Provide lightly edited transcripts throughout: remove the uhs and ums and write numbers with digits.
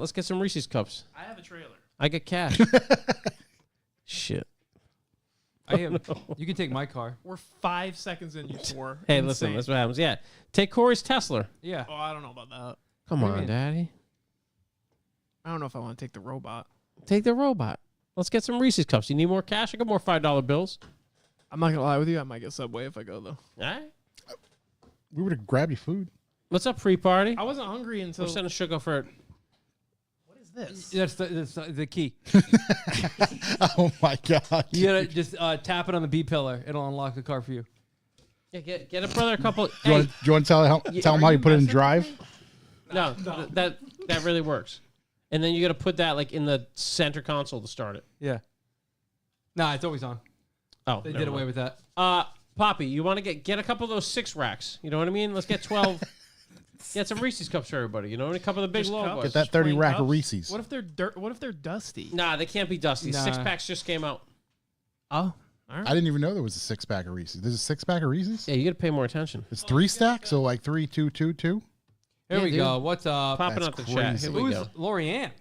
Let's get some Reese's Cups. I have a trailer. I get cash. Shit. You can take my car. We're 5 seconds in, you four. Hey, listen, that's what happens. Yeah. Take Corey's Tesla. Yeah. Oh, I don't know about that. Come What do you on, mean? Daddy. I don't know if I want to take the robot. Take the robot. Let's get some Reese's Cups. You need more cash? I got more $5 bills. I'm not gonna lie with you. I might get Subway if I go though. All right. We would have grabbed your food. What's up, pre-party? I wasn't hungry until. We're sending sugar for... What is this? That's the key. Oh my god! You gotta just tap it on the B pillar. It'll unlock the car for you. Yeah, get a brother a couple... Do you want to tell him how you put it in drive? No, that really works. And then you got to put that like in the center console to start it. Yeah. Nah, it's always on. Oh, They did away with that. Poppy, you want to get a couple of those 6 racks? You know what I mean? Let's get 12. Get some Reese's Cups for everybody. You know, and a couple of the big Just low cups? bars. Get that 30 plain rack of cups? Reese's. What if they're dirt? What if they're dusty? Nah, they can't be dusty. Nah. 6-packs just came out. Oh. I didn't even know there was a 6-pack of Reese's. There's a 6-pack of Reese's? Yeah, you got to pay more attention. It's 3 stacks, so like 3, 2, 2, 2. Here Yeah, we dude. go. What's up? Popping That's up the chat. crazy. Here we Who's go. Lorianne?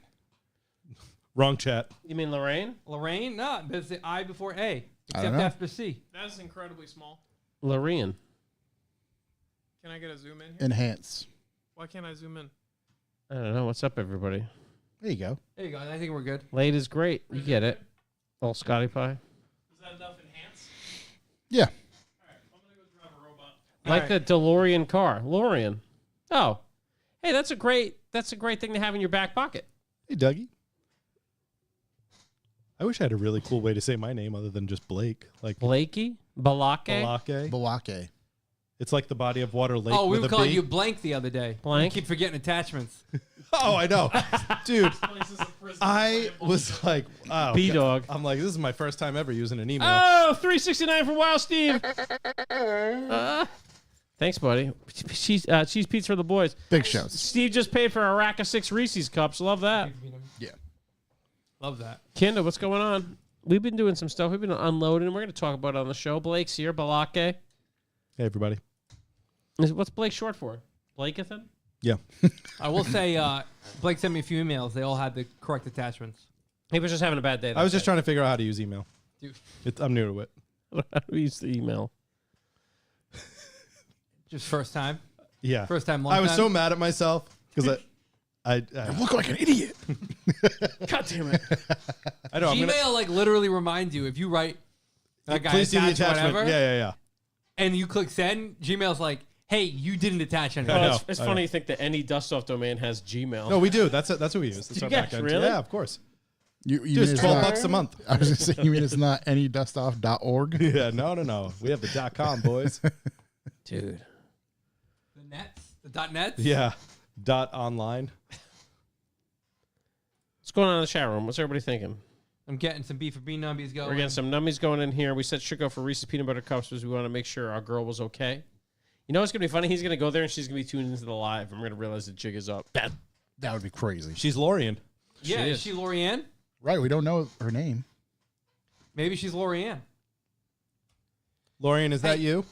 Wrong chat. You mean Lorraine? Lorraine? No, it's the I before A. I Except don't know. after C. That's incredibly small. Lorraine. Can I get a zoom in here? Enhance. Why can't I zoom in? I don't know. What's up, everybody? There you go. There you go. I think we're good. Late is great. You get it. Little Scotty Pie. Is that enough enhance? Yeah. All right, I'm gonna go drive a robot. Like All right. the DeLorean car. Lorian. Oh. Hey, that's a great thing to have in your back pocket. Hey, Dougie. I wish I had a really cool way to say my name other than just Blake. Like Blakey? Balake? Balake. Balake. It's like the body of water lake Oh, we with were a calling B. you Blank the other day. Blank? You keep forgetting attachments. Oh, I know. Dude, Place is a prison. I was like, oh, B-Dog. I'm like, this is my first time ever using an email. Oh, 369 for Wild Steve. Thanks, buddy. Cheese pizza for the boys. Big shows. Steve just paid for a rack of 6 Reese's Cups. Love that. Yeah. Love that. Kinder, what's going on? We've been doing some stuff. We've been unloading. We're going to talk about it on the show. Blake's here. Balake. Hey, everybody. What's Blake short for? Blakethan? Yeah. I will say, Blake sent me a few emails. They all had the correct attachments. He was just having a bad day. I was just trying to figure out how to use email. Dude. I'm new to it. How do we use the email? Just first time. Yeah. First time, long I was time. so mad at myself because I Look like an idiot. God damn it. I know. I'm Gmail gonna, like literally reminds you if you write that guy please see the attach attachment. whatever, Yeah. and you click send, Gmail's like, hey, you didn't attach anything. I know. It's funny you think that any dust off domain has Gmail. No, we do. That's what we use. That's You our guys backend. really? Yeah, of course. You Dude, mean it's it's $12 not, a month. I was going to say, you mean it's not anydustoff.org? Yeah, no. We have the .com, boys. Dude. The nets, the .nets. Yeah. .online. What's going on in the chat room? What's everybody thinking? I'm getting some beef for bean numbies going. We're getting some nummies going in here. We said should go for Reese's Peanut Butter Cups because we want to make sure our girl was okay. You know what's going to be funny? He's going to go there and she's going to be tuned into the live. And we're going to realize the jig is up. That would be crazy. She's Lorian. Yeah, She is is. she Lorianne? Right, we don't know her name. Maybe she's Lorianne. Lorian, is that Hey. you?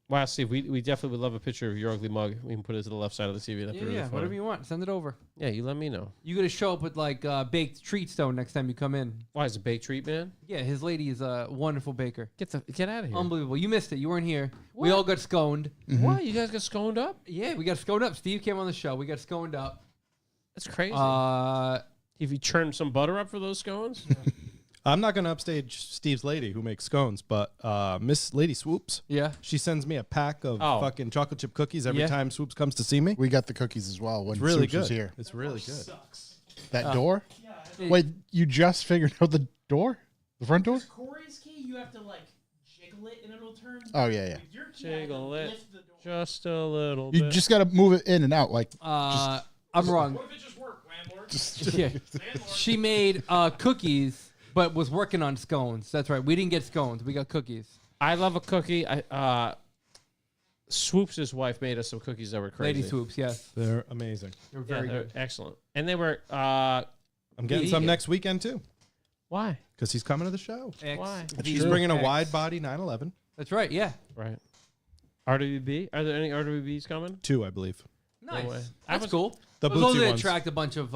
Wow, Steve, we definitely would love a picture of your ugly mug. We can put it to the left side of the TV. That'd be really funny. Whatever you want, send it over. Yeah, you let me know. You got to show up with like baked treats though next time you come in. Why is it baked treat, man? Yeah, his lady is a wonderful baker. Get out of here. Unbelievable. You missed it. You weren't here. We What? all got sconed. Why? You guys got sconed up? Yeah, we got sconed up. Steve came on the show. We got sconed up. That's crazy. If you churned some butter up for those scones? I'm not going to upstage Steve's lady who makes scones, but Miss Lady Swoops, yeah. she sends me a pack of Oh. fucking chocolate chip cookies every Yeah. time Swoops comes to see me. We got the cookies as well when It's really Soups was good. here. It's really good. Sucks. That door? Yeah. Wait, you just figured out the door? The front door? Corey's key, you have to like jiggle it and it'll turn. Oh, yeah, yeah. With your key, I have to Jiggle it. lift the door. Just a little You bit. just got to move it in and out. Like, I'm wrong. What if it just worked, landlord? Yeah. Landlord. She made cookies, but was working on scones. That's right. We didn't get scones. We got cookies. I love a cookie. Swoops' wife made us some cookies that were crazy. Lady swoops, yes. They're amazing. They're Yeah, very they're good. excellent. And they were, I'm getting some vegan. next weekend too why? because he's coming to the show. Why? He's bringing a wide body 911. That's right. Yeah. Right. RWB? Are there any RWBs coming? 2, I believe. Nice. way. That's cool. The Those only bootsy ones. attract a bunch of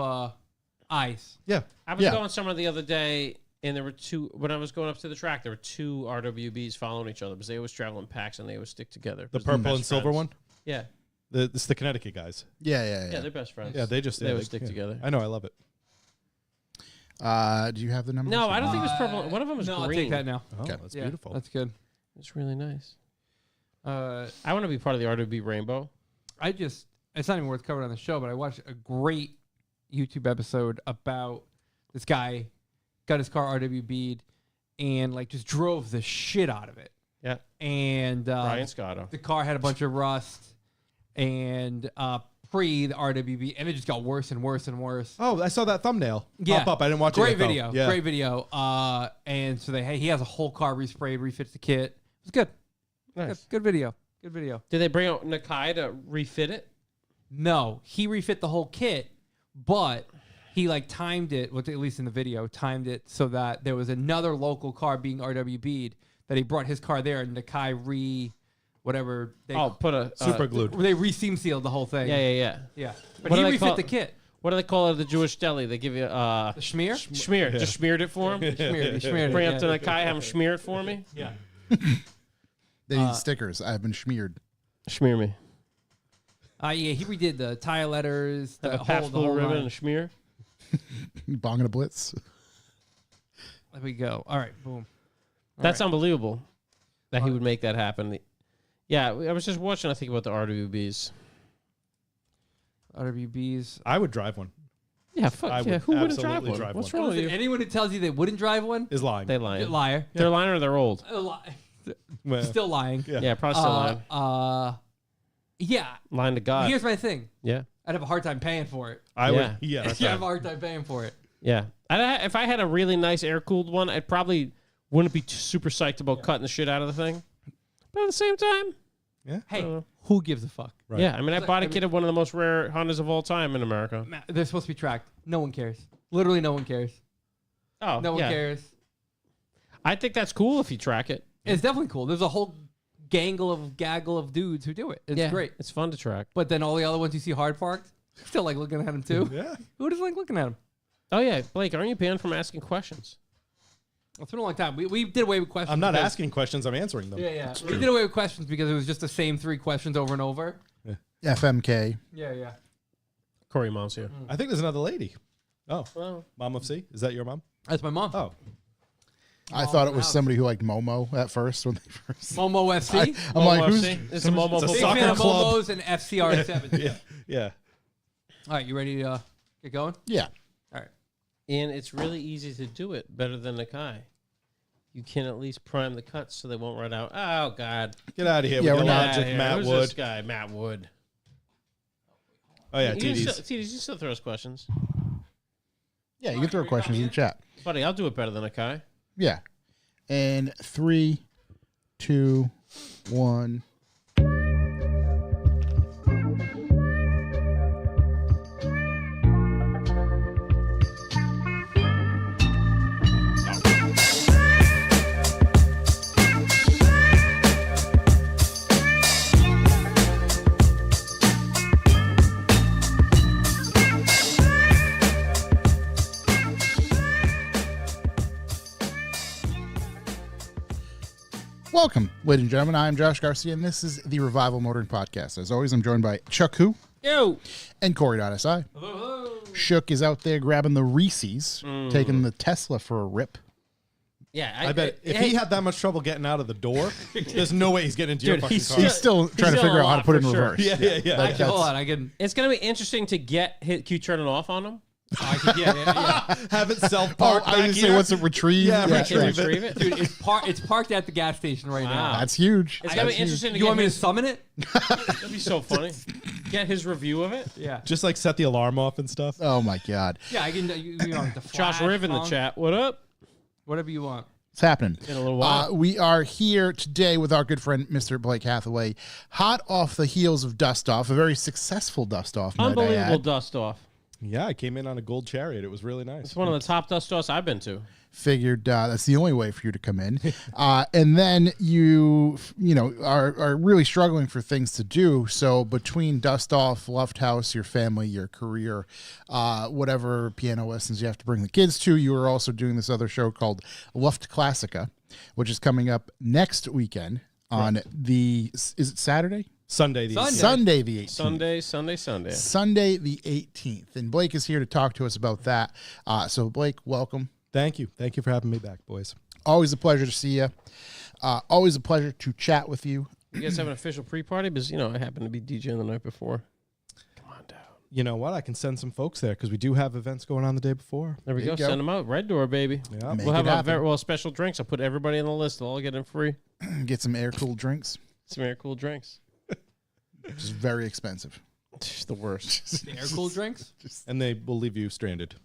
eyes. Yeah. I was Yeah. going somewhere the other day, and there were two. When I was going up to the track, there were two RWBs following each other because they always travel in packs and they always stick together. The 'cause they're purple best and silver friends. one. Yeah, It's the Connecticut guys. yeah, they're best friends. Yeah, they just They always stick together. I know, I love it. Do you have the number? No, I don't think it was purple. One of them was No, I'll green. take that now. Oh, Okay. that's Yeah, beautiful. That's good. It's really nice. Uh, I want to be part of the RWB Rainbow. it's not even worth covering on the show, but I watched a great YouTube episode about this guy got his car RWB'd and like just drove the shit out of it. Yeah, And Brian Scotto. the car had a bunch of rust and pre the RWB, and it just got worse and worse and worse. Oh, I saw that thumbnail Yeah. pop up. I didn't watch Great it yet, though. video. Yeah. Great video. And so he has a whole car resprayed, refits the kit. It was good. Nice. Good video. Good video. Did they bring out Nakai to refit it? No, he refit the whole kit, but he like timed it, at least in the video, timed it so that there was another local car being RWB'd that he brought his car there and Nakai whatever they Put a Super glued. they re-seam sealed the whole thing. Yeah. Yeah. But What he do they refit call- the kit. What do they call it at the Jewish deli? They give you The schmear? smear. Just smeared it for him. Schmeared, he schmeared Bring it. up to Nakai, have him smear it for me. Yeah. They need stickers. I've been smeared. Smear me. Yeah, he redid the tire letters, Have the a whole, Pabst the Blue whole Ribbon line. and a smear. Bong and a blitz. There we go. All right, boom. That's unbelievable that he would make that happen. Yeah, I was just watching. I think about the RWBs. RWBs. I would drive one. Yeah, fuck I yeah. would Who wouldn't drive absolutely one? drive What's one. wrong with you? Anyone who tells you they wouldn't drive one, Is lying. They lying. liar. They're lying or they're old. Well, Still lying. Yeah. Yeah, probably still lying. Yeah. Lying to God. Here's my thing. Yeah, I'd have a hard time paying for it. I Yeah. would. Yeah. I'd have a hard time paying for it. yeah. If I had a really nice air cooled one, I probably wouldn't be super psyched about cutting the shit out of the thing. But at the same time, Hey, who gives a fuck? Right. yeah. I mean, I bought a kid of one of the most rare Hondas of all time in America. They're supposed to be tracked. No one cares. Literally, no one cares. Oh, No one yeah. cares. I think that's cool if you track it. It's definitely cool. There's a whole gaggle of dudes who do it. It's great. It's fun to track. But then all the other ones you see hard parked, still like looking at them too. Yeah. Who doesn't like looking at them? Oh yeah, Blake, aren't you banned from asking questions? It's been a long time. We did away with questions. I'm not because- asking questions. I'm answering them. Yeah. We did away with questions because it was just the same 3 questions over and over. FMK. Yeah. Corey Mom's here. I think there's another lady. Oh, Well, Mom of C. Is that your mom? That's my mom. Oh, I thought it was house. somebody who liked Momo at first when they first. Momo FC. I'm like, Momo who's? FC? It's a Momo It's a football Big soccer fan of club. Momos and FCR7. yeah. Yeah. All right, you ready to get going? Yeah. All right. and it's really easy to do it better than Nakai. You can at least prime the cuts so they won't run out. Oh God! Get out of here Yeah, with we're your not- logic, Here. Matt Who's Wood. this guy? Matt Wood. Oh, yeah, You TDs. TDs, you still throw us questions, Yeah, you can throw questions in the chat. buddy. I'll do it better than Nakai. Yeah. And 3, 2, 1. Welcome, ladies and gentlemen. I am Josh Garcia, and this is the Revival Motoring Podcast. As always, I'm joined by Chuck Hu Yo, and Corey.si. Shook is out there grabbing the Reese's, taking the Tesla for a rip. yeah. I bet if he had that much trouble getting out of the door, there's no way he's getting into your Dude, fucking he's car. He's still trying to still figure a out how to lot put it for in sure. reverse. Yeah. Actually, hold on. I can. it's gonna be interesting to keep turning off on him. Yeah. Have it Oh, self-parked I back was gonna say, here. what's it, retrieve? Yeah, Can retrieve retrieve it. Dude, it's parked at the gas station right now. Wow. That's huge. It's gonna be That's huge. interesting to You get want me to his. summon it? That'd be so funny. Get his review of it. Yeah. Just like set the alarm off and stuff. Oh, my God. Yeah, I can. You know, the Josh flash Riv in the song, chat. What up? Whatever you want. It's happening. In a little while. We are here today with our good friend, Mr. Blake Hathaway, hot off the heels of Dust Off, a very successful Dust Off. might I Unbelievable add. dust off. Yeah, I came in on a gold chariot. It was really nice. It's one of the top dust offs I've been to. Figured that's the only way for you to come in. And then you are really struggling for things to do. So between Dust Off, Lufthouse, your family, your career, whatever piano lessons you have to bring the kids to, you are also doing this other show called Luft Classica, which is coming up next weekend on is it Saturday? Sunday the Sunday the 18th. Sunday. The 18th. And Blake is here to talk to us about that. So Blake, welcome. Thank you. Thank you for having me back, boys. Always a pleasure to see you. Always a pleasure to chat with you. You guys have an official pre-party? Because, I happened to be DJing the night before. Come on down. You know what? I can send some folks there because we do have events going on the day before. There we There go. you go. Send them out. Red Door, baby. Yeah. Make We'll it have happen. special drinks. I'll put everybody on the list. They'll all get in free. Get some air-cooled drinks, Some air cool drinks. which is very expensive. It's the worst. The air cooled drinks. And they will leave you stranded.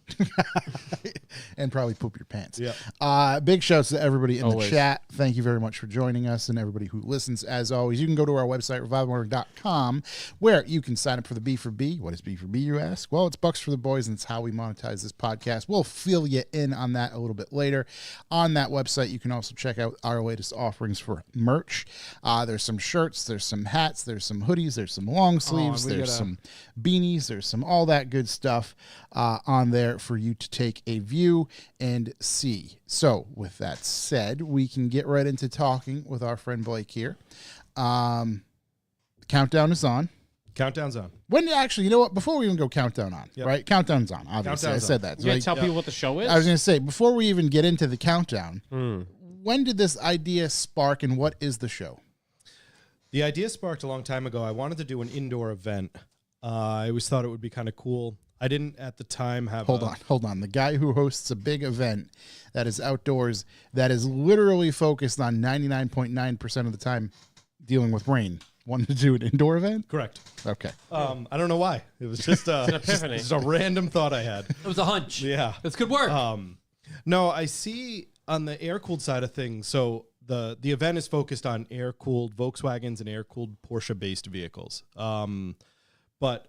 And probably poop your pants. Yeah. Big shouts to everybody in Always. the chat. Thank you very much for joining us, and everybody who listens. As always, you can go to our website, revivalmorning.com, where you can sign up for the B4B. What is B4B, you ask? Well, it's Bucks for the Boys, and it's how we monetize this podcast. We'll fill you in on that a little bit later. On that website, you can also check out our latest offerings for merch. There's some shirts, there's some hats, there's some hoodies, there's some long sleeves, we there's gotta- some beanies, there's some all that good stuff on there for you to take a view and see. So with that said, we can get right into talking with our friend Blake here. Countdown is on. Countdown's on. When actually, you know what? Before we even go countdown on, Yep. right? Countdown's on. Obviously, Countdown's I said on. that. You gotta Right? tell people what the show is? I was going to say, before we even get into the countdown, Hmm. when did this idea spark, and what is the show? The idea sparked a long time ago. I wanted to do an indoor event. I always thought it would be kind of cool. I didn't at the time have Hold on. The guy who hosts a big event that is outdoors, that is literally focused on 99.9% of the time dealing with rain, wanted to do an indoor event? Correct. Okay. I don't know why. It was just an epiphany. Just a random thought I had. It was a hunch. Yeah. That's good work. No, I see on the air-cooled side of things, so the event is focused on air-cooled Volkswagens and air-cooled Porsche-based vehicles. But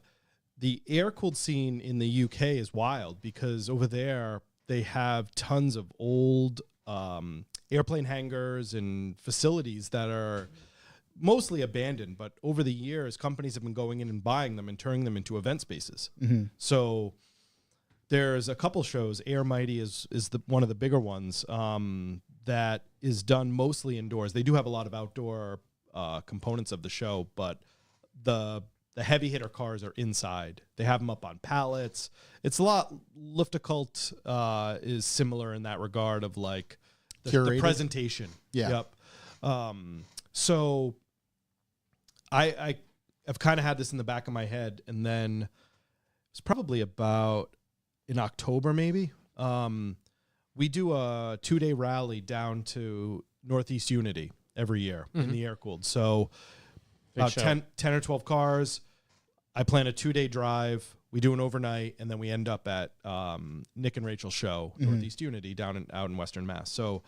the air-cooled scene in the UK is wild because over there they have tons of old airplane hangars and facilities that are mostly abandoned, but over the years, companies have been going in and buying them and turning them into event spaces. So there's a couple shows. Air Mighty is one of the bigger ones that is done mostly indoors. They do have a lot of outdoor components of the show, but the heavy hitter cars are inside. They have them up on pallets. It's a lot. Luftakult is similar in that regard of like the Curated? presentation. Yeah. Yep. So I have kind of had this in the back of my head, and then it's probably about in October maybe. We do a 2-day rally down to Northeast Unity every year in the air cooled. So about show. 10 or 12 cars. I plan a 2-day drive. We do an overnight, and then we end up at Nick and Rachel's show, Northeast Unity, out in Western Mass. So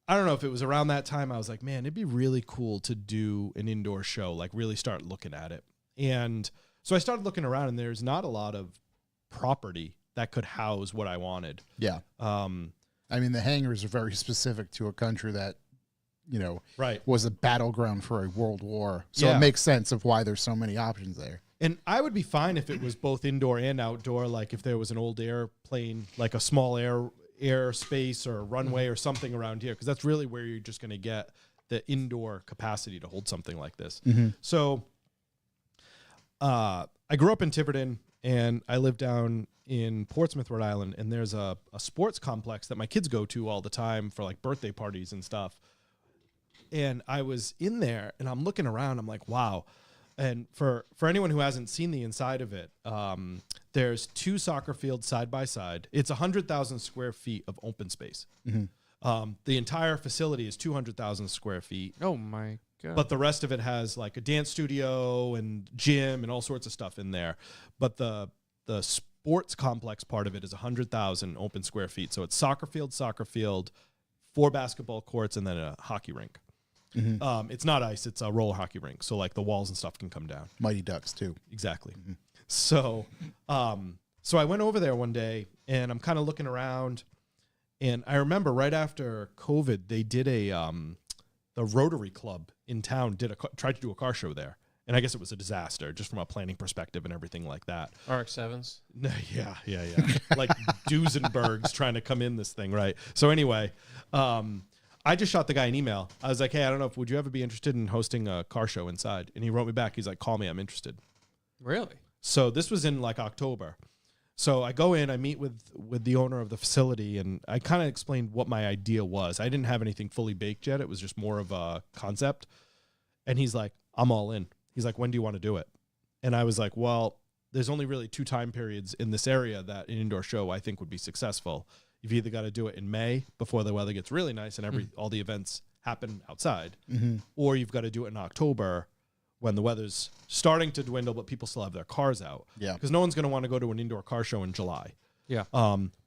I don't know if it was around that time. I was like, man, it'd be really cool to do an indoor show, like really start looking at it. And so I started looking around, and there's not a lot of property that could house what I wanted. Yeah. I mean, the hangars are very specific to a country that, Right. was a battleground for a world war. So Yeah. it makes sense of why there's so many options there. And I would be fine if it was both indoor and outdoor, like if there was an old airplane, like a small airspace or a runway or something around here, because that's really where you're just going to get the indoor capacity to hold something like this. So I grew up in Tiverton, and I live down in Portsmouth, Rhode Island, and there's a sports complex that my kids go to all the time for like birthday parties and stuff. And I was in there, and I'm looking around. I'm like, wow. And for anyone who hasn't seen the inside of it, there's 2 soccer fields side by side. It's 100,000 square feet of open space. The entire facility is 200,000 square feet. Oh my god! But the rest of it has like a dance studio and gym and all sorts of stuff in there. But the sports complex part of it is 100,000 open square feet. So it's soccer field, 4 basketball courts, and then a hockey rink. It's not ice; it's a roller hockey rink. So like the walls and stuff can come down. Mighty Ducks, too. Exactly. So So I went over there one day and I'm kind of looking around, and I remember right after COVID, they did the Rotary Club in town tried to do a car show there. And I guess it was a disaster just from a planning perspective and everything like that. RX-7s. Yeah. Like Duesenberg's trying to come in this thing, right? So anyway, I just shot the guy an email. I was like, hey, I don't know would you ever be interested in hosting a car show inside? And he wrote me back. He's like, call me, I'm interested. Really? So this was in like October. So I go in, I meet with the owner of the facility, and I kind of explained what my idea was. I didn't have anything fully baked yet. It was just more of a concept. And he's like, I'm all in. He's like, when do you want to do it? And I was like, well, there's only really 2 time periods in this area that an indoor show I think would be successful. You've either got to do it in May before the weather gets really nice and all the events happen outside, or you've got to do it in October when the weather's starting to dwindle, but people still have their cars out. Yeah. Because no one's going to want to go to an indoor car show in July. Yeah.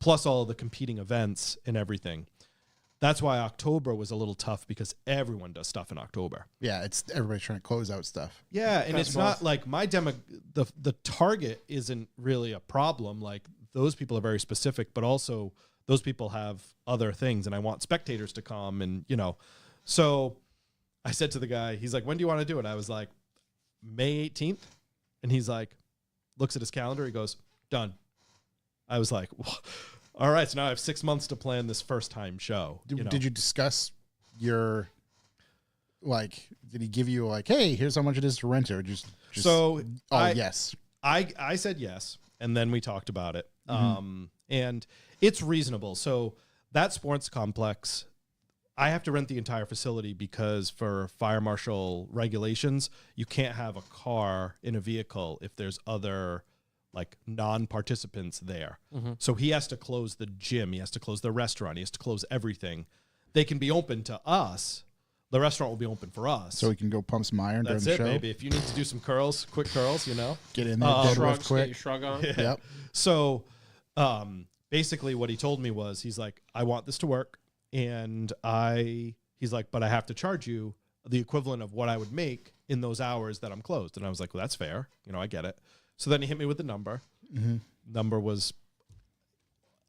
Plus all of the competing events and everything. That's why October was a little tough because everyone does stuff in October. Yeah, it's everybody's trying to close out stuff. Yeah, and it's not like my the target isn't really a problem. Like those people are very specific, but also those people have other things, and I want spectators to come, and So I said to the guy, he's like, when do you want to do it? I was like, May 18th. And he's like, looks at his calendar. He goes, done. I was like, well, all right. So now I have 6 months to plan this first time show. Did you discuss your, did he give you like, hey, here's how much it is to rent it? Or just so yes. I said yes. And then we talked about it. And it's reasonable. So that sports complex, I have to rent the entire facility because for fire marshal regulations, you can't have a car in a vehicle if there's other like non-participants there. So he has to close the gym. He has to close the restaurant. He has to close everything. They can be open to us. The restaurant will be open for us. So we can go pump some iron That's during the it, show. baby. If you need to do some curls, quick curls, Get in there, deadlift Shrugs, get quick. your shrug on. Yep. So basically what he told me was, he's like, I want this to work. And he's like, but I have to charge you the equivalent of what I would make in those hours that I'm closed. And I was like, well, that's fair. I get it. So then he hit me with the number. Number was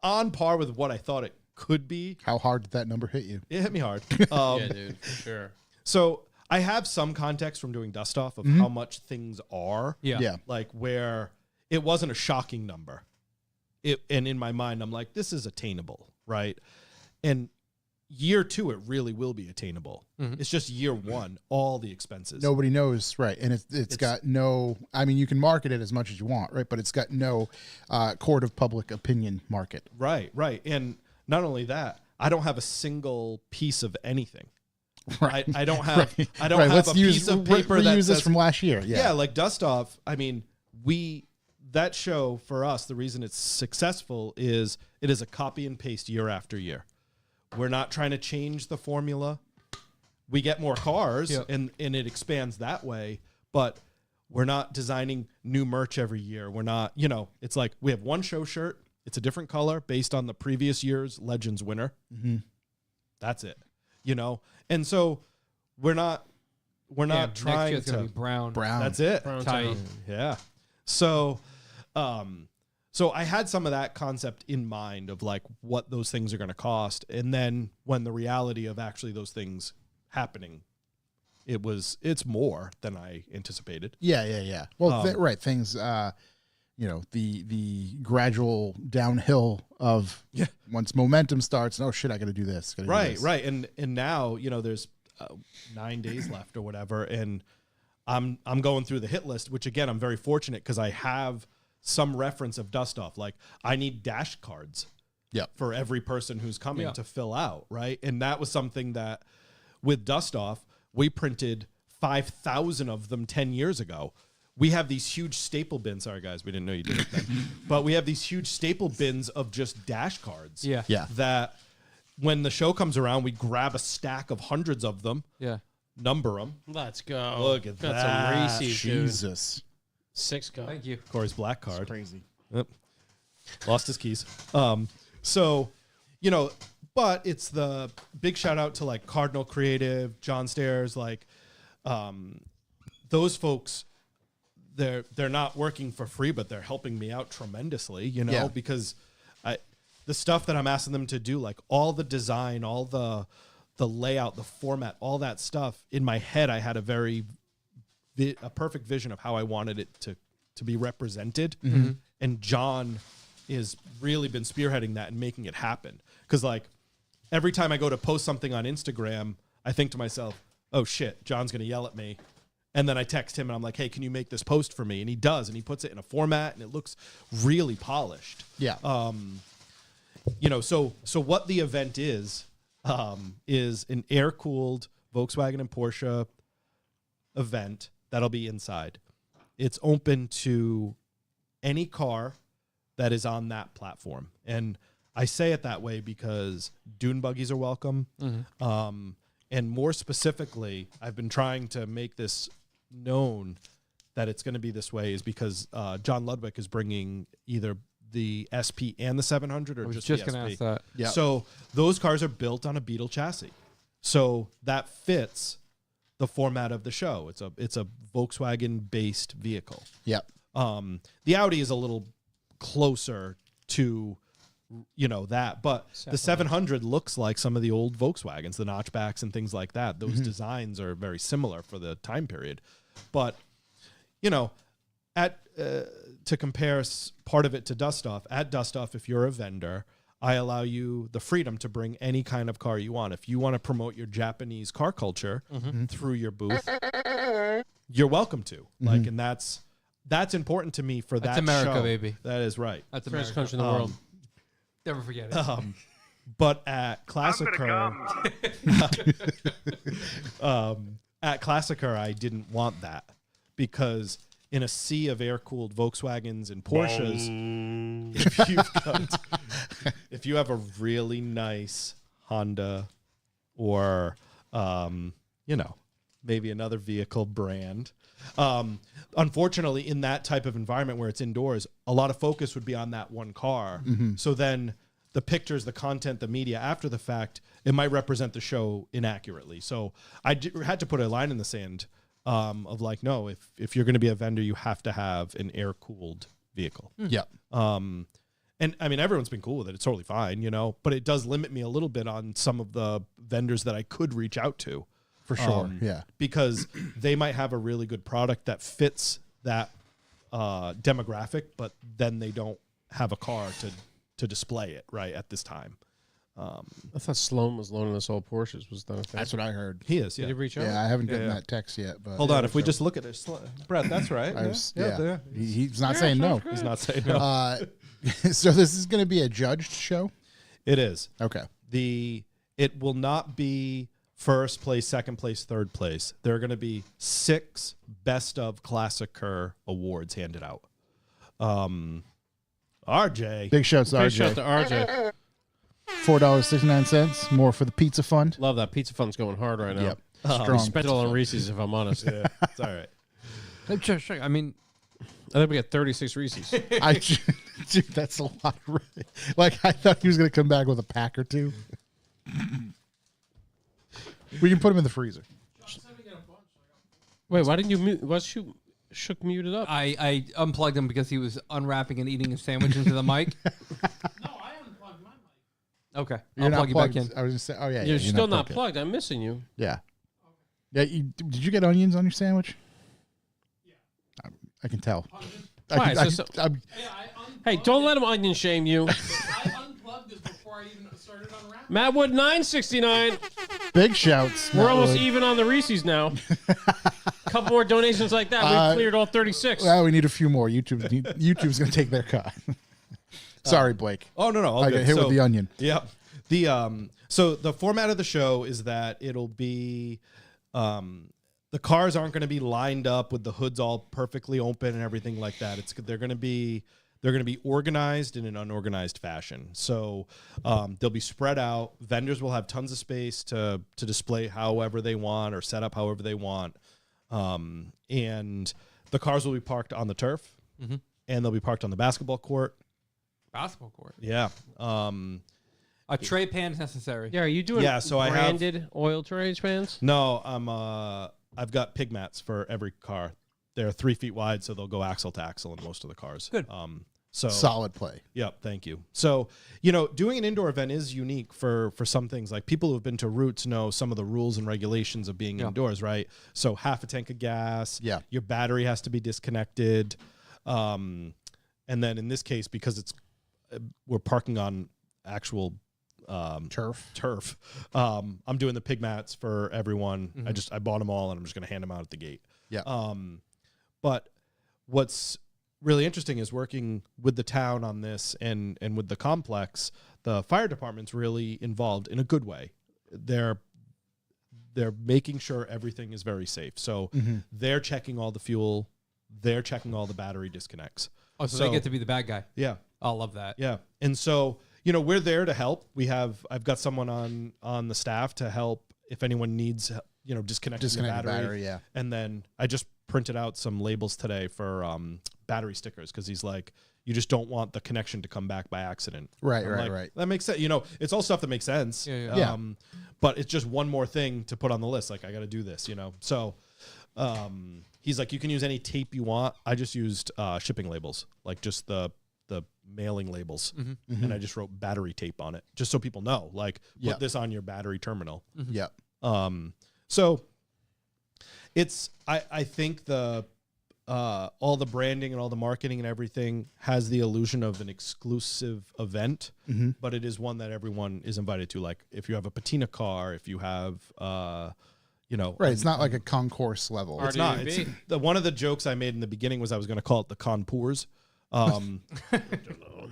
on par with what I thought it could be. How hard did that number hit you? It hit me hard. Yeah, dude, for sure. So I have some context from doing Dust Off of how much things are. Yeah. Like where it wasn't a shocking number. And in my mind, I'm like, this is attainable, right? And year 2, it really will be attainable. It's just year 1, all the expenses. Nobody knows, right? And it's got no. I mean, you can market it as much as you want, right? But it's got no court of public opinion market. Right. And not only that, I don't have a single piece of anything. Right. I don't have. Right. I don't Right. have Let's a piece of paper that use this says, from last year. Yeah, like Dust Off. I mean, that show for us, the reason it's successful is it is a copy and paste year after year. We're not trying to change the formula. We get more cars and it expands that way, but we're not designing new merch every year. We're not, it's like we have one show shirt. It's a different color based on the previous year's Legends winner. That's it, And so we're not Next trying year's gonna to be brown. That's it. Brown Tight. town. Yeah. So I had some of that concept in mind of like what those things are going to cost. And then when the reality of actually those things happening, it's more than I anticipated. Yeah. Well, right. Things, the gradual downhill of once momentum starts. Oh shit, I got to do this. Gotta do this. Right. And now, there's 9 days left or whatever. And I'm going through the hit list, which again, I'm very fortunate because I have some reference of Dust Off. Like I need dash cards for every person who's coming to fill out. Right. And that was something that with Dust Off, we printed 5,000 of them 10 years ago. We have these huge staple bins. Sorry guys, we didn't know you did it then. But we have these huge staple bins of just dash cards. Yeah. That when the show comes around, we grab a stack of hundreds of them. Yeah. Number them. Let's go. Look at Got that. some Reese's, dude. Jesus. 6 go. Thank you. Corey's black card. Crazy. Yep. Lost his keys. But it's the big shout out to like Cardinal Creative, John Stairs, like those folks. they're not working for free, but they're helping me out tremendously, you know, Yeah. because the stuff that I'm asking them to do, like all the design, all the layout, the format, all that stuff in my head, I had a perfect vision of how I wanted it to be represented. And John has really been spearheading that and making it happen. Cause like every time I go to post something on Instagram, I think to myself, oh shit, John's going to yell at me. And then I text him and I'm like, hey, can you make this post for me? And he does. And he puts it in a format and it looks really polished. Yeah. You know, so what the event is an air-cooled Volkswagen and Porsche event that'll be inside. It's open to any car that is on that platform. And I say it that way because dune buggies are welcome. And more specifically, I've been trying to make this known that it's going to be this way is because John Ludwig is bringing either the SP and the 700 or I was just just the going to SP. ask that. Yeah. So those cars are built on a Beetle chassis. So that fits the format of the show. It's a Volkswagen based vehicle. Yep. The Audi is a little closer to, you know, that, but the 700 looks like some of the old Volkswagens, the notchbacks and things like that. Those designs are very similar for the time period. But, you know, to compare part of it to Dust Off, at Dust Off, if you're a vendor, I allow you the freedom to bring any kind of car you want. If you want to promote your Japanese car culture through your booth, you're welcome to. Like, and that's important to me for That's that America, show. baby. That is right. That's Greatest America. country in the world. Never forget it. But at Classicer, I didn't want that because in a sea of air-cooled Volkswagens and Porsches, if you have a really nice Honda or, you know, maybe another vehicle brand, unfortunately, in that type of environment where it's indoors, a lot of focus would be on that one car. So then the pictures, the content, the media after the fact, it might represent the show inaccurately. So I had to put a line in the sand of like, no, if you're going to be a vendor, you have to have an air-cooled vehicle. Yep. And I mean, everyone's been cool with it. It's totally fine, you know, but it does limit me a little bit on some of the vendors that I could reach out to. For sure. Yeah. Because they might have a really good product that fits that demographic, but then they don't have a car to display it right at this time. I thought Sloan was loaning us all Porsches. Was that a thing? That's what I heard. He is, Did yeah. he reach out? Yeah, I haven't gotten yeah. that text yet, but Hold on, if we just look at it, Brett, that's right. he's not saying no. He's not saying no. So this is going to be a judged show. It is. Okay. It will not be first place, second place, third place. There are going to be 6 best of Classicer awards handed out. RJ. Big shouts to Big shout to RJ. RJ. $4.69 more for the pizza fund. Love that. Pizza Fund's going hard right now. Yep. We Strong. spent it all on Reese's, if I'm honest. Yeah, it's all right. Sure. I mean, I think we got 36 Reese's. Dude, that's a lot. Like, I thought he was going to come back with a pack or two. We can put them in the freezer. Wait, why didn't you mute? Why Shook muted up? I unplugged him because he was unwrapping and eating a sandwich into the mic. No, I unplugged my mic. Okay. You're I'll not plug you back plugged. in. I was just saying. Oh yeah, You're still not plugged plugged. I'm missing you. in. Yeah. Yeah. Did you get onions on your sandwich? Yeah. I can tell. Why? I So- Yeah, I unplugged Hey, don't let him onion shame you. I unplugged this before I even started unwrapping. Mattwood 969. big shouts. We're almost Mattwood. even on the Reese's now. Couple more donations like that. We've cleared all 36. Well, we need a few more. YouTube's going to take their cut. Sorry, Blake. Oh, no. All I good. got hit with the onion. Yep. So the format of the show is that it'll be the cars aren't going to be lined up with the hoods all perfectly open and everything like that. They're going to be organized in an unorganized fashion. So they'll be spread out. Vendors will have tons of space to display however they want or set up however they want. And the cars will be parked on the turf, and they'll be parked on the basketball court. Basketball court. Yeah. A tray pan is necessary. Yeah, are you doing Yeah, so I have- branded oil trays, fans? No, I've got pig mats for every car. they're 3 feet wide, so they'll go axle to axle in most of the cars. Good. So Solid play. Yep, thank you. So, doing an indoor event is unique for some things. Like people who have been to Roots know some of the rules and regulations of being indoors, right? So half a tank of gas. Yeah. Your battery has to be disconnected. And then in this case, because we're parking on actual turf. I'm doing the pig mats for everyone. I bought them all and I'm just going to hand them out at the gate. Yeah. But what's really interesting is working with the town on this and with the complex. The fire department's really involved in a good way. They're making sure everything is very safe. So they're checking all the fuel, they're checking all the battery disconnects. Oh, so they get to be the bad guy. Yeah. I love that. Yeah. And so, we're there to help. I've got someone on the staff to help if anyone needs, disconnecting the battery. Yeah. And then I just printed out some labels today for battery stickers because he's like, you just don't want the connection to come back by accident. Right, I'm right, like, right. That makes sense. It's all stuff that makes sense. Yeah. But it's just one more thing to put on the list. Like, I got to do this, So he's like, you can use any tape you want. I just used shipping labels, like just the mailing labels. And I just wrote battery tape on it just so people know, like, put this on your battery terminal. Yeah. So it's, I think all the branding and all the marketing and everything has the illusion of an exclusive event, but it is one that everyone is invited to. Like if you have a patina car, if you have, Right. It's not like a concourse level. it's not. It's, one of the jokes I made in the beginning was I was going to call it the concours. And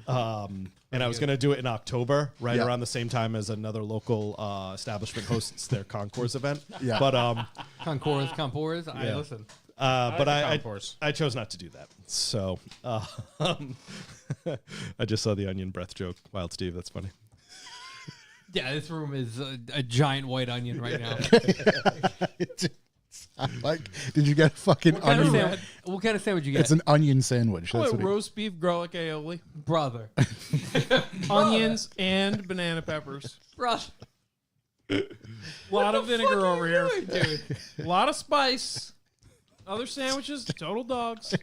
I was going to do it in October, right around the same time as another local establishment hosts their concourse event. Yeah. But Compors. I listen. but concourse. I chose not to do that. So I just saw the onion breath joke. Wild Steve, that's funny. Yeah, this room is a giant white onion right now. Did you get a fucking onion? What kind of sandwich you get? It's an onion sandwich. I That's went what roast beef, garlic aioli, brother. onions, and banana peppers. Brother. A lot of vinegar over here. Dude. A lot of spice. Other sandwiches, total dogs.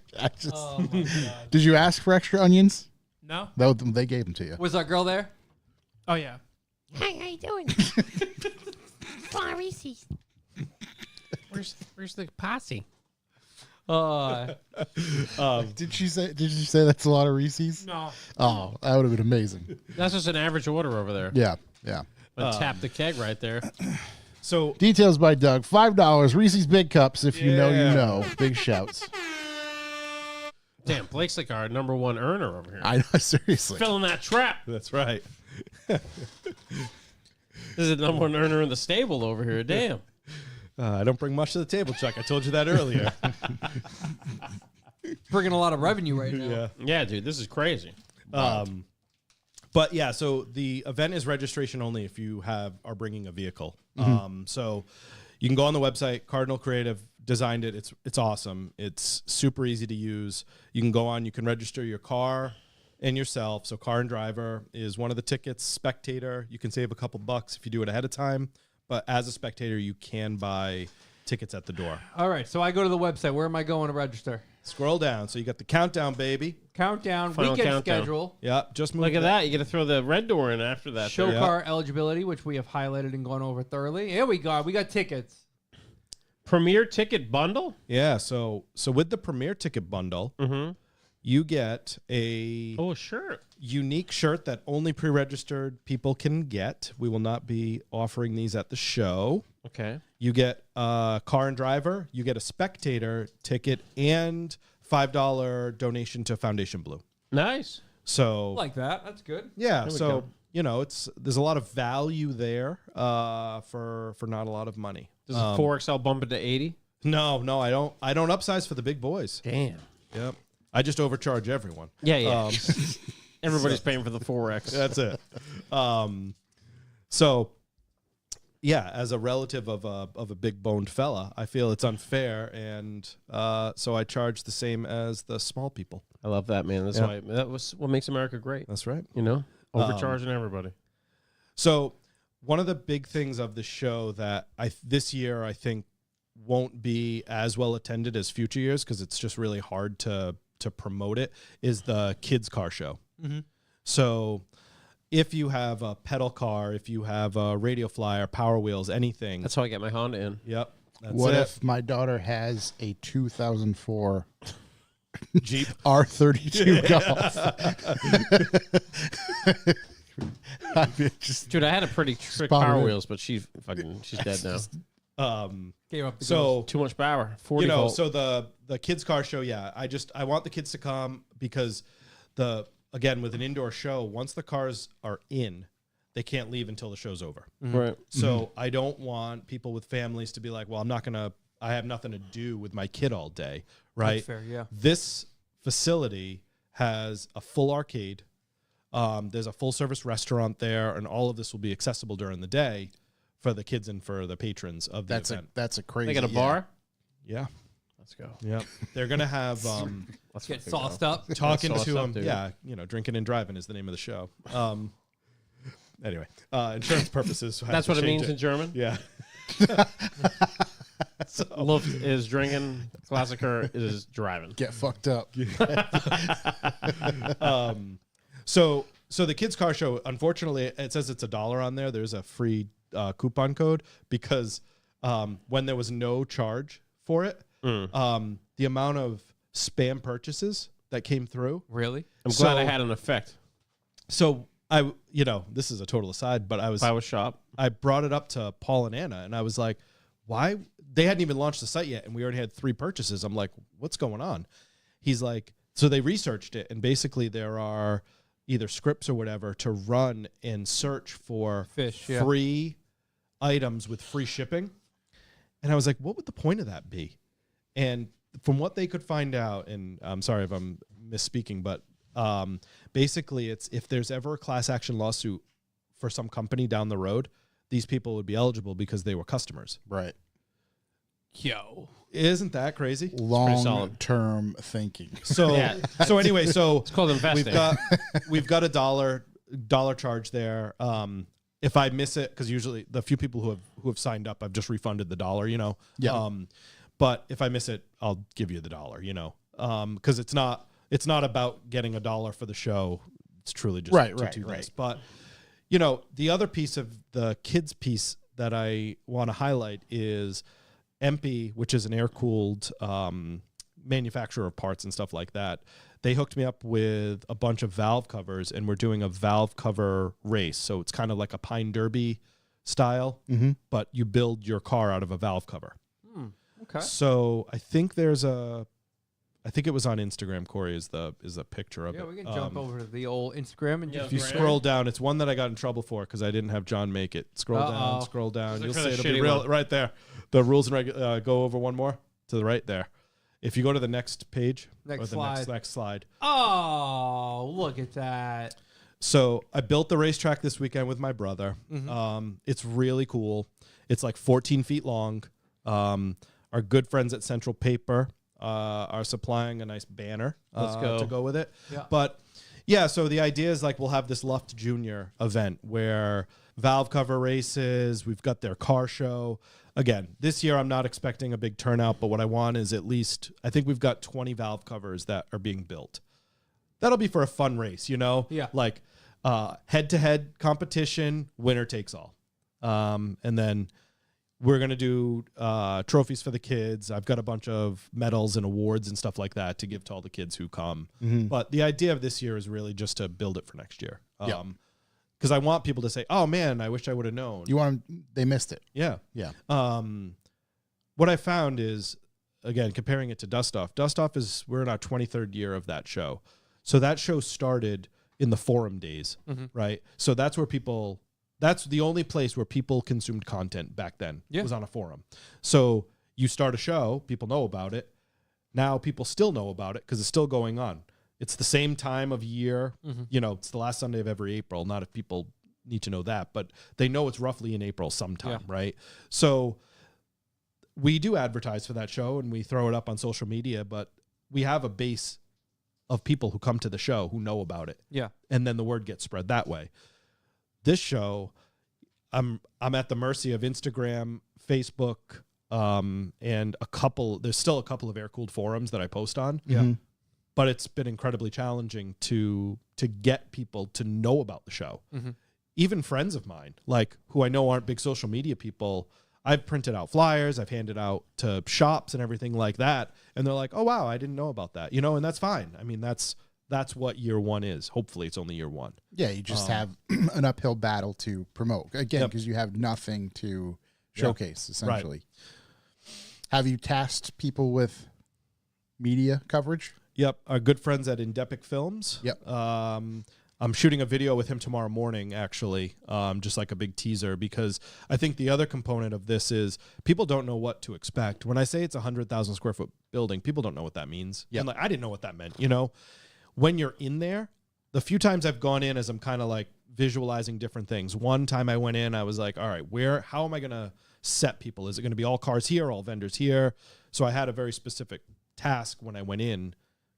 Oh my god. Did you ask for extra onions? No? They gave them to you. Was our girl there? Oh, yeah. Hi, how you doing? Come Reese's. Where's the posse? Did you say that's a lot of Reese's? No. Oh, that would have been amazing. That's just an average order over there. Yeah. Tap the keg right there. So Details by Doug. $5. Reese's Big Cups. If you know, you know. Big shouts. Damn, Blake's like our number one earner over here. I know, seriously. Filling that trap. that's right. This is the number one earner in the stable over here. Damn. I don't bring much to the table, Chuck. I told you that earlier. Bringing a lot of revenue right now. Yeah. Yeah, dude, this is crazy. But yeah, so the event is registration only if you are bringing a vehicle. So you can go on the website. Cardinal Creative designed it. It's awesome. It's super easy to use. You can go on. You can register your car and yourself. So car and driver is one of the tickets. Spectator, you can save a couple bucks if you do it ahead of time. But as a spectator, you can buy tickets at the door. All right, so I go to the website. Where am I going to register? Scroll down. So you got the countdown, baby. Countdown, Final weekend countdown. schedule, Yeah, just move. Look at that. You got to throw the red door in after that. show there. car eligibility, which we have highlighted and gone over thoroughly. Here we go. We got tickets. Premier ticket bundle? Yeah, so with the Premier Ticket Bundle, you get a Oh, sure. unique shirt that only pre-registered people can get. We will not be offering these at the show. Okay. You get a car and driver, you get a spectator ticket, and $5 donation to Foundation Blue. Nice. So Like that. That's good. yeah, we so there's a lot of value there for not a lot of money. Does the 4XL bump it to 80? No, I don't upsize for the big boys. Damn. Yep. I just overcharge everyone. Yeah. Everybody's paying for the 4X. That's it. So, yeah, as a relative of a big boned fella, I feel it's unfair, and so I charge the same as the small people. I love that, man. That's why that was what makes America great. That's right. You know, overcharging everybody. So, one of the big things of the show that this year I think won't be as well attended as future years because it's just really hard to promote it, is the kids car show. So if you have a pedal car, if you have a radio flyer, Power Wheels, anything. That's how I get my Honda in. Yep. That's What it. if my daughter has a 2004 Jeep? R32 Golf? I mean, just Dude, I had a pretty trick Spotted Power it. Wheels, but she's dead now. Gave up the ghost. So Too much power. 40 you know, volt. so the kids car show, yeah. I want the kids to come because again with an indoor show, once the cars are in, they can't leave until the show's over. Right. So I don't want people with families to be like, well, I have nothing to do with my kid all day, right? That's fair, yeah. This facility has a full arcade. There's a full service restaurant there, and all of this will be accessible during the day for the kids and for the patrons of the event. that's a crazy. They got a bar? Yeah. Let's go. Yeah. They're going to have Let's Get fucking sauced go. up. talking Sauce to up, them. dude. Yeah. Drinking and driving is the name of the show. Anyway, insurance purposes. I have That's to what it change means in German? Yeah. Luft is drinking. Klassiker is driving. Get fucked up. So the kids car show, unfortunately, it says it's $1 on there. There's a free coupon code because when there was no charge for it, the amount of spam purchases that came through. Really? I'm glad I So- had an effect. So this is a total aside, but If I was shop. I brought it up to Paul and Anna, and I was like, why? They hadn't even launched the site yet, and we already had 3 purchases. I'm like, what's going on? He's like, so they researched it, and basically there are either scripts or whatever to run and search for Fish, yeah. free items with free shipping. And I was like, what would the point of that be? And from what they could find out, and I'm sorry if I'm misspeaking, but basically it's if there's ever a class action lawsuit for some company down the road, these people would be eligible because they were customers. Right. Yo. Isn't that crazy? Long solid. term thinking. So Yeah. so anyway, so It's called investing. we've got a dollar charge there. If I miss it, because usually the few people who have signed up, I've just refunded the $1. Yeah. But if I miss it, I'll give you the $1. Because it's not about getting $1 for the show. It's truly just Right, to right, do right. this. But the other piece of the kids piece that I want to highlight is Empy, which is an air-cooled manufacturer of parts and stuff like that. They hooked me up with a bunch of valve covers, and we're doing a valve cover race. So it's kind of like a Pine Derby style, but you build your car out of a valve cover. Okay. So I think it was on Instagram. Corey is the picture of Yeah, it. we can jump over to the old Instagram and Yeah, just If you scroll down, it's one that I got in trouble for because I didn't have John make it. Scroll Uh-oh. down. Look You'll for see the it'll be shitty real one. right there. The rules and go over one more to the right there. If you go to the next page Next or the slide. next slide. Oh, look at that. So I built the racetrack this weekend with my brother. It's really cool. It's like 14 feet long. Our good friends at Central Paper are supplying a nice banner Let's go. to go with it. Yeah. But yeah, so the idea is like we'll have this Luft Junior event where valve cover races, we've got their car show. Again, this year I'm not expecting a big turnout, but what I want is at least, I think we've got 20 valve covers that are being built. That'll be for a fun race, Yeah. Like head-to-head competition, winner takes all. And then we're going to do trophies for the kids. I've got a bunch of medals and awards and stuff like that to give to all the kids who come. But the idea of this year is really just to build it for next year. Because I want people to say, oh, man, I wish I would have known. They missed it. Yeah. Yeah. What I found is, again, comparing it to Dust Off, we're in our 23rd year of that show. So that show started in the forum days, right? So that's the only place where people consumed content back then was on a forum. So you start a show, people know about it. Now people still know about it because it's still going on. It's the same time of year. It's the last Sunday of every April. Not if people need to know that, but they know it's roughly in April sometime, right? So we do advertise for that show and we throw it up on social media, but we have a base of people who come to the show who know about it. Yeah. And then the word gets spread that way. This show, I'm at the mercy of Instagram, Facebook, and there's still a couple of air-cooled forums that I post on. Yeah. But it's been incredibly challenging to get people to know about the show. Even friends of mine, like who I know aren't big social media people, I've printed out flyers, I've handed out to shops and everything like that, and they're like, "Oh wow, I didn't know about that," and that's fine. I mean, that's what year one is. Hopefully, it's only year one. Yeah, you just have an uphill battle to promote again because you have nothing to showcase essentially. Right. Have you tasked people with media coverage? Yep, our good friends at Indepic Films. Yep. I'm shooting a video with him tomorrow morning, actually, just like a big teaser, because I think the other component of this is people don't know what to expect. When I say it's a 100,000 square foot building, people don't know what that means. Yep. And like, I didn't know what that meant. When you're in there, the few times I've gone in as I'm kind of like visualizing different things. One time I went in, I was like, all right, how am I going to set people? Is it going to be all cars here, all vendors here? So I had a very specific task when I went in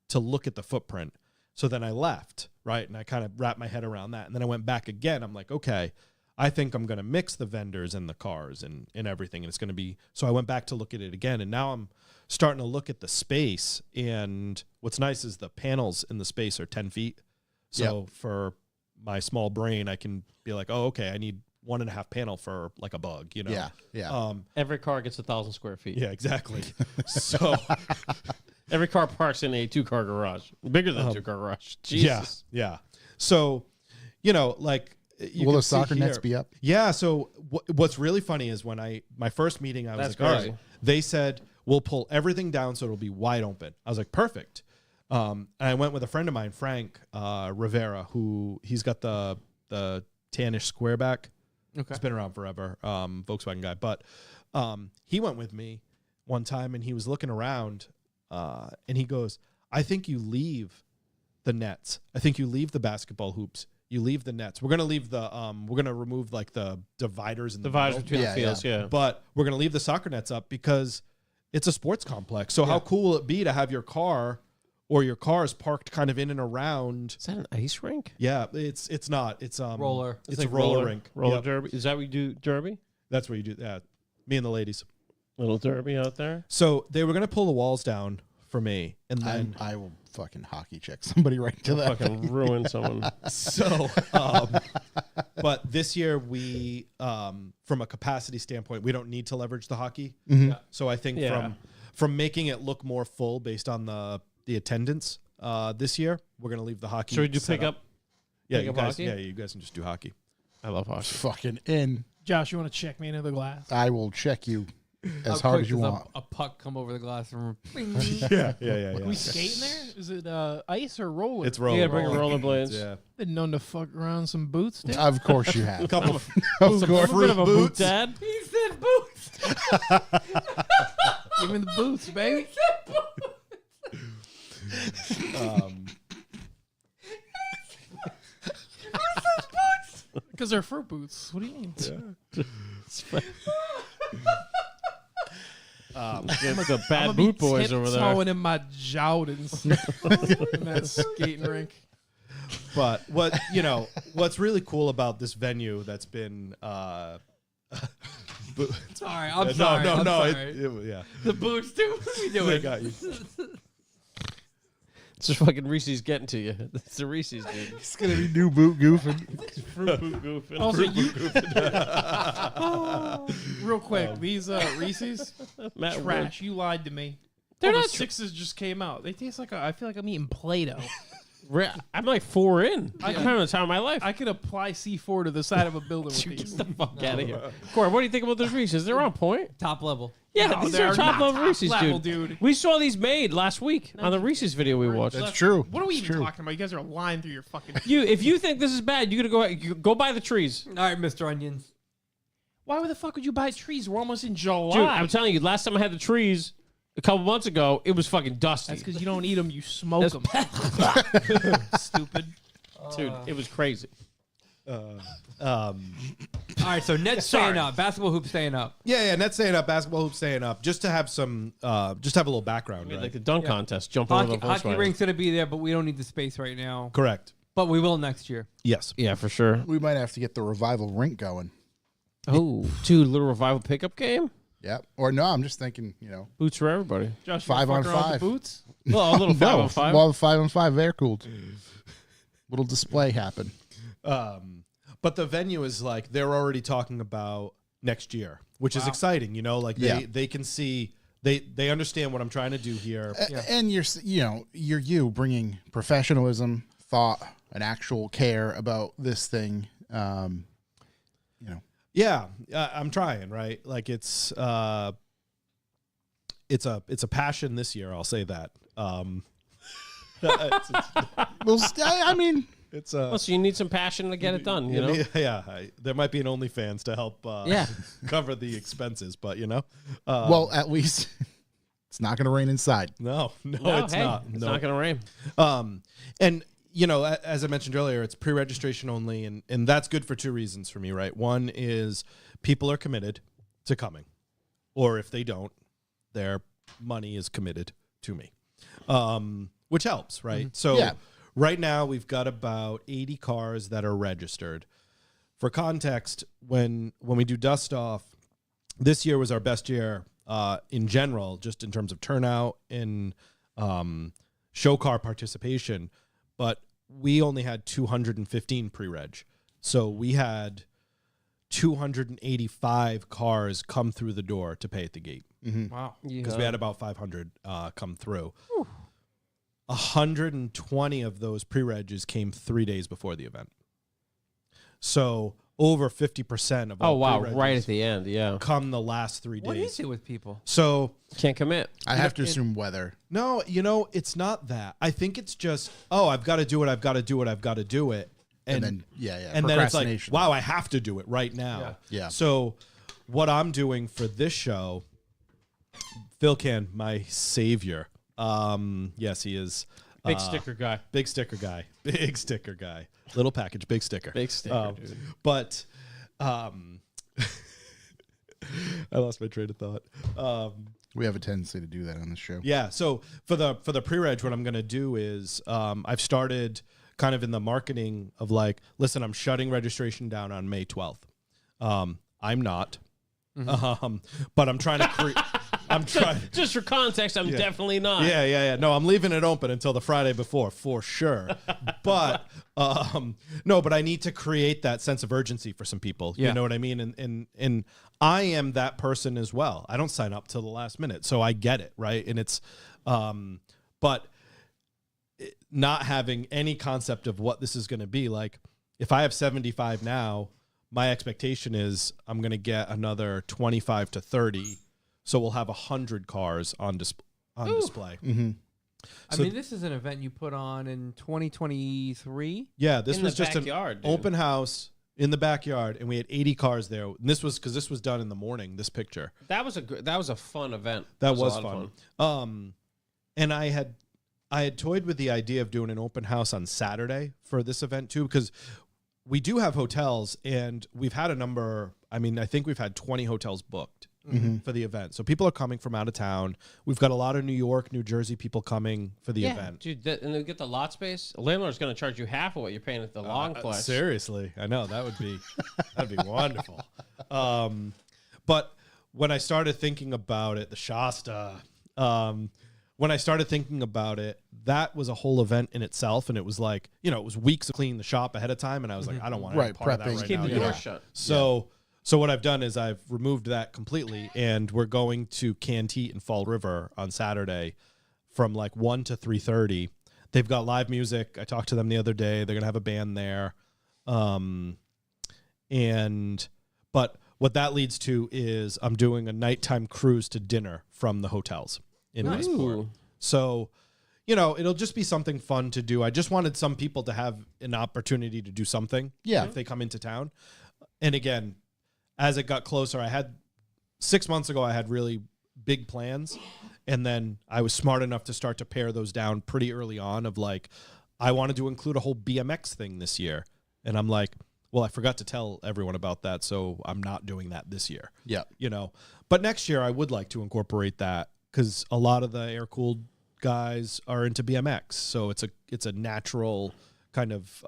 to look at the footprint. So then I left, right? And I kind of wrapped my head around that. And then I went back again. I'm like, okay, I think I'm going to mix the vendors and the cars and everything. And it's going to be, so I went back to look at it again. And now I'm starting to look at the space. And what's nice is the panels in the space are 10 feet. So for my small brain, I can be like, oh, okay, I need 1.5 panel for like a bug, Yeah. Yeah. Every car gets 1,000 square feet. Yeah, exactly. So Every car parks in a 2-car garage, bigger than a 2-car garage. Jesus. yeah. So, like, will the soccer nets be up? Yeah. So what's really funny is when my first meeting, I was That's like, all crazy. right, they said, we'll pull everything down so it'll be wide open. I was like, perfect. And I went with a friend of mine, Frank Rivera, who he's got the tannish squareback. Okay. It's been around forever, Volkswagen guy. But he went with me one time and he was looking around and he goes, I think you leave the nets. I think you leave the basketball hoops. You leave the nets. We're going to leave we're going to remove like the dividers in the Dividers middle. between Yeah, the fields, yeah. But we're going to leave the soccer nets up because it's a sports complex. So how cool will it be to have your car or your cars parked kind of in and around? Is that an ice rink? Yeah, it's not. It's Roller. It's like a roller rink. Roller Yep. derby. Is that what you do, derby? That's what you do. Yeah, me and the ladies. Little derby out there. So they were going to pull the walls down for me, and then I will fucking hockey check somebody right to that. Fucking ruin someone. so, but this year we, from a capacity standpoint, we don't need to leverage the hockey. So I think Yeah. from making it look more full based on the attendance, this year we're going to leave the hockey. Should we do set pick up? Yeah, pick you up guys. hockey? Yeah, you guys can just do hockey. I love hockey. Fucking in. Josh, you want to check me into the glass? I will check you as How hard quick as you does want. A puck come over the glass and Yeah. We skating there? Is it ice or roller? It's You roller. gotta bring rollerblades. Yeah. Been known to fuck around some boots, dude. Of course you have. Couple Of I'm course. a bit of a boot dad. he said boots. Give me the boots, baby. Because they're fruit boots. What do you mean? The bad boot boys over there. Towing in my Jordans in that skating rink. But what's really cool about this venue that's been Sorry, I'm sorry. no, I'm sorry. yeah. The boots too. What are we They doing? got you. It's just fucking Reese's getting to you. It's the Reese's, dude. It's gonna be new boot goofing. Fruit boot goofing. Also, real quick, these Reese's Matt trash. You lied to me. They're The not sixes just came out. They taste like I feel like I'm eating Play-Doh. I'm like 4 in. I'm having the time of my life. I could apply C4 to the side of a building with Get these. the fuck out of here. Corey, what do you think about those Reese's? They're on point. Top level. Yeah, No, these they're are top not level top Reese's, level, dude. dude. We saw these made last week on the Reese's video we watched. That's true. What are we It's even true. talking about? You guys are lying through your fucking. If you think this is bad, you gotta go buy the trees. All right, Mr. Onions. Why the fuck would you buy trees? We're almost in July. Dude, I'm telling you, last time I had the trees a couple months ago, it was fucking dusty. That's because you don't eat them. You smoke them. Stupid. Dude, it was crazy. All right, so Ned's staying up. Basketball hoop staying up. Yeah, Net's staying up, basketball hoop staying up, just to have some, just have a little background, right? Like the dunk contest, jump over Hockey, the hockey Volkswagen. rink's gonna be there, but we don't need the space right now. Correct. But we will next year. Yes. Yeah, for sure. We might have to get the revival rink going. Oh, dude, little revival pickup game. Yep. Or no, I'm just thinking, Boots for everybody. Josh, 5 on 5. boots. Well, a little 5-on-5. Well, 5-on-5 air cooled. Little display happen. But the venue is like they're already talking about next year, which is exciting. Like they can see they understand what I'm trying to do here. And you're you bringing professionalism, thought, and actual care about this thing. Yeah, I'm trying, right? Like it's a passion this year. I'll say that. Well, I mean, it's Well, so you need some passion to get it done, you know? there might be an OnlyFans to help cover the expenses, but well, at least it's not going to rain inside. no, No, it's hey, not. It's No. not going to rain. And as I mentioned earlier, it's pre-registration only, and that's good for two reasons for me, right? One is people are committed to coming, or if they don't, their money is committed to me, which helps, right? So Yeah. right now we've got about 80 cars that are registered. For context, when we do dust off, this year was our best year in general, just in terms of turnout and show car participation, but we only had 215 pre-reg. So we had 285 cars come through the door to pay at the gate Wow. because we had about 500 come through. 120 of those pre-regs came 3 days before the event. So over 50% of Oh, all wow. pre-regs Right at the end. Yeah. come the last 3 days. What is it with people? So Can't commit. I have to assume weather. no, it's not that. I think it's just, I've got to do it. I've got to do it. I've got to do it. And then, And then it's like, procrastination. wow, I have to do it right now. Yeah. So what I'm doing for this show, Phil Can, my savior. Yes, he is. Big sticker guy. Big sticker guy. Big sticker guy. Little package, big sticker. Big sticker, dude. But I lost my train of thought. We have a tendency to do that on the show. Yeah. So for the pre-reg, what I'm going to do is I've started kind of in the marketing of like, listen, I'm shutting registration down on May 12th. I'm not, but I'm trying to create. I'm trying. Just for context, I'm definitely not. Yeah. No, I'm leaving it open until the Friday before, for sure. But no, but I need to create that sense of urgency for some people. Yeah. You know what I mean? And I am that person as well. I don't sign up till the last minute, so I get it, right? And it's, but not having any concept of what this is going to be like. If I have 75 now, my expectation is I'm going to get another 25 to 30. So we'll have 100 cars on display. Mm-hmm. I mean, this is an event you put on in 2023. Yeah, this In was the just backyard, an dude. open house in the backyard, and we had 80 cars there. And this was because this was done in the morning. This picture That was a fun event. that It was a lot of fun. And I had toyed with the idea of doing an open house on Saturday for this event too, because we do have hotels, and we've had a number. I mean, I think we've had 20 hotels booked for the event. So people are coming from out of town. We've got a lot of New York, New Jersey people coming for the event. Dude, and they get the lot space. A landlord's going to charge you half of what you're paying at the long place. Seriously, I know that'd be wonderful. But when I started thinking about it, the Shasta, when I started thinking about it, that was a whole event in itself, and it was like, it was weeks of cleaning the shop ahead of time, and I was like, I don't want any part of that prepping. right Keep now. the you door know? shut. So what I've done is I've removed that completely, and we're going to Canteet in Fall River on Saturday from like 1 to 3:30. They've got live music. I talked to them the other day. They're gonna have a band there, but what that leads to is I'm doing a nighttime cruise to dinner from the hotels in Westport. Ooh. So, it'll just be something fun to do. I just wanted some people to have an opportunity to do something if they come into town. And again, as it got closer, 6 months ago, I had really big plans. And then I was smart enough to start to pare those down pretty early on of like, I wanted to include a whole BMX thing this year. And I'm like, well, I forgot to tell everyone about that, so I'm not doing that this year. Yeah. But next year I would like to incorporate that because a lot of the air-cooled guys are into BMX. So it's a natural kind of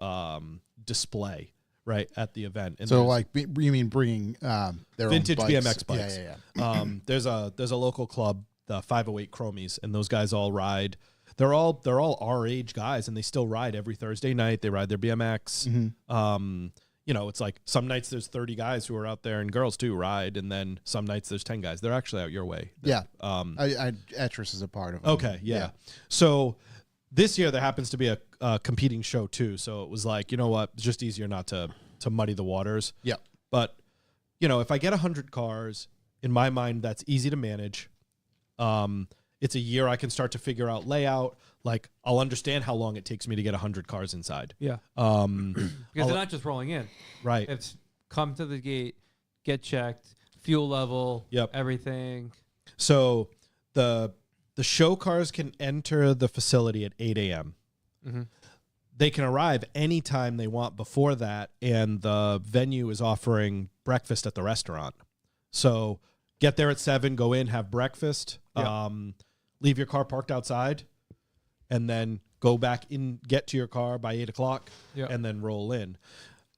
display, right, at the event. And So there's like, you mean bringing their vintage own bikes. BMX bikes. Yeah. There's a local club, the 508 Chromies, and those guys all ride. They're all our age guys, and they still ride every Thursday night. They ride their BMX. You know, it's like some nights there's 30 guys who are out there, and girls too ride, and then some nights there's 10 guys. They're actually out your way. Yeah. Etris is a part of it. Okay, yeah. So this year there happens to be a competing show too. So it was like, you know what, it's just easier not to muddy the waters. Yeah. But you know, if I get 100 cars, in my mind, that's easy to manage. It's a year I can start to figure out layout. Like I'll understand how long it takes me to get 100 cars inside. Yeah. Because Because they're not just rolling in. right. It's come to the gate, get checked, fuel level, Yep. everything. So the show cars can enter the facility at 8 a.m. They can arrive anytime they want before that, and the venue is offering breakfast at the restaurant. So get there at 7, go in, have breakfast, leave your car parked outside, and then go back in, get to your car by 8 o'clock, and then roll in.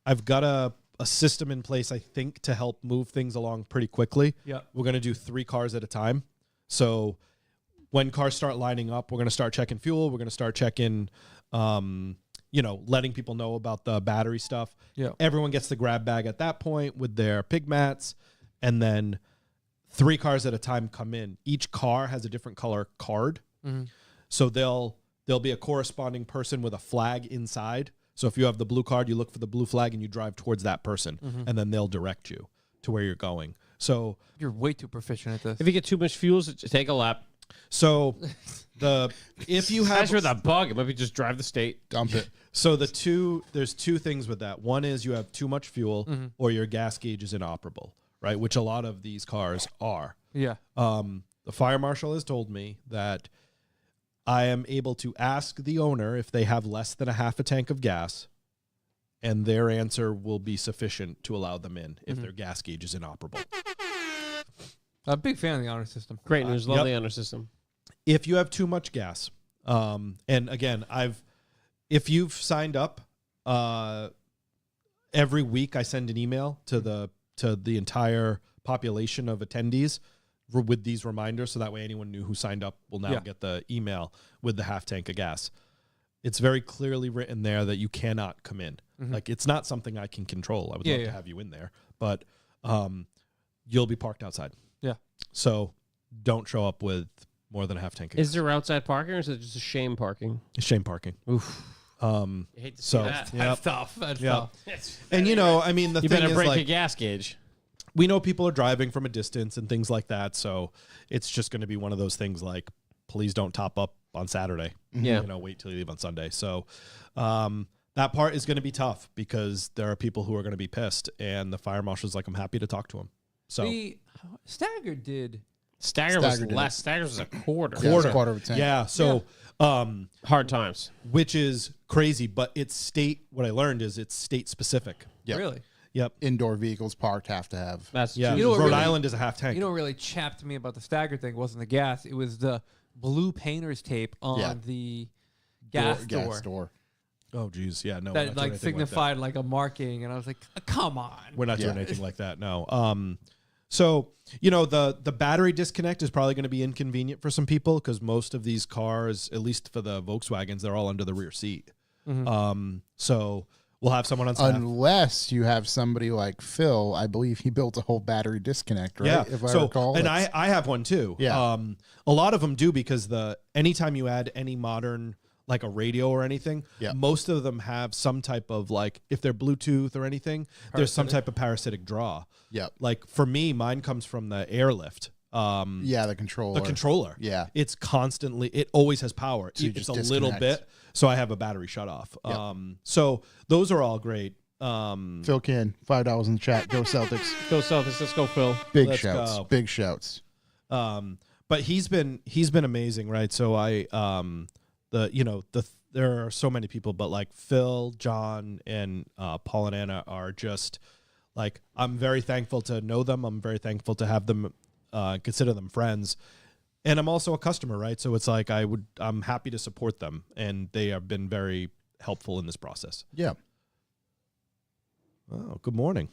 I've got a system in place, I think, to help move things along pretty quickly. Yeah. We're going to do 3 cars at a time. So when cars start lining up, we're going to start checking fuel. We're going to start checking, letting people know about the battery stuff. Yeah. Everyone gets the grab bag at that point with their pig mats. And then 3 cars at a time come in. Each car has a different color card. So there'll be a corresponding person with a flag inside. So if you have the blue card, you look for the blue flag and you drive towards that person. And then they'll direct you to where you're going. So You're way too proficient at this. If you get too much fuel, just take a lap. So if you have As for the bug, it might be just drive the state. Dump it. so there's 2 things with that. One is you have too much fuel or your gas gauge is inoperable, right? Which a lot of these cars are. Yeah. The fire marshal has told me that I am able to ask the owner if they have less than a half a tank of gas, and their answer will be sufficient to allow them in if their gas gauge is inoperable. I'm a big fan of the honor system. Great news. Love the honor system. If you have too much gas, and again, if you've signed up, every week I send an email to the entire population of attendees with these reminders, so that way anyone new who signed up will now get the email with the half tank of gas. It's very clearly written there that you cannot come in. Like, it's not something I can control. I would love to have you in there, but you'll be parked outside. Yeah. So don't show up with more than a half tank of Is gas. there outside parking or is it just a shame parking? It's shame parking. Oof. I hate to see so that. That's tough. That's Yeah. tough. And I mean, the You thing better is, break a like, gas gauge. we know people are driving from a distance and things like that, so it's just going to be one of those things like, please don't top up on Saturday. Yeah. Wait till you leave on Sunday. So that part is going to be tough because there are people who are going to be pissed, and the fire marshal's like, I'm happy to talk to them. So The Stagger did. Stagger was Stagger did less. Stagger was a quarter. Yeah, it's a quarter of a tank. Yeah. So, Hard times. which is crazy, but it's state. What I learned is it's state specific. Yep. Really? Yep. Indoor vehicles parked have to have. That's Yeah. You know what Rhode really- Island is a half tank. You know what really chapped me about the Stagger thing wasn't the gas. It was the blue painter's tape on Yeah. the gas door. oh, geez. Yeah. No. we're not That doing like anything signified like a marking, and I was like, come on. We're not doing Yeah. anything like that. No. So the battery disconnect is probably going to be inconvenient for some people because most of these cars, at least for the Volkswagens, they're all under the rear seat. So we'll have someone on staff. Unless you have somebody like Phil, I believe he built a whole battery disconnect, right? Yeah. If I so, recall. and It's- I have one too. Yeah. A lot of them do because anytime you add any modern, like a radio or anything, Yeah. most of them have some type of, like, if they're Bluetooth or anything, there's some type of parasitic draw. Yep. Like for me, mine comes from the airlift. Yeah, the controller. The controller. Yeah. It's constantly, it always has power. So you It's just a little disconnect. bit. So I have a battery shut off. Yep. So those are all great. Phil Can, $5 in the chat. Go Celtics. Go Celtics. Let's go, Phil. Big Let's shouts. go. Big shouts. But he's been amazing, right? So there are so many people, but like Phil, John, and Paul and Anna are just like, I'm very thankful to know them. I'm very thankful to have them, consider them friends. And I'm also a customer, right? So it's like I'm happy to support them, and they have been very helpful in this process. Yeah. Oh, good morning.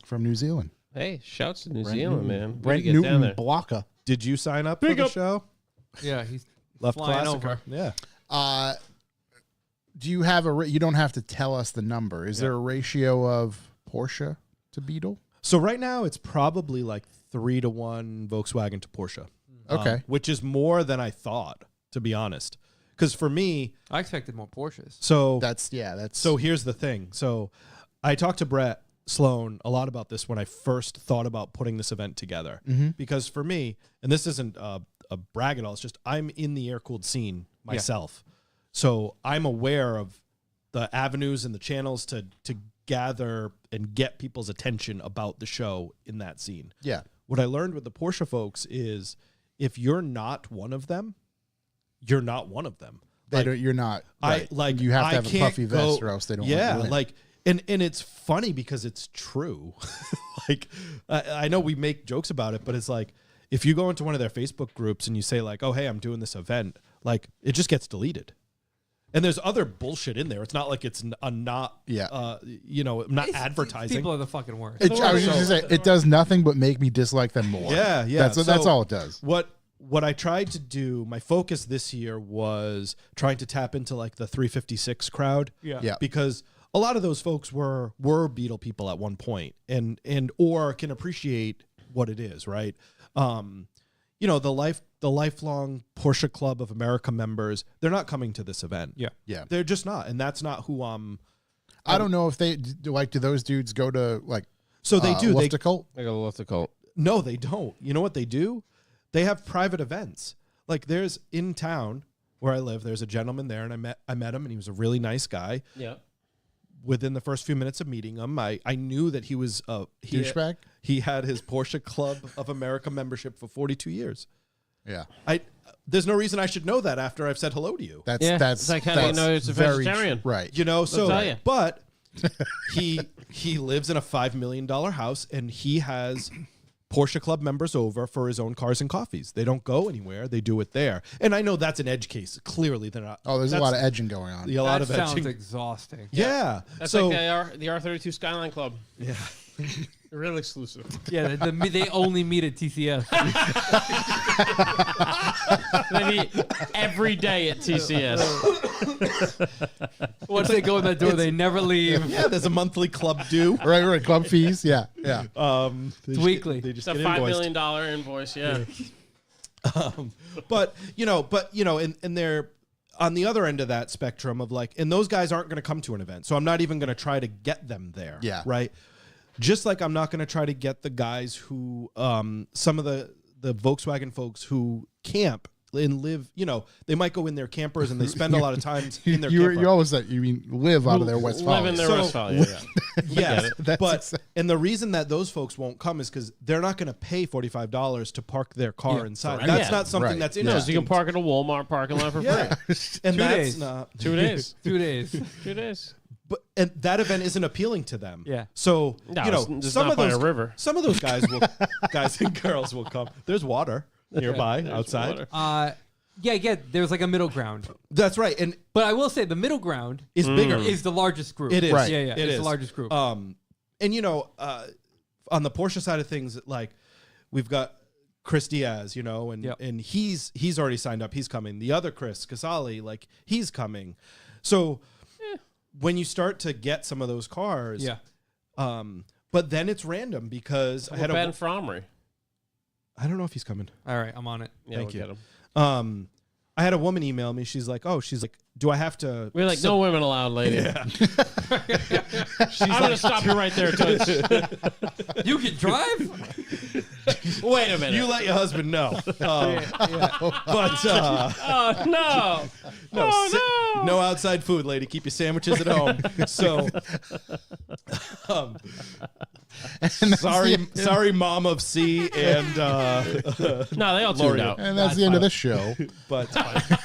from New Zealand. Hey, shouts to New Brent Zealand, Newton. man. Way to Brent get down Newton there. Blocker. Did you sign up Big for the up. show? Yeah, he's Left flying Classic. over. Yeah. Do you have you don't have to tell us the number. Is there a ratio of Porsche to Beetle? So right now it's probably like 3-1 Volkswagen to Porsche. Okay. Which is more than I thought, to be honest. Because for me, I expected more Porsches. so That's so here's the thing. So I talked to Brett Sloan a lot about this when I first thought about putting this event together. Because for me, and this isn't a brag at all, it's just I'm in the air-cooled scene myself. So I'm aware of the avenues and the channels to gather and get people's attention about the show in that scene. yeah. What I learned with the Porsche folks is if you're not one of them, you're not one of them. They don't. You're not. Right. You have to have a puffy vest, or else they don't. Yeah, let you in. like, and it's funny because it's true. Like, I know we make jokes about it, but it's like if you go into one of their Facebook groups and you say like, "Oh, hey, I'm doing this event," like it just gets deleted. And there's other bullshit in there. It's not like it's not, not advertising. People are the fucking worst. I was just gonna say it does nothing but make me dislike them more. Yeah, yeah. That's all it does. What I tried to do, my focus this year was trying to tap into like the 356 crowd. Yeah. Because a lot of those folks were Beetle people at one point and or can appreciate what it is, right? The lifelong Porsche Club of America members, they're not coming to this event. Yeah. Yeah. They're just not, and that's not who I don't know if they do. Like, do those dudes go to like? So they do. They Luftikult? I got a left to cult. No, they don't. You know what they do? They have private events. Like there's in town where I live, there's a gentleman there, and I met him, and he was a really nice guy. Yeah. Within the first few minutes of meeting him, I knew that he was Douchebag? He had his Porsche Club of America membership for 42 years. Yeah. There's no reason I should know that after I've said hello to you. That's It's like how do you know it's a vegetarian? Right. You know, so tell ya. but he lives in a $5 million house, and he has Porsche Club members over for his own cars and coffees. They don't go anywhere; they do it there. And I know that's an edge case. Clearly, they're not. Oh, there's a lot of edging going on. a lot That of sounds edging. exhausting. Yeah, That's so like the R32 Skyline Club. yeah. Real exclusive. Yeah, they only meet at TCS. They meet every day at TCS. Once they go in that door, they never leave. Yeah, there's a monthly club due. Right. Club fees. Yeah. Yeah. It's weekly. They It's just a get $5 invoiced. million invoice. Yeah. But and they're on the other end of that spectrum of like, and those guys aren't going to come to an event, so I'm not even going to try to get them there. Yeah. Right. Just like I'm not going to try to get the guys who, some of the Volkswagen folks who camp and live, they might go in their campers and they spend a lot of time in their camper. You always said you mean live out of their Westphalia. Live in their So- Westphalia. Yeah. Yes, That's but exact- and the reason that those folks won't come is because they're not going to pay $45 to park their car Yeah, inside. correct. That's Yeah, not something right. that's Yeah. No, so interesting. you can park at a Walmart parking lot for free. Yeah, and 2 that's days. not 2 days. 2 days. 2 days. and that event isn't appealing to them. Yeah. So No, it's some not of by those a river. some of those guys and girls will come. There's water nearby There's outside. water. Yeah. There's like a middle ground, That's right, and but I will say the middle ground it's bigger. is the largest group. It is. Right. Yeah. It It's is. the largest group. And on the Porsche side of things, like we've got Chris Diaz, and Yep. and he's already signed up. He's coming. The other Chris Casali, like he's coming. So when you start to get some of those cars, yeah. but then it's random because I had Ben a, Fromry. I don't know if he's coming. All right, I'm on it. Yeah, Thank we'll you. get him. I had a woman email me. She's like, do I have to? We're like, no women allowed, lady. Yeah. I'm going to stop you right there, Toots. You can drive. Wait a minute. You let your husband know. But Oh, no. no outside food, lady. Keep your sandwiches at home. So, sorry, mom of C and No, they all tuned Lori. out. And that's the end of this show. but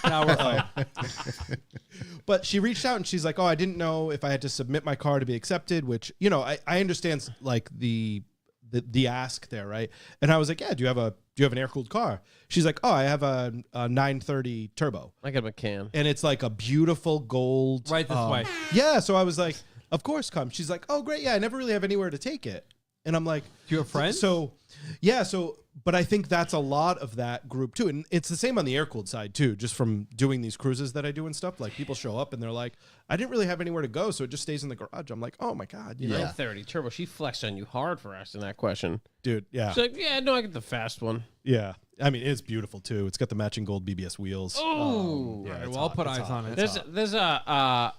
Now we're fine. but she reached out and she's like, "Oh, I didn't know if I had to submit my car to be accepted." Which I understand like the ask there, right? And I was like, "Yeah, do you have an air cooled car?" She's like, "Oh, I have a 930 turbo." I got a can. And it's like a beautiful gold. Right this way. Yeah, so I was like, of course, come. She's like, oh, great. Yeah, I never really have anywhere to take it. And I'm like, Do you have friends? So, yeah. So, but I think that's a lot of that group too. And it's the same on the air-cooled side too, just from doing these cruises that I do and stuff. Like people show up and they're like, I didn't really have anywhere to go. So it just stays in the garage. I'm like, oh my God. You know? 930 Turbo. She flexed on you hard for asking that question. Dude. Yeah. She's like, yeah, no, I get the fast one. Yeah. I mean, it's beautiful too. It's got the matching gold BBS wheels. Oh, yeah. All right, It's well, I'll hot. put It's eyes hot. on it. It's hot. there's a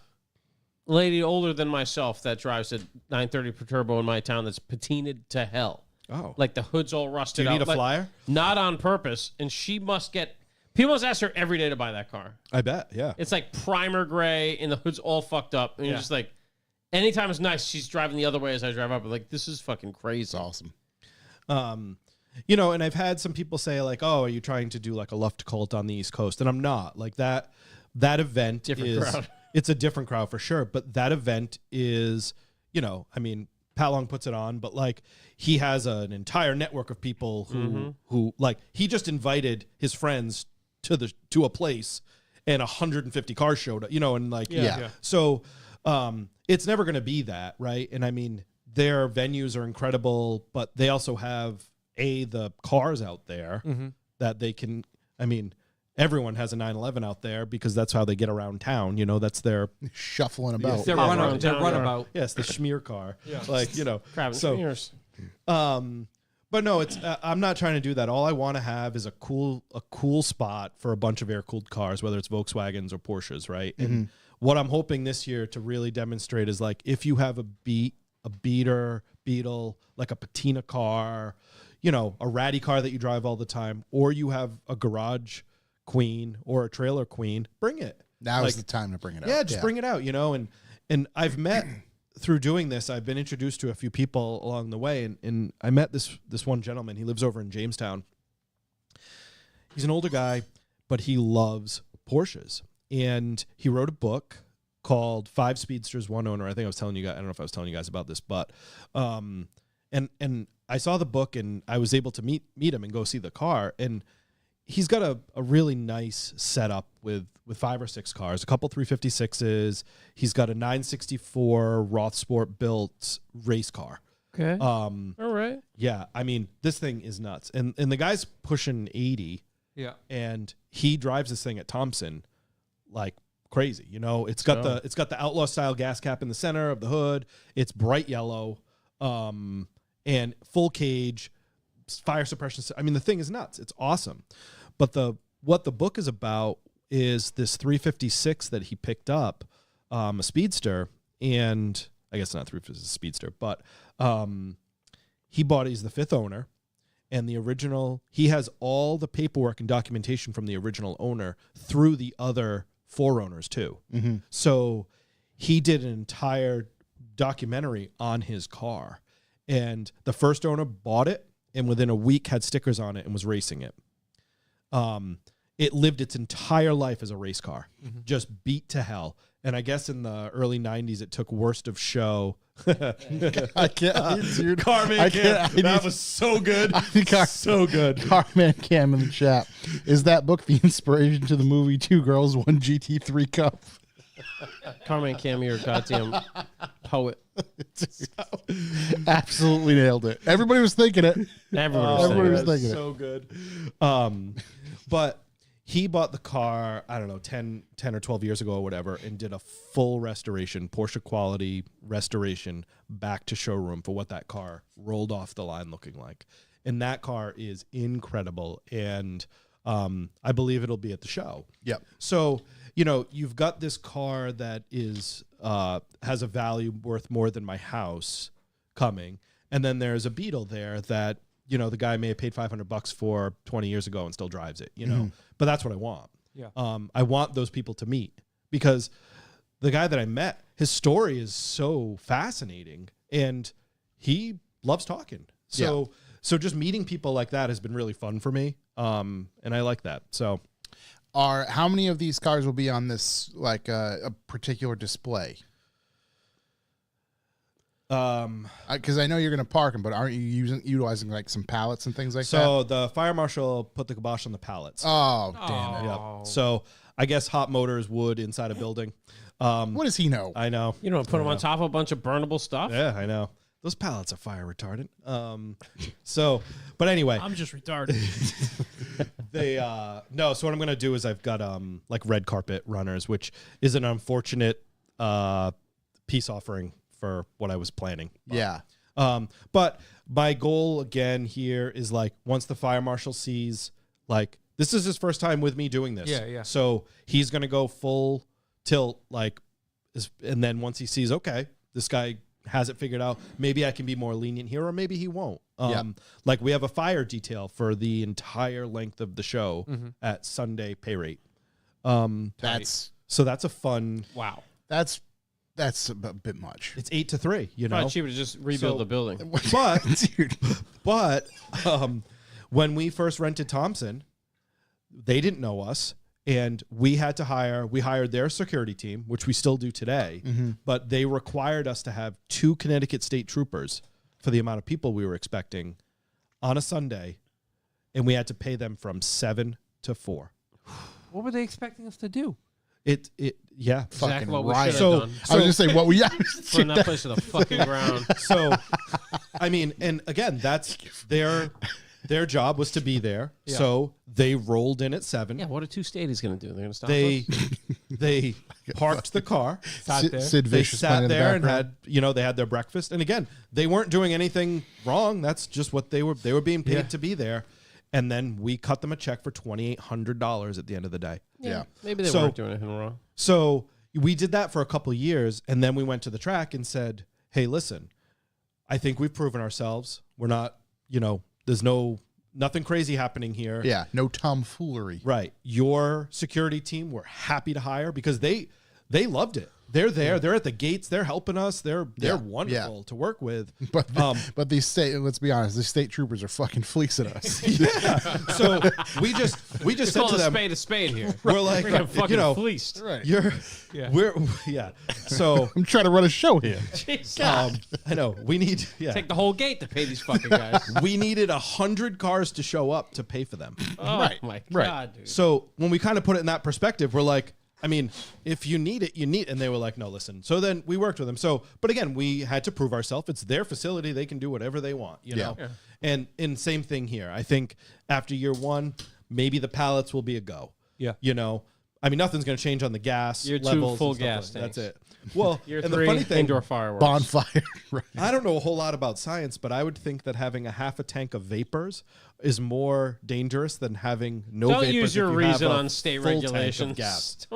lady older than myself that drives a 930 Turbo in my town that's patinaed to hell. Oh. Like the hood's all rusted Do you need out. a Like, flyer? not on purpose. And she must get... People must ask her every day to buy that car. I bet. Yeah. It's like primer gray and the hood's all fucked up. And you're just like... Anytime it's nice, she's driving the other way as I drive up. Like, this is fucking crazy. It's awesome. You know, and I've had some people say like, "Oh, are you trying to do like a Luft cult on the East Coast?" And I'm not. Like that event Different is crowd. It's a different crowd for sure, but that event is, you know, I mean, Pat Long puts it on, but like he has an entire network of people who like he just invited his friends to a place and 150 cars showed up, you know, and like Yeah. So it's never going to be that, right? And I mean, their venues are incredible, but they also have the cars out there that they can. I mean, everyone has a 911 out there because that's how they get around town. You know, that's their Shuffling about. Their Pop run, around their town, runabout. yes, the schmear car. Like you know, Crab and so smears. but no, it's I'm not trying to do that. All I want to have is a cool spot for a bunch of air cooled cars, whether it's Volkswagens or Porsches, right? And what I'm hoping this year to really demonstrate is like if you have a Beetle, like a patina car, you know, a ratty car that you drive all the time, or you have a garage queen or a trailer queen, bring it. Now Like, is the time to bring it out. yeah, just bring it out, you know, and I've met through doing this, I've been introduced to a few people along the way, and I met this one gentleman. He lives over in Jamestown. He's an older guy, but he loves Porsches. And he wrote a book called 5 Speedsters, 1 Owner. I think I was telling you guys, I don't know if I was telling you guys about this, but and I saw the book and I was able to meet him and go see the car. And he's got a really nice setup with 5 or 6 cars, a couple 356s. He's got a 964 Roth Sport built race car. Okay. All right. Yeah, I mean, this thing is nuts. And the guy's pushing 80 Yeah. and he drives this thing at Thompson like crazy. You know, it's got the outlaw style gas cap in the center of the hood. It's bright yellow. And full cage, fire suppression. I mean, the thing is nuts. It's awesome. But what the book is about is this 356 that he picked up, a Speedster, and I guess not 356 Speedster, but he's the 5th owner, and the original, he has all the paperwork and documentation from the original owner through the other 4 owners too. So he did an entire documentary on his car. And the first owner bought it and within a week had stickers on it and was racing it. It lived its entire life as a race car, just beat to hell. And I guess in the early 90s, it took Worst of Show. I can't, dude. Carman I Cam. can't. I That need- was so good. I think So good. Carman Cam in the chat. Is that book the inspiration to the movie 2 Girls, 1 GT3 Cup? Carmen Cam, you're a goddamn poet. Absolutely nailed it. Everybody was thinking it. Everyone was Everybody saying was that. thinking it. So good. But he bought the car, I don't know, 10 or 12 years ago or whatever, and did a full restoration, Porsche quality restoration back to showroom for what that car rolled off the line looking like. And that car is incredible. And I believe it'll be at the show. Yep. So, you know, you've got this car that is has a value worth more than my house coming. And then there's a Beetle there that, you know, the guy may have paid $500 for 20 years ago and still drives it, you know. But that's what I want. Yeah. I want those people to meet because the guy that I met, his story is so fascinating and he loves talking. So just meeting people like that has been really fun for me. And I like that. So How many of these cars will be on this, like a particular display? Because I know you're going to park them, but aren't you utilizing like some pallets and things like that? so the fire marshal put the kibosh on the pallets. Oh, damn it. Yep. So I guess hot motors would inside a building. What does he know? I know. You don't put them on top of a bunch of burnable stuff. Yeah, I know. Those pallets are fire retardant. So, but anyway, I'm just retarded. they no. So what I'm gonna do is I've got like red carpet runners, which is an unfortunate peace offering for what I was planning. Yeah. But my goal again here is like once the fire marshal sees like this is his first time with me doing this. Yeah. So he's gonna go full tilt and then once he sees okay, this guy has it figured out, maybe I can be more lenient here, or maybe he won't. Like we have a fire detail for the entire length of the show at Sunday pay rate. That's So that's a fun. Wow. that's a bit much. It's 8 to 3. You know, Probably cheaper to just rebuild So- the building. but Dude. but when we first rented Thompson, they didn't know us. And we hired their security team, which we still do today, but they required us to have 2 Connecticut State Troopers for the amount of people we were expecting on a Sunday. And we had to pay them from 7 to 4. What were they expecting us to do? Yeah. Exactly what we riot. should So- have done. I was just saying what we Burn that place to the fucking ground. So, I mean, and again, that's their job was to be there. Yeah. So they rolled in at 7. Yeah, what are 2 stadies going to do? They're going to stop They us? they parked the car. Sat there. Sid They Vicious playing sat in the there and background. had they had their breakfast. And again, they weren't doing anything wrong. That's just what they were being paid to be there. And then we cut them a check for $2,800 at the end of the day. Yeah. Maybe they So- weren't doing anything wrong. So we did that for a couple of years, and then we went to the track and said, "Hey, listen, I think we've proven ourselves. We're not, there's nothing crazy happening here. Yeah, no tomfoolery. Right. Your security team, we're happy to hire because they loved it. They're there. They're at the gates. They're helping us. They're wonderful to work with. But these state, let's be honest, the state troopers are fucking fleecing us. So we just It's said called to them, a spade here. we're like, We're getting fucking fleeced. fleeced. We're So I'm trying to run a show here. I know we need Take the whole gate to pay these fucking guys. we needed 100 cars to show up to pay for them. Oh my right. God, dude. So when we kind of put it in that perspective, we're like, I mean, if you need it, you need it. And they were like, no, listen. So then we worked with them. So, but again, we had to prove ourselves. It's their facility. They can do whatever they want, you know? Yeah. And same thing here. I think after year 1, maybe the pallets will be a go. Yeah. I mean, nothing's going to change on the gas Year 2, levels. full and stuff gas like that. tanks. That's it. Well, Year and 3, the funny thing, indoor fireworks. Bonfire. Right. I don't know a whole lot about science, but I would think that having a half a tank of vapors is more dangerous than having no Don't vapors. use if your you have reason a on state full tank of regulations. gas.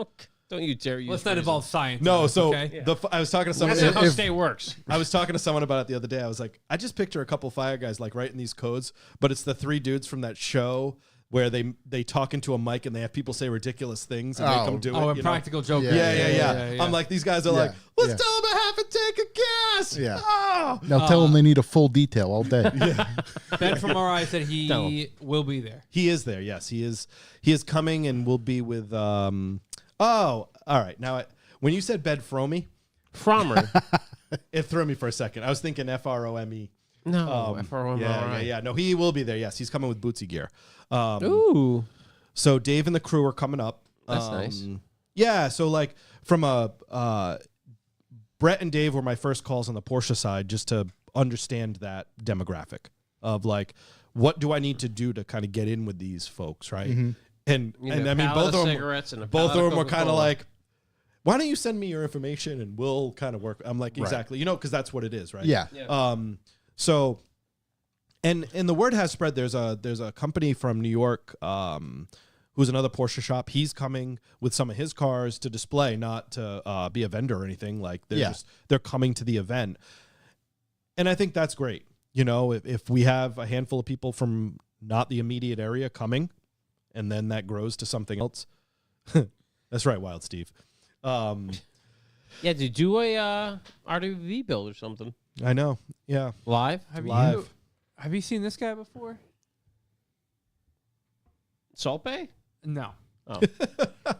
Don't you dare use Let's not reason. involve science. No, in this, so okay? I was talking to someone. That's not how If- state works. I was talking to someone about it the other day. I was like, I just picture a couple fire guys like writing these codes, but it's the 3 dudes from that show where they talk into a mic and they have people say ridiculous things and make them do it. Oh, you a know? practical joke. Yeah. I'm like, these guys are like, let's Yeah. tell them a half a tank of gas. Yeah. Oh. Now tell them they need a full detail all day. Ben from RI said he Tell him. will be there. He is there. Yes, he is. He is coming and will be with. Oh, all right. Now, when you said Ben Fromey, Frommer. it threw me for a second. I was thinking FROME. No, FROME. Yeah. No, he will be there. Yes, he's coming with Bootsy gear. Ooh. So Dave and the crew are coming up. That's nice. Yeah. So like from Brett and Dave were my first calls on the Porsche side just to understand that demographic of like, what do I need to do to kind of get in with these folks, right? And You and know, I mean pallet both of them, cigarettes and a both of pallet them were kind of Coca-Cola. like, why don't you send me your information and we'll kind of work. I'm like, exactly, because that's what it is, right? Yeah. So, and the word has spread. There's a company from New York, who's another Porsche shop. He's coming with some of his cars to display, not to be a vendor or anything. Like they're coming to the event, and I think that's great. If we have a handful of people from not the immediate area coming, and then that grows to something else. That's right, Wild Steve. Yeah, to do a RWV build or something I know. Yeah. live. Have you seen this guy before? Salt Bay? No. Oh,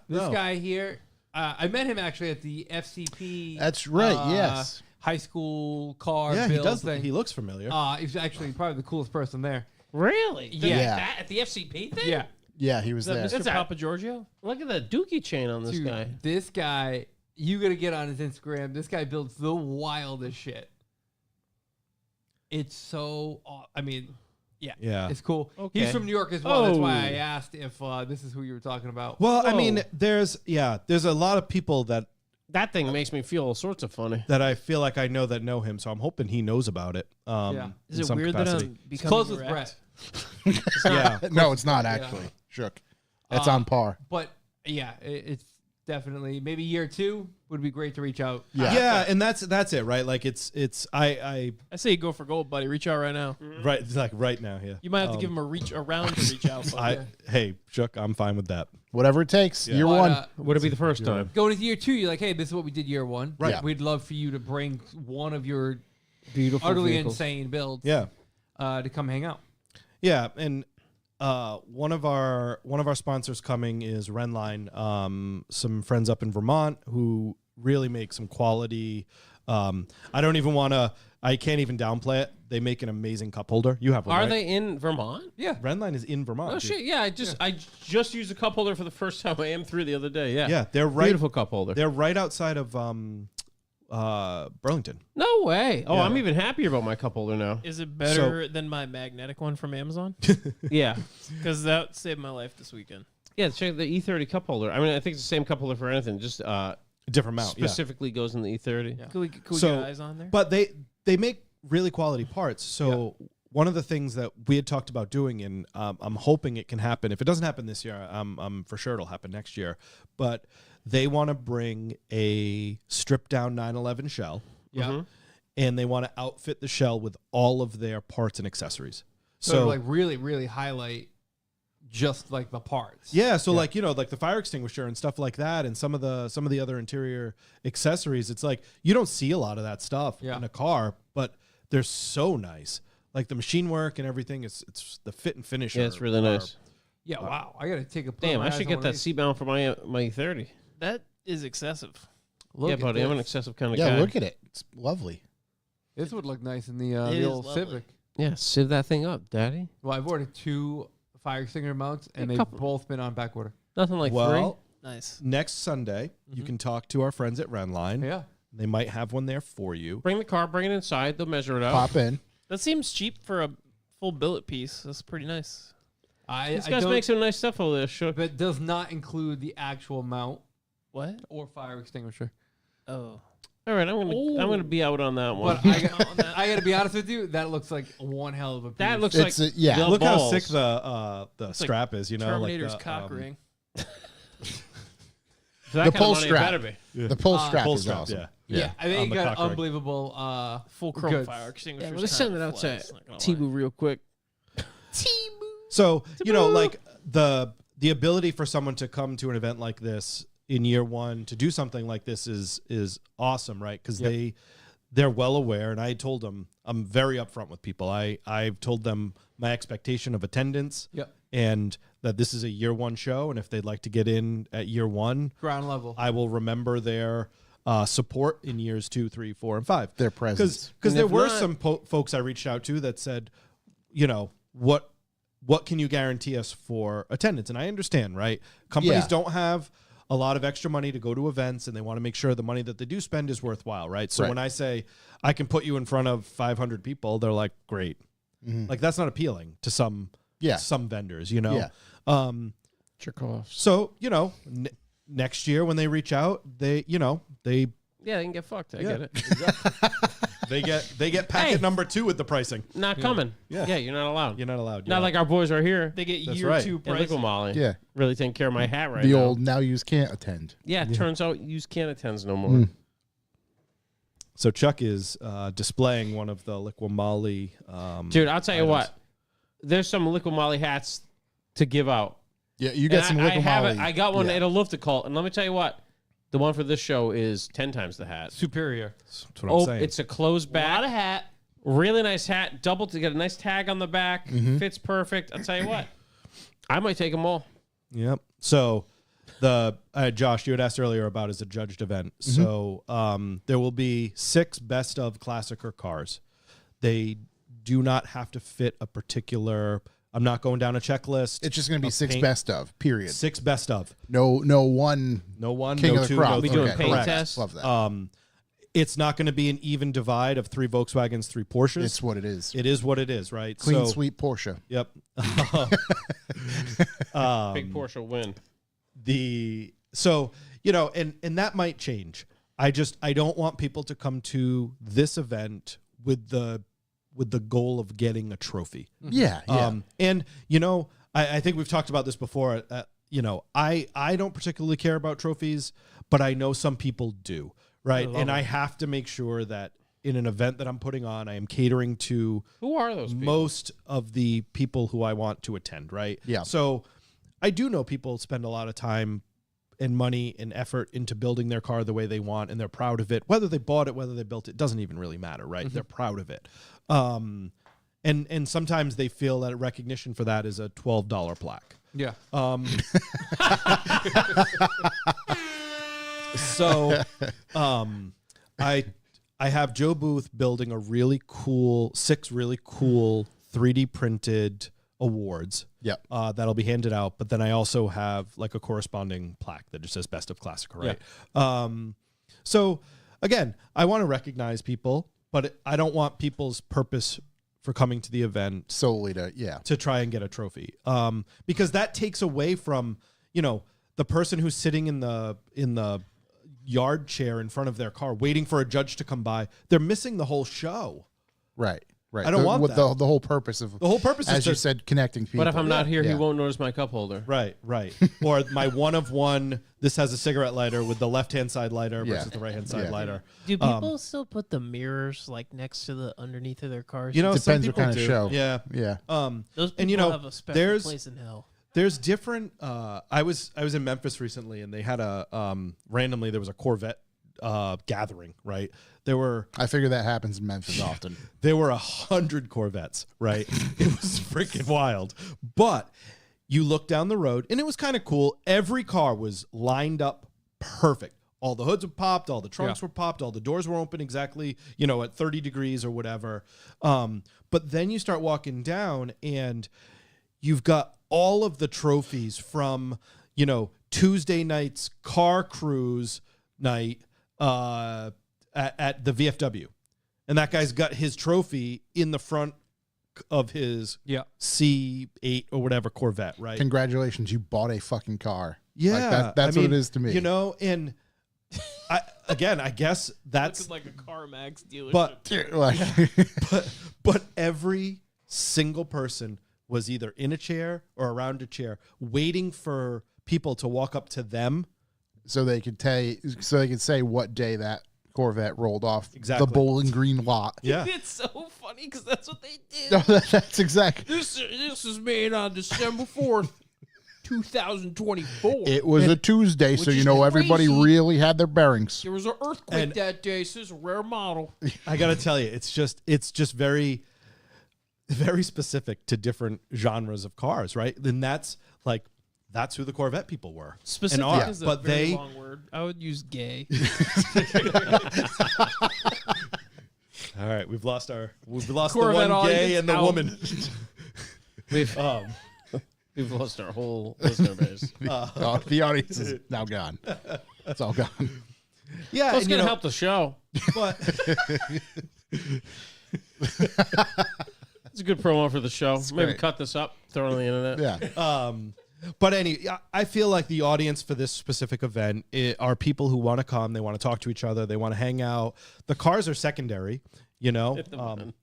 This guy here, I met him actually at the FCP. That's right, yes. High school car Yeah, he build does. thing. He looks familiar. He's actually probably the coolest person there. really? Yeah. That at the FCP thing? Yeah. Yeah, he was Is that there. Mr. That's Papa Giorgio? Look at the dookie chain on this Dude, guy. this guy You gotta get on his Instagram. This guy builds the wildest shit. It's so. I mean, Yeah. it's cool. Okay. He's from New York as well. That's why I Oh. asked if this is who you were talking about. Well, I Whoa. mean, there's a lot of people that That thing makes me feel all sorts of funny. I feel like I know that know him, so I'm hoping he knows about it. Yeah. Is in it some weird capacity. that I'm It's becoming close with erect? Brett. Yeah. No, it's not actually. Shook. That's on par. But yeah, it's definitely maybe year 2 would be great to reach out. Yeah, and that's it, right? Like it's I I say go for gold, buddy. Reach out right now. right it's like right now, yeah. You might have to give him a reach around to reach out. But Hey, Chuck, I'm fine with that. Whatever it takes. Year But, one. Would it be the first time? going into year 2, you're like, hey, this is what we did year 1. Right. Yeah. We'd love for you to bring one of your Beautiful utterly vehicles. insane builds. Yeah. To come hang out. Yeah, and one of our sponsors coming is Renline. Some friends up in Vermont who really make some quality. I can't even downplay it. They make an amazing cup holder. You have one, Are right? they in Vermont? Yeah. Renline is in Vermont. Oh dude. shit! Yeah, I just used a cup holder for the first time I M3 the other day. Yeah, Yeah, they're right. beautiful cup holder. They're right outside of Burlington. No way! Oh, Yeah. I'm even happier about my cup holder now. is it better than my magnetic one from Amazon? Yeah, Because that saved my life this weekend. yeah. Check the E30 cup holder. I mean, I think it's the same cup holder for anything. Just Different mount. Yeah. specifically goes in the E30. Could we So- get eyes on there? But they make really quality parts. So one of the things that we had talked about doing, and I'm hoping it can happen. If it doesn't happen this year, I'm for sure it'll happen next year. But they want to bring a stripped down 911 shell, Yeah. and they want to outfit the shell with all of their parts and accessories. So, like really, really highlight just like the parts. Yeah, so like like the fire extinguisher and stuff like that, and some of the other interior accessories. It's like you don't see a lot of that stuff in a car, but they're so nice. Like the machine work and everything, it's the fit and finish. Yeah, it's really nice. Yeah. Wow. I gotta take a. Damn, I should get that seat mount for my E30. That is excessive. Yeah, buddy, I'm an excessive kind of Yeah, guy. look at it. It's lovely. This would look nice in the is old lovely. Civic. Yeah, sieve that thing up, daddy. Well, I've ordered 2 fire extinguisher mounts, and A they've couple. both been on back order. Nothing like well, Nice. next Sunday you can talk to our friends at Renline. Yeah. They might have one there for you. 3. Bring the car, bring it inside. They'll measure it out. Pop in. That seems cheap for a full billet piece. That's pretty nice. These I guys don't, make some nice stuff over there. Sure. but does not include the actual mount What? or fire extinguisher. Oh. All right, I'm gonna be out on that one. But I got to be honest with you, that looks like one hell of a piece. That looks It's like yeah. the Look how balls. sick the strap is. You know, Terminator's like the, cock ring. For that The kind pull of money, it strap. better be. The pull strap Full is strap. awesome. Yeah. Yeah, I think On it the got cock ring. unbelievable. Full chrome goods. fire extinguisher. Yeah, let's send it out to Tibu real quick. So like the ability for someone to come to an event like this in year one to do something like this is awesome, right? Because they're well aware, and I told them I'm very upfront with people. I've told them my expectation of attendance, Yep. and that this is a year one show, and if they'd like to get in at year one, Ground level. I will remember their support in years 2, 3, 4, and 5. Their presence. Because And there if were not- some folks I reached out to that said, what can you guarantee us for attendance? And I understand, right? Companies Yeah. don't have a lot of extra money to go to events, and they want to make sure the money that they do spend is worthwhile, right? So Right. when I say I can put you in front of 500 people, they're like, great. Like that's not appealing to some Yeah. some vendors, you know. Yeah. Jerk off. So next year when they reach out, they Yeah, they can get fucked. I get it. they get packet Hey. number 2 with the pricing. Not coming. Yeah. Yeah, you're not allowed. You're not allowed. Not like our boys are here. They get That's year right. 2 Yeah, look at pricing. Molly. Yeah. Really taking care of my hat right The now. old now you can't attend. Yeah, it turns out use can't attends no more. So Chuck is displaying one of the Liquimali. Dude, I'll tell you items. what. There's some Liquid Molly hats to give out. Yeah, you get some I liquid have Molly. it. I got one Yeah. at a Lufticult, and let me tell you what. The one for this show is 10 times the hat. Superior. That's what I'm saying. It's a closed back. Not a hat. Really nice hat. Double to get a nice tag on the back. Fits perfect. I'll tell you what. I might take them all. Yep. So the Josh, you had asked earlier about is a judged event. So there will be 6 best of classicer cars. They do not have to fit a particular I'm not going down a checklist. It's just going to be of 6 paint. best of, period. 6 best of. No one No one, king no of the two, crop. no We three. doing paint Correct. tests? Love that. It's not going to be an even divide of 3 Volkswagens, 3 Porsches. It's what it is. It is what it is, right? Clean So- sweep Porsche. Yep. Big Porsche win. So and that might change. I don't want people to come to this event with the goal of getting a trophy. Yeah, yeah. And I think we've talked about this before. I don't particularly care about trophies, but I know some people do, right? And I have to make sure that in an event that I'm putting on, I am catering to Who are those people? most of the people who I want to attend, right? Yeah. So I do know people spend a lot of time and money and effort into building their car the way they want, and they're proud of it. Whether they bought it, whether they built it, doesn't even really matter, right? They're proud of it. And sometimes they feel that recognition for that is a $12 plaque. Yeah. So I have Joe Booth building a really cool 6 really cool 3D printed awards. Yep. That'll be handed out, but then I also have like a corresponding plaque that just says Best of Classic, right? So again, I want to recognize people, but I don't want people's purpose for coming to the event Solely to try and get a trophy. Because that takes away from, the person who's sitting in the yard chair in front of their car waiting for a judge to come by. They're missing the whole show. Right. I don't want with that. the whole purpose of The whole purpose as is you to, said, connecting people. But if I'm not here, he Yeah. won't notice my cup holder. right. Or my one of one, this has a cigarette lighter with the left-hand side lighter Yeah. versus the right-hand side Yeah. lighter. Do people still put the mirrors like next to the underneath of their cars? Some Depends what people kind of do. show. Yeah. Yeah. Those people and have a special there's place in hell. there's different. I was in Memphis recently, and they had a randomly there was a Corvette gathering. Right, I figure that happens in Memphis often. there were 100 Corvettes. Right, it was freaking wild. But you look down the road, and it was kind of cool. Every car was lined up perfect. All the hoods were popped, all the trunks were popped, all the doors were open exactly, at 30 degrees or whatever. But then you start walking down, and you've got all of the trophies from, Tuesday night's car cruise night at the VFW. And that guy's got his trophy in the front of his C8 or whatever Corvette, right? Congratulations, you bought a fucking car. Yeah. Like that's what it is to me. And I guess that's Looking like a CarMax dealership. but Like, but every single person was either in a chair or around a chair waiting for people to walk up to them. so they could say what day that Corvette rolled off Exactly. the Bowling Green lot. Yeah. it's so funny because that's what they did. No, that's exactly. This is made on December 4th, 2024. It was a Tuesday, so is everybody crazy. really had their bearings. There was an earthquake And- that day, so it's a rare model. I got to tell you, it's just very, very specific to different genres of cars, right? Then that's who the Corvette people were. Specific And is a but very they, long word. I would use gay. all right, we've lost the Corvette one gay audience and the out. woman. We've lost our whole listener base. Oh, the audience is now gone. It's all gone. Yeah, Well, it's and, going to help the show. but It's a good promo for the show. Maybe great. cut this up, throw it on the internet. Yeah. But I feel like the audience for this specific event are people who want to come. They want to talk to each other. They want to hang out. The cars are secondary, Hit the button.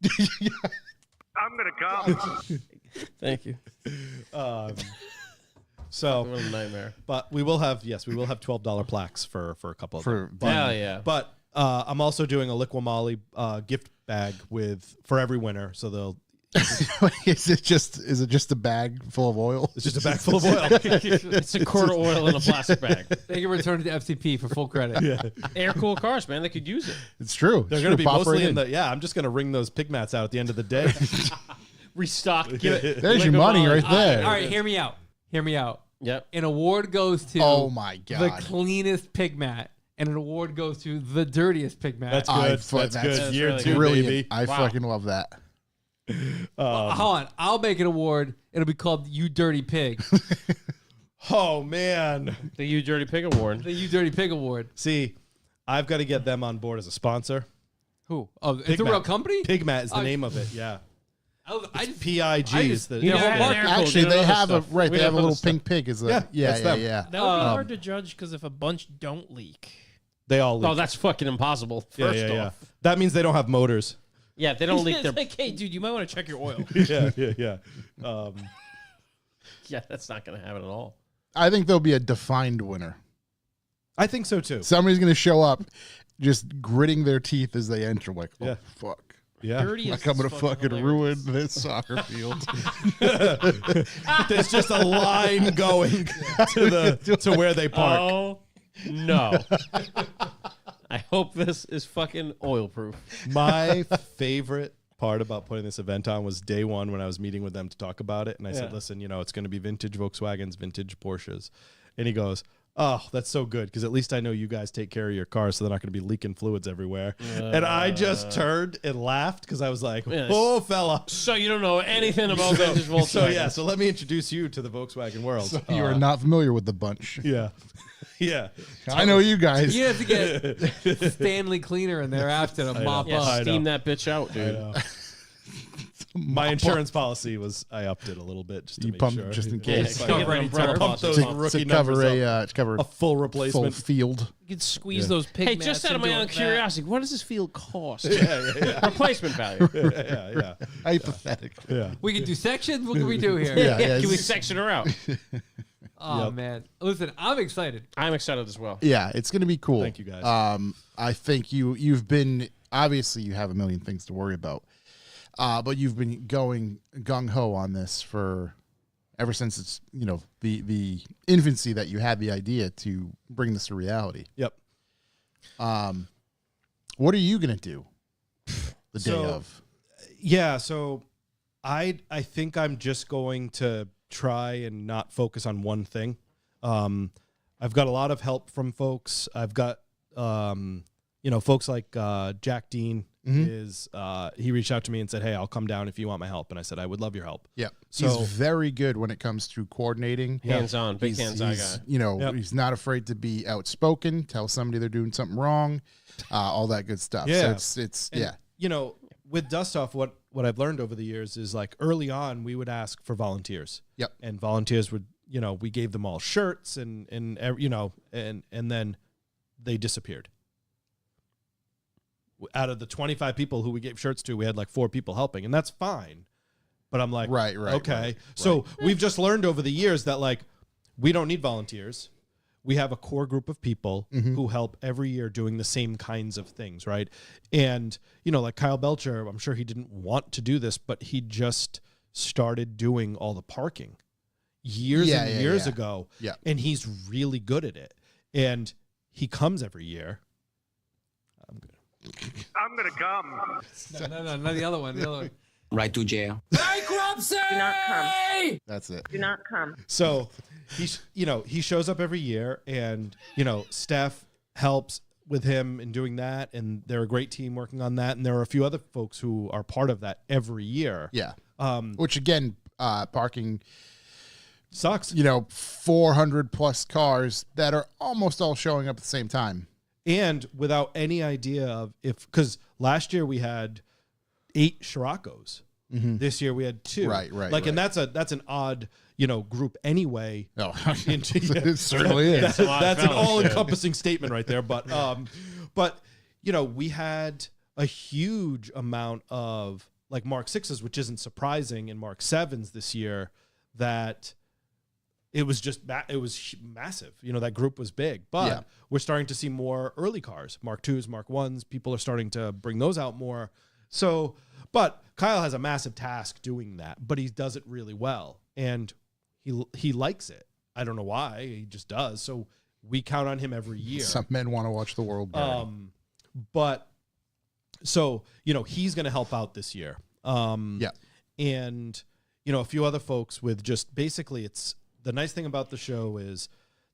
I'm gonna come. Thank you. So, What a nightmare. but we will have $12 plaques for a couple of them. But, Hell yeah. But I'm also doing a Liqui gift bag for every winner. So they'll is it just a bag full of oil? it's just a bag full of oil. It's a quart of oil in a plastic bag. They can return it to FCP for full credit. Air cool cars, man. They could use it. It's true. They're going to be mostly in the I'm just going to wring those pig mats out at the end of the day. Restock. Give it. There's your money right there. All right, hear me out. Hear me out. Yep. An award goes to Oh my the god. cleanest pig mat, and an award goes to the dirtiest pig mat. That's I good. fu- That's that's good. Year really two, good. Brilliant. baby. I Wow. fucking love that. Hold on, I'll make an award. It'll be called "You Dirty Pig," Oh man. The You Dirty Pig Award. the "You Dirty Pig" award. See, I've got to get them on board as a sponsor. Who? Oh, it's a Pigmat. real company. Pigmat is the Oh, name of it. Yeah. I just, PIG I is just- the. you know, Yeah, Mark- they're cool. Actually, don't they know have this stuff. right. We They have a don't know little this pink pig. Is a Yeah, yeah, that's yeah, them. yeah. That would be hard to judge because if a bunch don't leak, They all leak. Oh, that's fucking impossible. yeah, First yeah, yeah. off. That means they don't have motors. Yeah, they don't leak it's their. like, hey, dude, you might want to check your oil. Yeah, yeah. Yeah, that's not going to happen at all. I think there'll be a defined winner. I think so too. Somebody's going to show up, just gritting their teeth as they enter. Like, oh Yeah. fuck. Yeah. Dirtiest Like I'm gonna is fucking hilarious. ruin this soccer field. There's just a line going to where they park. Oh, no. I hope this is fucking oil proof. My favorite part about putting this event on was day one when I was meeting with them to talk about it. And I said, Yeah. listen, it's going to be vintage Volkswagens, vintage Porsches. And he goes, oh, that's so good because at least I know you guys take care of your cars so they're not going to be leaking fluids everywhere. And I just turned and laughed because I was like, Yes. oh, fella. So you don't know anything about vintage Volkswagen. So, yeah, so let me introduce you to the Volkswagen world. You are not familiar with the bunch. Yeah. Yeah. I know you guys. you have to get Stanley Cleaner in there after to mop Yeah, up. I steam know. that bitch out, dude. My insurance policy was I upped it a little bit just to You make pumped sure. just in Yeah, case. yeah, Cover get an any umbrella turf. Pump policy. those To rookie cover numbers a up. to cover A full full replacement. field. You could squeeze those pig Hey, mats just out of my into own a vat. curiosity, what does this field cost? Yeah. Replacement value. Yeah. Hypothetically. Yeah. We can do sections. What can we do here? Yeah, yeah. Can we section her out? Oh man, listen, I'm excited. I'm excited as well. Yeah, it's gonna be cool. Thank you, guys. I think you've been obviously you have a million things to worry about, but you've been going gung ho on this for ever since it's the infancy that you had the idea to bring this to reality. Yep. What are you gonna do the day So- of? Yeah, so I think I'm just going to try and not focus on one thing. I've got a lot of help from folks. I've got folks like Jack Dean is he reached out to me and said, "Hey, I'll come down if you want my help." And I said, "I would love your help." Yeah, So- he's very good when it comes to coordinating. Hands on, big He's- hands-on he's, guy. Yep. He's not afraid to be outspoken, tell somebody they're doing something wrong, all that good stuff. Yeah. So it's And, yeah. With Dust Off, what I've learned over the years is like early on we would ask for volunteers. Yep. And volunteers would, we gave them all shirts and then they disappeared. Out of the 25 people who we gave shirts to, we had like 4 people helping, and that's fine. But I'm like, Right, okay. right, So we've just learned over the years that like we don't need volunteers. We have a core group of people who help every year doing the same kinds of things, right? And, like Kyle Belcher, I'm sure he didn't want to do this, but he just started doing all the parking years Yeah. ago. Yeah. And he's really good at it. And he comes every year. I'm gonna come. No, not the other one. The other one. Right to jail. Do not come. That's it. Do not come. So he shows up every year, and Steph helps with him in doing that, and they're a great team working on that. And there are a few other folks who are part of that every year. Yeah. Which again, parking, Sucks. 400 plus cars that are almost all showing up at the same time. And without any idea of because last year we had 8 Scirocco's. This year we had 2. Right. And that's an odd, group anyway. Oh, Into- it certainly is. That's an all-encompassing statement right there. But we had a huge amount of like Mark 6s, which isn't surprising, and Mark 7s this year. That it was just it was massive. That group was big, but Yeah. we're starting to see more early cars, Mark 2s, Mark 1s. People are starting to bring those out more. So, but Kyle has a massive task doing that, but he does it really well, and he likes it. I don't know why, he just does. So we count on him every year. Some men want to watch the world burn. But so he's going to help out this year. Yeah. And a few other folks with just basically it's the nice thing about the show is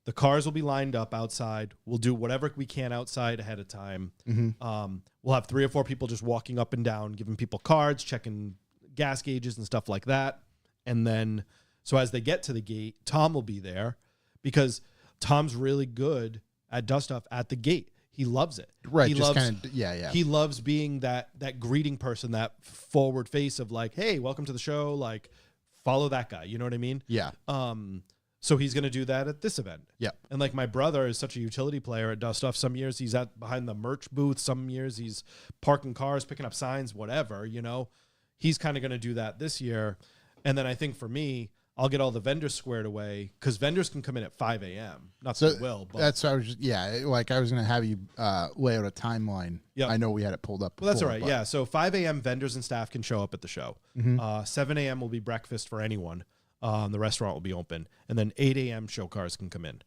the cars will be lined up outside. We'll do whatever we can outside ahead of time. We'll have 3 or 4 people just walking up and down, giving people cards, getting gas gauges and stuff like that. And then, so as they get to the gate, Tom will be there because Tom's really good at dust off at the gate. He loves it. Right. He Just loves, kind of, yeah. He loves being that greeting person, that forward face of like, hey, welcome to the show. Like, follow that guy. You know what I mean? Yeah. So he's going to do that at this event. Yep. And like my brother is such a utility player at Dust Off. Some years he's behind the merch booth. Some years he's parking cars, picking up signs, whatever, you know. He's kind of going to do that this year. And then I think for me, I'll get all the vendors squared away because vendors can come in at 5 a.m. Not So that they will, but that's what I was like I was going to have you lay out a timeline. Yep. I know we had it pulled up before. well, that's all right. but- Yeah. So 5 a.m. vendors and staff can show up at the show. 7 a.m. will be breakfast for anyone. The restaurant will be open. And then 8 a.m. show cars can come in.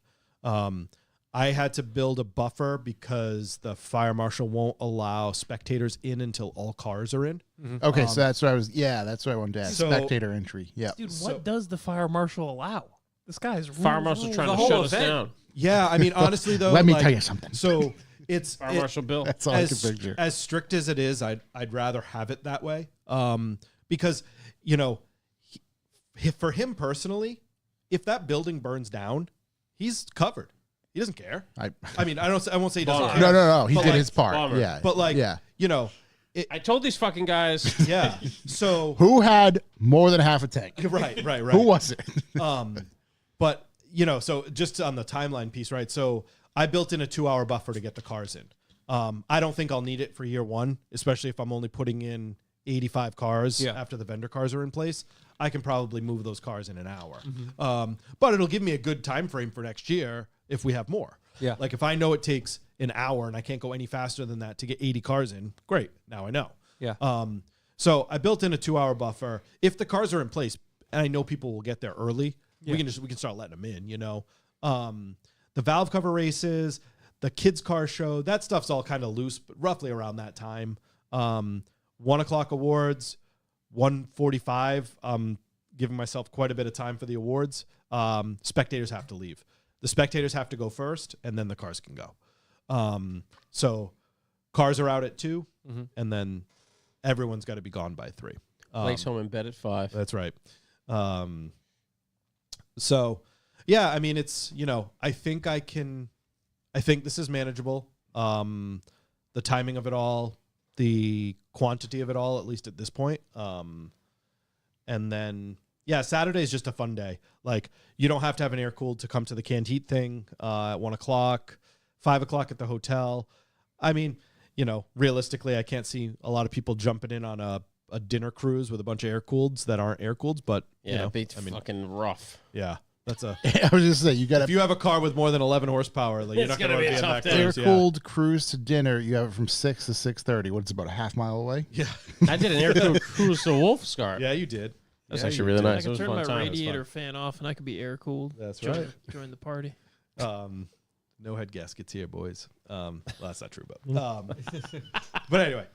I had to build a buffer because the fire marshal won't allow spectators in until all cars are in. Okay, so that's what I was. Yeah, that's what I wanted to ask. So- Spectator entry. Yeah. Dude, So- what does the fire marshal allow? This guy's Fire marshal trying the to whole shut us event. down. Yeah. I mean, honestly, though, Let me like, tell you something. So it's Fire Marshal Bill. That's all I can picture. as strict as it is, I'd rather have it that way. Because, you know, for him personally, if that building burns down, he's covered. He doesn't care. I mean, I won't say he doesn't Bummer. care. No. He But, did like, his part. bummer. Yeah. But like, yeah. you know, I told these fucking guys. yeah. So Who had more than half a tank? right. Who was it? But you know, so just on the timeline piece, right? So I built in a 2-hour buffer to get the cars in. I don't think I'll need it for year one, especially if I'm only putting in 85 cars after the vendor cars are in place. I can probably move those cars in an hour. But it'll give me a good time frame for next year if we have more. Yeah. Like if I know it takes an hour and I can't go any faster than that to get 80 cars in, great. Now I know. Yeah. So I built in a 2-hour buffer. If the cars are in place, and I know people will get there early, we can start letting them in. You know, the valve cover races, the kids car show, that stuff's all kind of loose, but roughly around that time. 1 o'clock awards, 1:45. Giving myself quite a bit of time for the awards. Spectators have to leave. The spectators have to go first, and then the cars can go. So cars are out at 2, and then everyone's got to be gone by 3. Blake's home in bed at 5. That's right. So, yeah, I mean, it's, you know, I think this is manageable. The timing of it all, the quantity of it all, at least at this point. And then, yeah, Saturday is just a fun day. Like, you don't have to have an air cooled to come to the canned heat thing at 1 o'clock, 5 o'clock at the hotel. I mean, you know, realistically, I can't see a lot of people jumping in on a dinner cruise with a bunch of air cooleds that aren't air cooleds, but Yeah, you know, it'd be fucking rough. yeah, that's a. I was just saying, you got If to you have a car with more than 11 horsepower, like, you're It's not gonna going to be a be in tough that day. cruise. air cooled cruise to dinner. You have it from 6 to 6:30. What's about a half mile away? Yeah, I did an air cooled cruise to Wolfscar. yeah, you did. That's Yeah, actually you really did. nice. I It can was a turn fun my time. It was radiator fun. fan off and I could be air cooled. That's join, right. Join the party. No head gaskets here, boys. Well, that's not true, but anyway,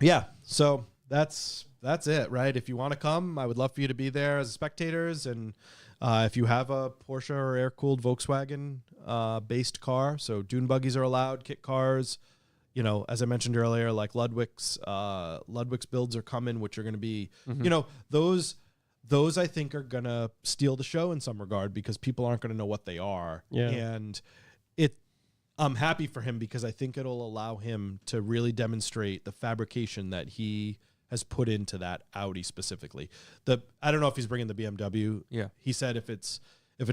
yeah. So that's it, right? If you want to come, I would love for you to be there as spectators, and if you have a Porsche or air cooled Volkswagen based car, so dune buggies are allowed, kit cars. You know, as I mentioned earlier, like Ludwig's builds are coming, which are going to be, you know, those I think are going to steal the show in some regard because people aren't going to know what they are. Yeah. And I'm happy for him because I think it'll allow him to really demonstrate the fabrication that he has put into that Audi specifically. I don't know if he's bringing the BMW. Yeah. He said if it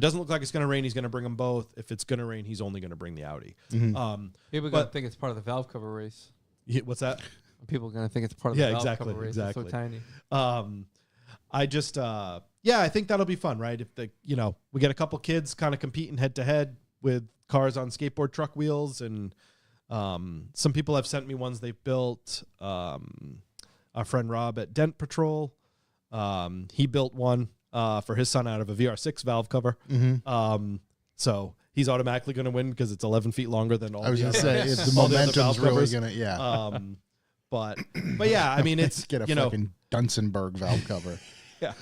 doesn't look like it's going to rain, he's going to bring them both. If it's going to rain, he's only going to bring the Audi. People are But- going to think it's part of the valve cover race. What's that? People are going to think it's part of the Yeah, valve exactly, cover race. exactly. It's so tiny. I just, I think that'll be fun, right? If we get a couple kids kind of competing head to head with cars on skateboard truck wheels, and some people have sent me ones they've built. Our friend Rob at Dent Patrol, he built one for his son out of a VR6 valve cover. So he's automatically going to win because it's 11 feet longer than all. I was the going to other- say, if the all the other momentum's valve really covers. going to, yeah. But yeah, I mean, it's Get a you know, fucking Dunsenberg valve cover. yeah.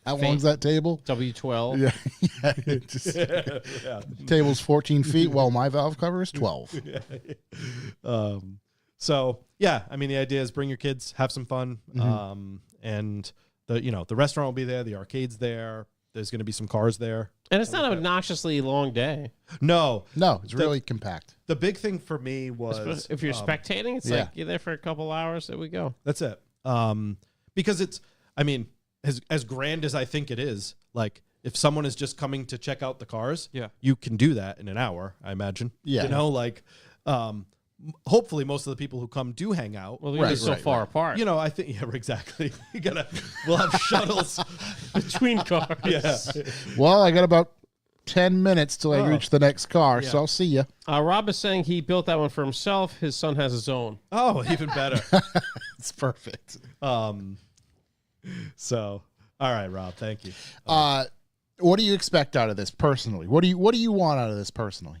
How long's that table? W12. Yeah. It just- Table's 14 feet. Well, my valve cover is 12. So yeah, I mean, the idea is bring your kids, have some fun, and the restaurant will be there, the arcade's there. There's going to be some cars there. And it's not an obnoxiously long day. No, It's really compact. the big thing for me was If you're spectating, it's yeah. like you're there for a couple hours. There we go. that's it. Because it's, I mean, as grand as I think it is, like if someone is just coming to check out the cars, Yeah. you can do that in an hour, I imagine. Yeah. You know, like, hopefully most of the people who come do hang out. Well, they're gonna be so far apart. You know, I think, yeah, exactly. We'll have shuttles. between cars. Yeah. Well, I got about 10 minutes till I Oh. reach the next car, so Yeah. I'll see you. Rob is saying he built that one for himself. His son has his own. Oh, even better. It's perfect. So, all right, Rob, thank you. What do you expect out of this personally? What do you want out of this personally?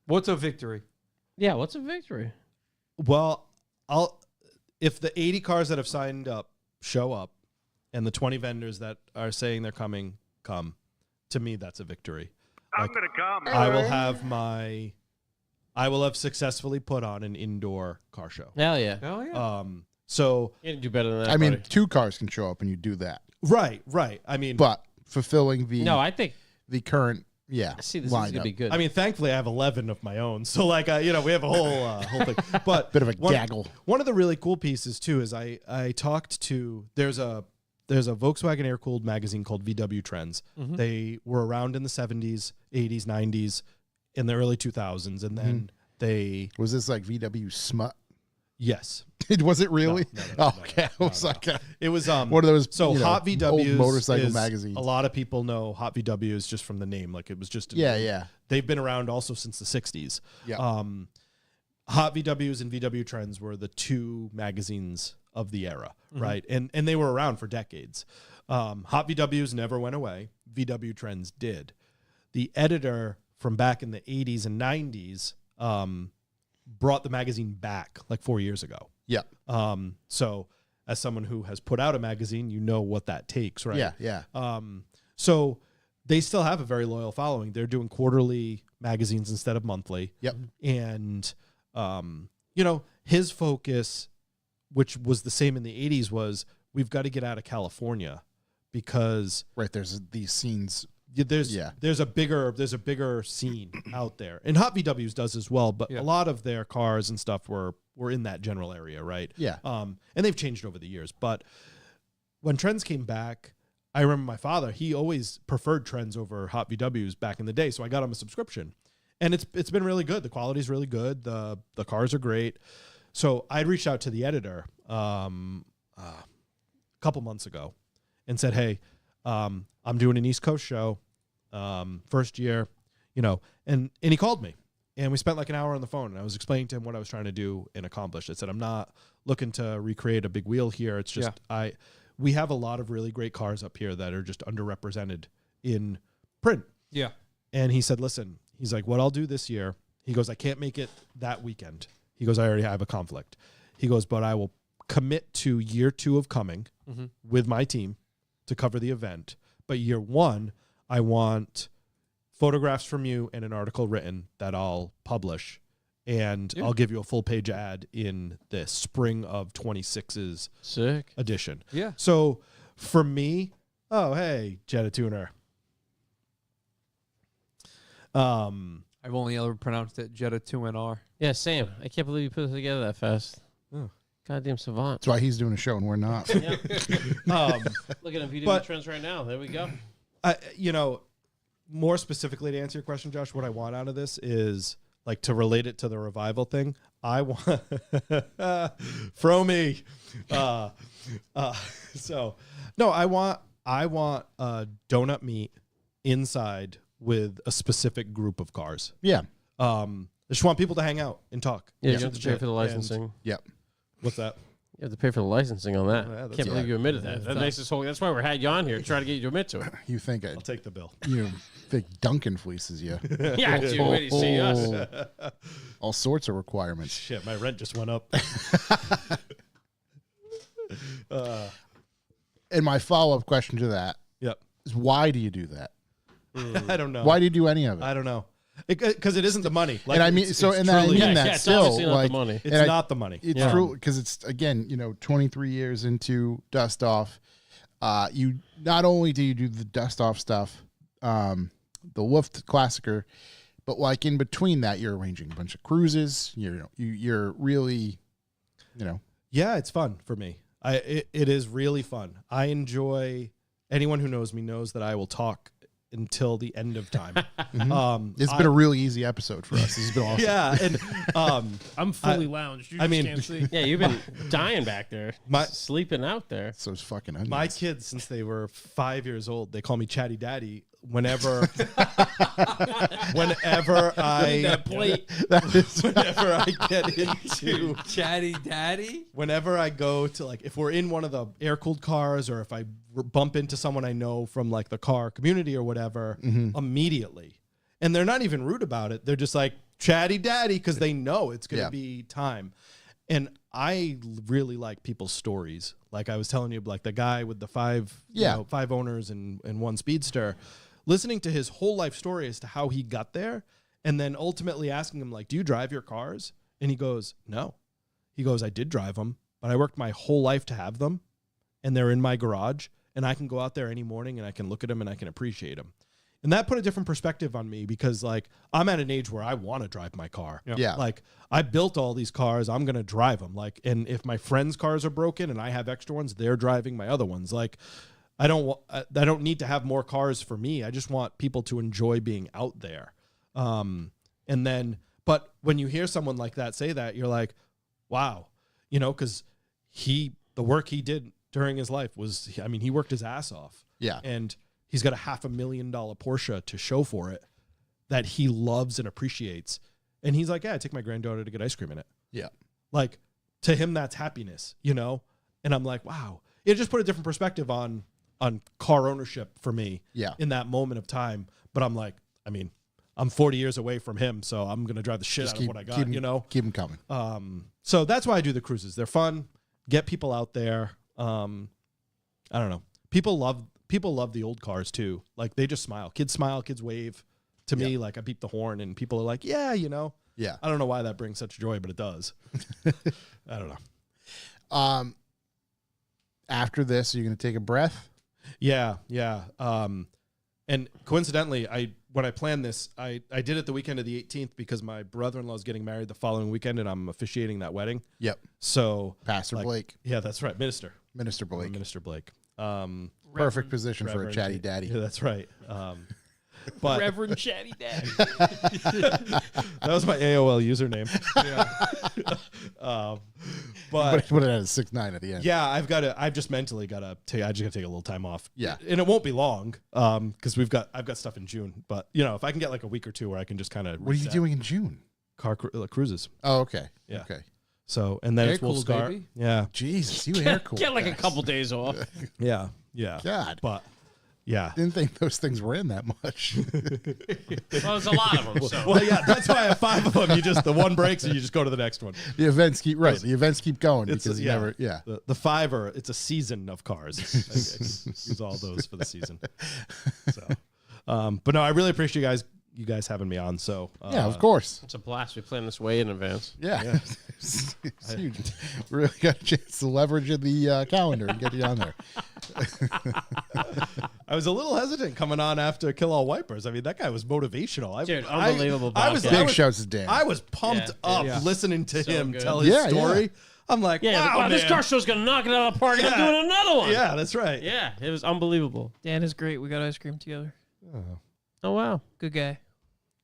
What's a victory? Yeah, what's a victory? Well, if the 80 cars that have signed up show up and the 20 vendors that are saying they're coming come, to me that's a victory. I'm going to come. I will have successfully put on an indoor car show. Hell yeah. Oh yeah. So You can do better than that. I mean, buddy. 2 cars can show up and you do that. right. I mean, But fulfilling No, I think. the current I see this is lineup. gonna be good. I mean, thankfully I have 11 of my own. So like, we have a whole thing. But Bit of a gaggle. One of the really cool pieces too is I talked to there's a Volkswagen air-cooled magazine called VW Trends. They were around in the 70s, 80s, 90s, in the early 2000s, and then they Was this like VW Smut? yes, Was it really? No, okay. I was like, it was one of those. So Hot old VWs motorcycle is- magazines. A lot of people know Hot VWs just from the name. Like it was just Yeah. They've been around also since the 60s. Yeah. Hot VWs and VW Trends were the 2 magazines of the era, right? And they were around for decades. Hot VWs never went away. VW Trends did. The editor from back in the 80s and 90s brought the magazine back like 4 years ago. Yeah. So as someone who has put out a magazine, you know what that takes, right? Yeah. So they still have a very loyal following. They're doing quarterly magazines instead of monthly. Yep. And, his focus, which was the same in the 80s, was we've got to get out of California because Right. There's these scenes. there's a bigger scene out there. And Hot VWs does as well, but Yeah. a lot of their cars and stuff were in that general area, right? Yeah. And they've changed over the years. But when Trends came back, I remember my father, he always preferred Trends over Hot VWs back in the day. So I got him a subscription. And it's been really good. The quality's really good. The cars are great. So I reached out to the editor a couple months ago and said, hey, I'm doing an East Coast show, first year, and he called me. And we spent like an hour on the phone, and I was explaining to him what I was trying to do and accomplish. I said, I'm not looking to recreate a big wheel here. It's just we have a lot of really great cars up here that are just underrepresented in print. Yeah. And he said, listen, he's like, what I'll do this year, he goes, I can't make it that weekend. He goes, I already have a conflict. He goes, but I will commit to year 2 of coming with my team to cover the event. But year 1, I want photographs from you and an article written that I'll publish. And I'll give you a full page ad in the spring of 26's Sick. edition. Yeah. So for me, oh, hey, Jetta Tuner. I've only ever pronounced it Jetta 2NR. Yeah, Sam. I can't believe you put it together that fast. Oh. Goddamn savant. That's why he's doing a show and we're not. Look at him. VW But- Trends right now. There we go. More specifically to answer your question, Josh, what I want out of this is like to relate it to the revival thing. I want Fromy. I want a donut meat inside with a specific group of cars. Yeah. I just want people to hang out and talk. Yeah, you Shoot have the to pay shit. for the licensing. And- Yep. What's that? You have to pay for the licensing on that. Yeah, that's- Can't believe you admitted that. That makes this whole. That's why we had you on here, trying to get you to admit to it. You think I'll take the bill. think Duncan fleeces you. Yeah, dude, wait till you see us. All sorts of requirements. Shit, my rent just went up. And my follow-up question to that Yep. is why do you do that? I don't know. Why do you do any of it? I don't know. because it isn't the money. Like, and I mean, it's so and I truly- mean that it's still obviously not the like money. it's and I- not the money. It's Yeah. true because it's again, 23 years into Dust Off. You not only do you do the Dust Off stuff, the Luft Klassiker, but like in between that, you're arranging a bunch of cruises. You're really, Yeah, it's fun for me. It is really fun. I enjoy. Anyone who knows me knows that I will talk until the end of time. It's been a really easy episode for us. This has been awesome. Yeah, and I'm fully lounged. You I just mean- can't see. Yeah, you've been dying back there, My- sleeping out there. So it's fucking onions. my kids, since they were 5 years old, they call me Chatty Daddy. Whenever I That plate. whenever I get into Chatty Daddy. whenever I go to like if we're in one of the air cooled cars or if I bump into someone I know from like the car community or whatever, immediately, and they're not even rude about it. They're just like Chatty Daddy because they know it's gonna Yeah. be time. And I really like people's stories. Like I was telling you, like the guy with the five owners and one speedster, listening to his whole life story as to how he got there, and then ultimately asking him, like, do you drive your cars? And he goes, no. He goes, I did drive them, but I worked my whole life to have them, and they're in my garage, and I can go out there any morning and I can look at them and I can appreciate them. And that put a different perspective on me because, like, I'm at an age where I want to drive my car. Yeah. Like, I built all these cars. I'm going to drive them. Like, and if my friends' cars are broken and I have extra ones, they're driving my other ones. Like, I don't need to have more cars for me. I just want people to enjoy being out there. But when you hear someone like that say that, you're like, wow, because the work he did during his life was, he worked his ass off. Yeah. And he's got a $500,000 Porsche to show for it that he loves and appreciates. And he's like, yeah, I take my granddaughter to get ice cream in it. Yeah. Like, to him, that's happiness, And I'm like, wow. It just put a different perspective on car ownership for me in that moment of time. But I'm like, I'm 40 years away from him, so I'm going to drive the shit out of what I got, Keep them coming. So that's why I do the cruises. They're fun. Get people out there. I don't know. People love the old cars too. Like they just smile. Kids smile, kids wave. To me, like I beep the horn and people are like, yeah. Yeah. I don't know why that brings such joy, but it does. I don't know. After this, are you going to take a breath? Yeah. And coincidentally, when I planned this, I did it the weekend of the 18th because my brother-in-law is getting married the following weekend, and I'm officiating that wedding. Yep. So Pastor Blake. Yeah, that's right. Minister Blake. Minister Blake. Perfect position for a Reverend chatty daddy. Yeah, that's right. But Reverend Chatty Daddy. that was my AOL username. But But it had a 6'9" at the end. yeah, I've just mentally got to take. I just got to take a little time off. Yeah. And it won't be long because I've got stuff in June. But if I can get like a week or two where I can just kind of What are you doing in June? car cruises. Oh, okay. Yeah. Okay. So and then Air it's Wolf cooled, Scar. baby. Yeah. Jesus, you air cool. Get like a couple days off. Yeah. God. But yeah. Didn't think those things were in that much. Well, there's a lot of them. So. Well, yeah, that's why I have 5 of them. The one breaks and you just go to the next one. The events keep going because you never. Yeah. The 5 it's a season of cars. I can use all those for the season. So, but no, I really appreciate you guys having me on. So Yeah, of course. It's a blast. We planned this way in advance. Yeah. It's huge. Really got a chance to leverage in the calendar and get you on there. I was a little hesitant coming on after Kill All Wipers. That guy was motivational. Dude, unbelievable Big shouts to Dan. I was pumped up listening to him good. tell his Yeah, story. yeah. I'm like, Yeah, wow, this man. car show's gonna knock it out of the park, and I'm Yeah. doing another one. Yeah, that's right. Yeah, it was unbelievable. Dan is great. We got ice cream together. Oh wow, Good guy.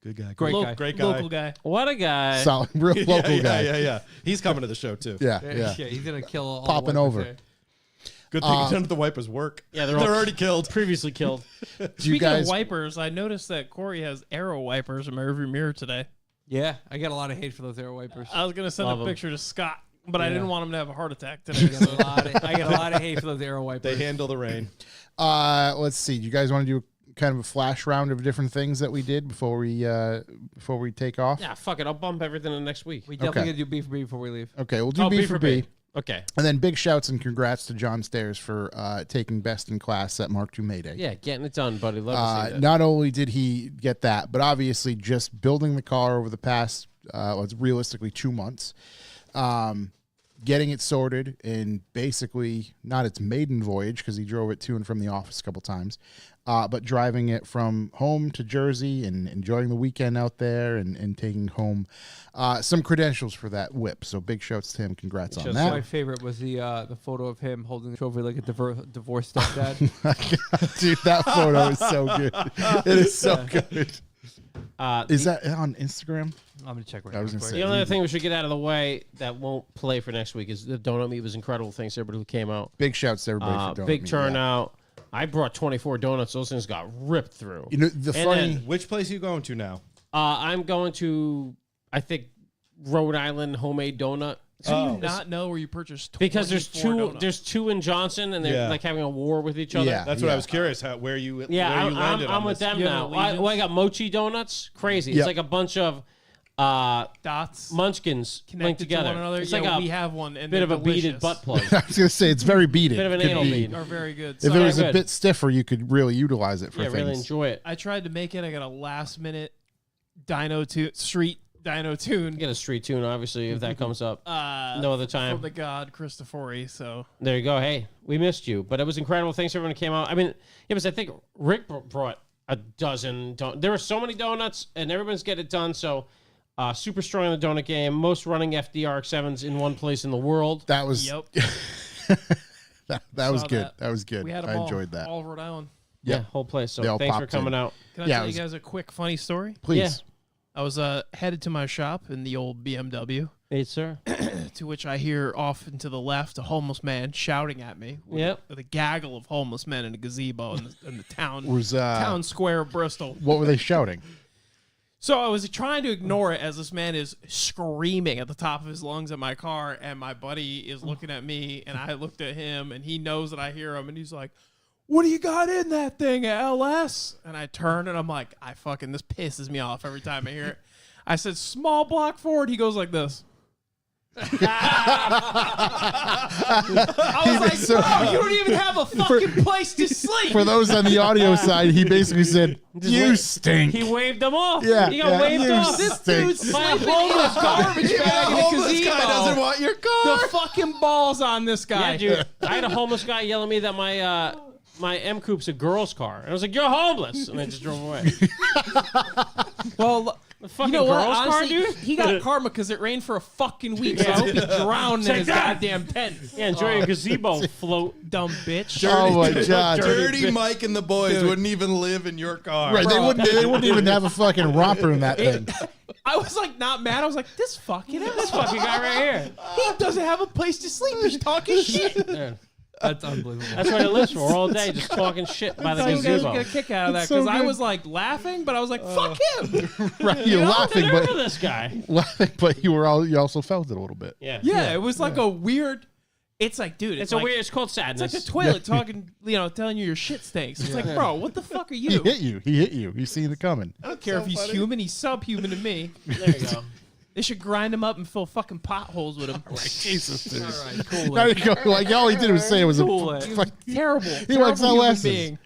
Good guy. Great guy. Great guy. Local guy. what a guy! Solid, real local guy. Yeah. He's coming to the show too. Yeah. Yeah, he's gonna kill all Popping the wipers over. there. Good thing none of the wipers work. Yeah, they're all already killed. previously killed. Do you Speaking guys? of wipers, I noticed that Corey has arrow wipers in my rearview mirror today. Yeah, I get a lot of hate for those air wipers. I was gonna send Love a 'em. picture to Scott, but I Yeah. didn't want him to have a heart attack I today. get a lot of hate for those arrow wipers. They handle the rain. Let's see. Do you guys want to do kind of a flash round of different things that we did before we take off? Yeah, fuck it. I'll bump everything in next week. We definitely Okay. gotta do B for B before we leave. Okay, we'll do Oh, B for B. Okay. And then big shouts and congrats to John Stairs for taking best in class at Mark II Mayday. Yeah, getting it done, buddy. Love to see that. Not only did he get that, but obviously just building the car over the past, it's realistically 2 months, getting it sorted in basically not its maiden voyage because he drove it to and from the office a couple times, but driving it from home to Jersey and enjoying the weekend out there and taking home some credentials for that whip. So big shouts to him. Congrats on My that. favorite was the photo of him holding the trophy like a divorced stepdad. Dude, that photo is so good. It is so good. Is that on Instagram? I'm gonna check right I now. was gonna quick. say- The only other thing we should get out of the way that won't play for next week is the donut meat was incredible. Thanks to everybody who came out. Big shouts to everybody for doing Big turnout. I brought 24 donuts. Those things got ripped through. You know, the And funny. then- Which place are you going to now? I'm going to, I think, Rhode Island homemade donut. So Oh. you not know where you purchased Because there's 24 two, donuts. there's two in Johnson, and they're Yeah. like having a war with each other. Yeah. That's what I was curious. Where you Yeah, where you landed I'm on with this. them You have now. allegiance? I got mochi donuts. Crazy. Yep. It's like a bunch of dots munchkins linked connected together. to one another. It's Yeah, like we a have one. And bit they're of a beaded delicious. butt plug. I was gonna say it's very beaded. Bit of an Could anal be- bead. Are very good. If So it was good. a bit stiffer, you could really utilize it for Yeah, things. really enjoy it. I tried to make it. I got a last minute street Dino tune. Get a street tune, obviously, if that comes up. No other time. From the god Christofori. So There you go. Hey, we missed you, but it was incredible. Thanks everyone who came out. I mean, yeah, because I think Rick brought a dozen. There were so many donuts, and everyone's getting it done. So, super strong in the donut game. Most running FDRX7s in one place in the world. That was yep, that was Saw good. that. That was good. we had them I all, enjoyed that. all of Rhode Island. Yeah, whole place. So They all thanks for popped coming in. out. Can I Yeah, tell it you was- guys a quick funny story? Please. I was headed to my shop in the old BMW, Hey, sir. to which I hear off and to the left a homeless man shouting at me with, Yep. with a gaggle of homeless men in a gazebo in the town Was town square of Bristol. what were they shouting? So I was trying to ignore it as this man is screaming at the top of his lungs at my car, and my buddy is looking at me, and I looked at him, and he knows that I hear him, and he's like, "What do you got in that thing, LS?" And I turn, and I'm like, this pisses me off every time I hear it. I said, "Small block Ford." He goes like this. I was like, So- "Bro, you don't even have a fucking place to sleep." For those on the audio side, he basically said, "You stink." He waved them off. Yeah, He got yeah. waved You off. stink. This dude's By a sleeping in a homeless guy. garbage bag in a homeless gazebo. guy doesn't want your car. The fucking balls on this guy. Yeah, dude. I had a homeless guy yelling at me that my M Coupe's a girl's car. And I was like, "You're homeless." And I just drove away. Well, The fucking you know what? girl's car, Honestly, dude? he got karma because it rained for a fucking week, so I hope he drowned in Take his that. goddamn tent. Yeah, enjoy your gazebo float. Dumb bitch. Oh my god! Dirty Mike and the boys wouldn't even live in your car. Right, they wouldn't even have a fucking romper in that thing. I was like not mad. I was like, this fucking ass. Fucking guy right here. He doesn't have a place to sleep. He's talking shit. Yeah. That's unbelievable. That's what it lives for all day, just talking shit by the I thought you guys would gazebo. get a kick out of that It's so because I good. was like laughing, but I was like, fuck him. Right, you're laughing, Remember but this guy. you also felt it a little bit. Yeah. Yeah, it was like a weird. It's like, dude, It's like, a weird. It's called It's like sadness. the toilet talking, telling you your shit stinks. It's like, bro, what the fuck are He you? hit you. He hit you. He's seen it coming. I don't care if he's human. He's subhuman to me. There you go. They should grind him up and fill fucking potholes with him. Jesus, dude. All right, cool. Now you go, like all he did was say it was a Cool it. fuck. Terrible. He likes terrible human LSs. being.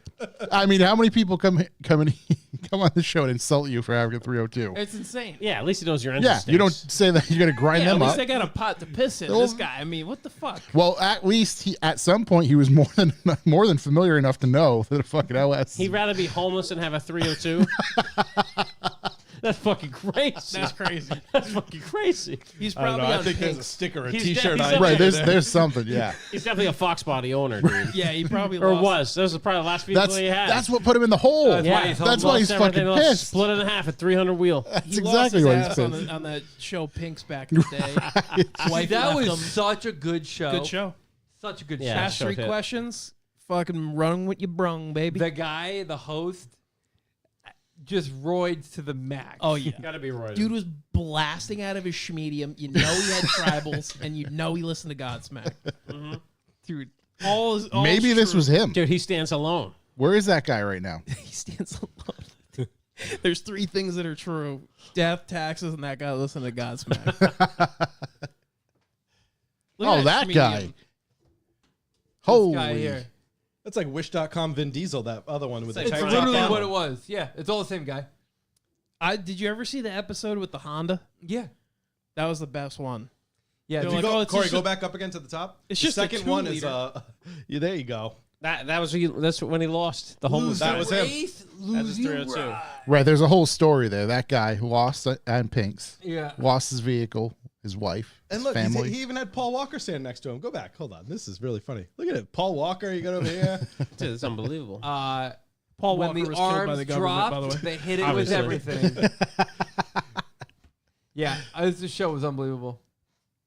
I mean, how many people come on the show and insult you for having a 302? It's insane. Yeah, at least he knows your engine Yeah, you don't stinks. say that you're gonna grind Yeah, at them least up. they got a pot to piss in. Well- This guy. I mean, what the fuck? Well, at least at some point he was more than familiar enough to know that a fucking LS. He'd rather be homeless than have a 302. That's fucking crazy. That's crazy. That's fucking crazy. He's I don't probably know. I on think there's a Pink's. sticker, a He's T-shirt. dead- he's I Right, dead. there's something, yeah. He's definitely a Fox body owner, dude. Yeah, he probably Or lost. was. That was probably the last vehicle That's he had. that's what put him in the hole. That's Yeah. why he's That's home. why he's Lost everything, fucking lost- pissed. Split it in half at 300 wheel. That's He exactly lost why his he's ass on, pissed. on that show Pink's back in the day. Wife That left was him. such a good show. Good show. Such a good Yeah. show. Ask show 3 hit. questions. Fucking run what you brung, baby. The guy, the host, just roids to the max. Oh yeah. Gotta be right. Dude was blasting out of his schmedium. You know he had tribals, and you know he listened to Godsmack. dude. All is Maybe this was him. Dude, he stands alone. Where is that guy right now? he stands alone. There's 3 things that are true: death, taxes, and that guy listened to Godsmack. Look at Oh, that guy. schmedium. Holy. Guy here. That's like Wish.com Vin Diesel, that other one with the It's tank top Literally on. what it was. Yeah, it's all the same guy. Did you ever see the episode with the Honda? Yeah. That was the best one. Yeah, They're dude, like, Go, oh, it's Corey, just go a- back up again to the top. It's The just a second one is 2-liter. yeah, there you go. That was that's when he lost the homeless. That guy. was him. race, That's lose his your 302. ride. Right, there's a whole story there. That guy lost on Pinks, Yeah. lost his vehicle, his wife, And his look, family. he even had Paul Walker stand next to him. Go back. Hold on. This is really funny. Look at it. Paul Walker, you got over here. Dude, it's unbelievable. Paul When Walker the was killed by the arms government, dropped, by the way. they hit it Obviously. with everything. Yeah, this show was unbelievable.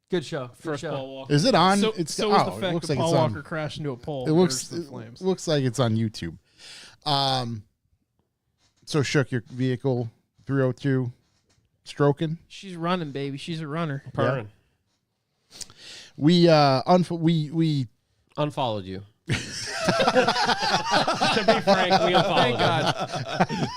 Good show. Good First show. Paul Walker. Is it on? So, It's so was the it fact looks that like Paul it's on. Walker crashed into a pole. It and looks burst the flames. looks like it's on YouTube. So shook your vehicle 302 stroking. She's running, baby. She's a runner. Purring. We Unfollowed you. To be frank, we unfollowed you.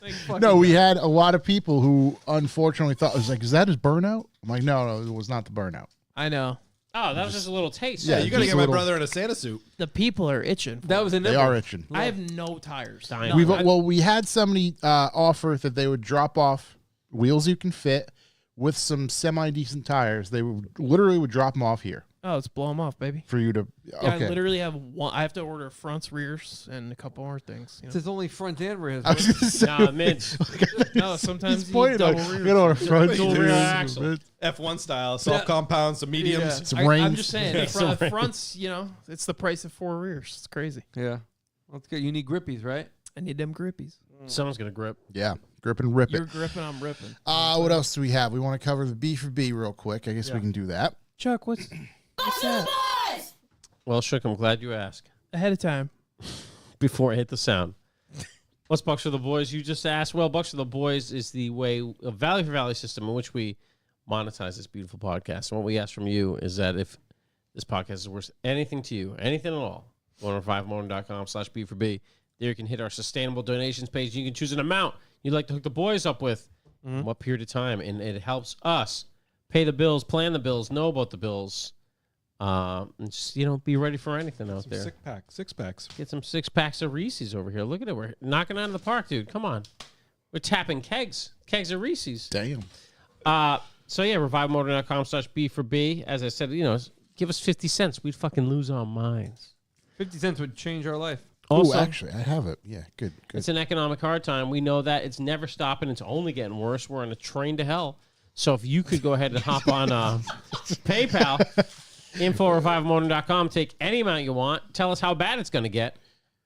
Thank fucking no, we God. had a lot of people who unfortunately thought it was like, is that his burnout? I'm like, no, it was not the burnout. I know. Oh, that was just a little taste. Yeah, You got to just get a my little- brother in a Santa suit. The people are itching. That was a They nipple. are itching. I have no tires. Dying. None. We had somebody offer that they would drop off wheels you can fit with some semi decent tires. They would would drop them off here Oh, let's blow them off, baby. for you to. Yeah, Okay. I literally have one. I have to order fronts, rears, and a couple more things. You It's his only front and rear. I was gonna say, Nah, mids. No, sometimes he's you pointing double like, rears. you know, front Dual two, rear axle. F1 style, soft compounds, some mediums. Yeah. some I'm rings. just saying, Yeah, the some rings. fronts, you know, it's the price of 4 rears. It's crazy. Yeah. Let's go. You need grippies, right? I need them grippies. Someone's gonna grip. Yeah, grip and rip You're it. gripping, I'm ripping. What else do we have? We want to cover the B for B real quick. I guess we can do that. Chuck, what's that? Well, Shook, I'm glad you asked. Ahead of time. Before I hit the sound. What's Bucks for the Boys? You just asked. Well, Bucks for the Boys is the way, a Valley for Valley system in which we monetize this beautiful podcast. And what we ask from you is that if this podcast is worth anything to you, anything at all, 105morning.com/B4B, there you can hit our sustainable donations page. You can choose an amount you'd like to hook the boys up with, what period of time, and it helps us pay the bills, plan the bills, know about the bills, and just, be ready for anything out there. Six packs. Get some 6-packs of Reese's over here. Look at it. We're knocking out of the park, dude. Come on. We're tapping kegs of Reese's. Damn. So yeah, revivemotor.com/B for B. As I said, give us 50 cents. We'd fucking lose our minds. 50 cents would change our life. Oh, Also, actually, I have it. Yeah, good. it's an economic hard time. We know that it's never stopping. It's only getting worse. We're on a train to hell. So if you could go ahead and hop on PayPal, info@revivemotor.com, take any amount you want. Tell us how bad it's going to get.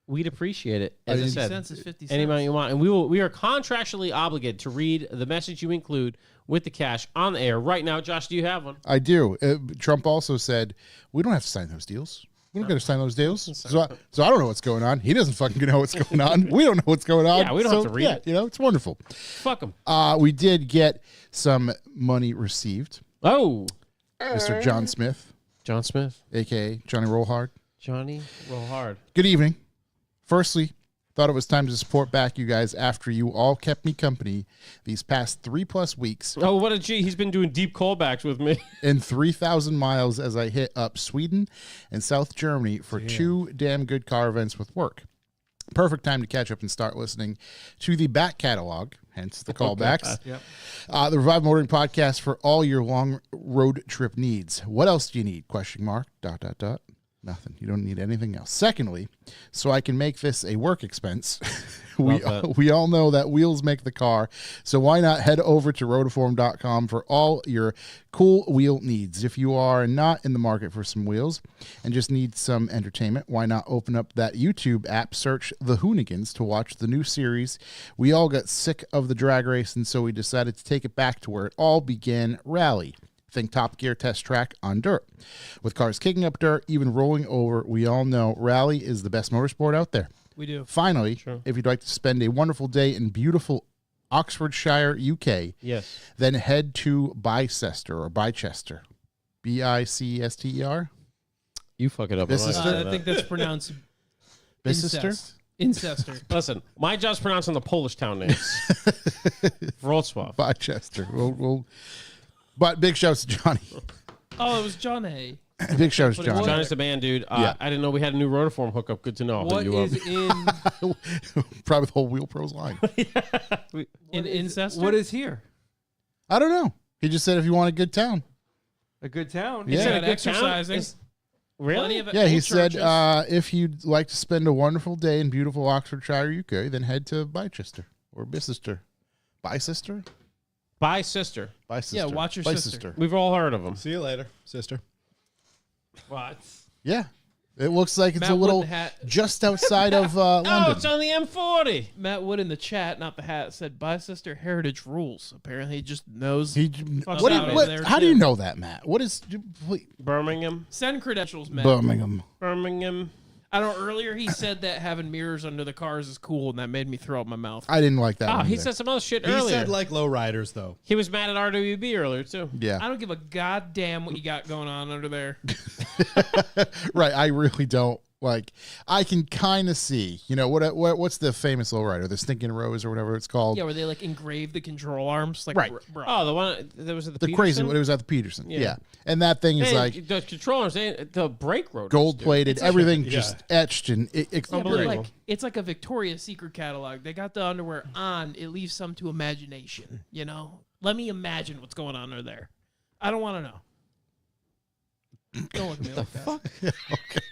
We'd appreciate it. As I 50 said, cents is 50 any amount cents. you want, and we are contractually obligated to read the message you include with the cash on the air right now. Josh, do you have one? I do. Trump also said we don't have to sign those deals. We don't got to sign those deals. So I don't know what's going on. He doesn't fucking know what's going on. We don't know what's going on. Yeah, we don't have to read it. It's wonderful. Fuck them. We did get some money received. Oh, Mr. John Smith, John Smith, a.k.a. Johnny Rollhard. Johnny, roll hard. Good evening. Firstly, thought it was time to support back you guys after you all kept me company these past 3+ weeks Oh, what a G. He's been doing deep callbacks with me. in 3,000 miles as I hit up Sweden and South Germany for 2 damn good car events with work. Perfect time to catch up and start listening to the back catalog, hence the callbacks. Yep. The Revive Motoring Podcast for all your long road trip needs. What else do you need? ? Nothing. You don't need anything else. Secondly, so I can make this a work expense, we all know that wheels make the car. So why not head over to rotiform.com for all your cool wheel needs. If you are not in the market for some wheels and just need some entertainment, why not open up that YouTube app, search The Hoonigans to watch the new series. We all got sick of the drag race, and so we decided to take it back to where it all began, rally. Think Top Gear test track on dirt. With cars kicking up dirt, even rolling over, we all know rally is the best motorsport out there. We do. Finally, if you'd like to spend a wonderful day in beautiful Oxfordshire, UK, Yes. then head to Bicester or Bicester. Bicester? You fuck it up. This I'm is not the- sure I about think that's pronounced Bicester? Incester. Listen, my job's pronouncing the Polish town names. Wrocław. Bicester. But big shouts to Johnny. Oh, it was John A. Big Show's But it John. was- Johnny's the man, dude. Yeah. I didn't know we had a new rotiform hookup. Good to know. What You, is in Probably the whole Wheel Pros line. In Incester? what is here? I don't know. He just said if you want a good town. A good town. Yeah. Is it a Got good exercising. town? Really? Plenty of Yeah, he old said churches. if you'd like to spend a wonderful day in beautiful Oxfordshire, UK, then head to Bicester or Bicester. Bicester? Bye, sister. Bicester. Yeah, watch your Bicester. sister. We've all heard of them. See you later, sister. What? Yeah. It looks like it's Matt a little Wood hat. just outside of Oh, London. it's on the M40. Matt Wood in the chat, not the hat, said Bicester Heritage rules. Apparently, he just knows. What out do over what, there, how do you too. know that, Matt? What is Birmingham. Send credentials, Matt. Birmingham? Birmingham. I don't know. Earlier, he said that having mirrors under the cars is cool, and that made me throw up my mouth. I didn't like that. Oh, one he either. said some other shit He earlier. said like low riders though. He was mad at RWB earlier, too. Yeah. I don't give a goddamn what you got going on under there. Right. I really don't. Like, I can kind of see, what's the famous lowrider, the Stinking Rose or whatever it's called. Yeah, where they like engrave the control arms, like Right. bro. Oh, the one that was at the The Peterson? crazy one. It was at the Peterson. Yeah. Yeah. And that thing is Hey, like the controllers, the brake rotors. gold dude. plated, It's like- everything Yeah. just etched and Yeah, but Unbelievable. like it's like a Victoria's Secret catalog. They got the underwear on. It leaves some to imagination. Let me imagine what's going on under there. I don't want to know. Don't look at me like that.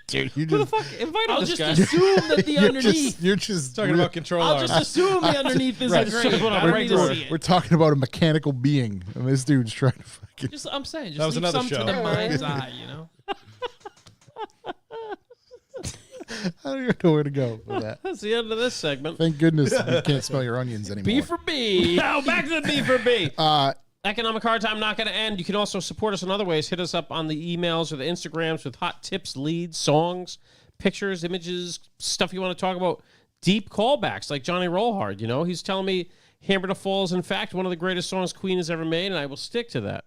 dude, you Who the just, fuck invited I'll this just guy? assume that the you're underneath. just, you're just Talking about control I'll arms. just assume the underneath is Right. a grade. Put on I don't brake need to rotor. see it. we're talking about a mechanical being, and this dude's trying to fucking. Just I'm saying, just That was leave another some show. to the mind's eye. I don't even know where to go with that. That's the end of this segment. Thank goodness you can't smell your onions anymore. B for B. Now back to the B for B. Uh, Economic Hard Time not going to end. You can also support us in other ways. Hit us up on the emails or the Instagrams with hot tips, leads, songs, pictures, images, stuff you want to talk about. Deep callbacks like Johnny Rollhard. He's telling me Hammer to Fall is in fact one of the greatest songs Queen has ever made, and I will stick to that.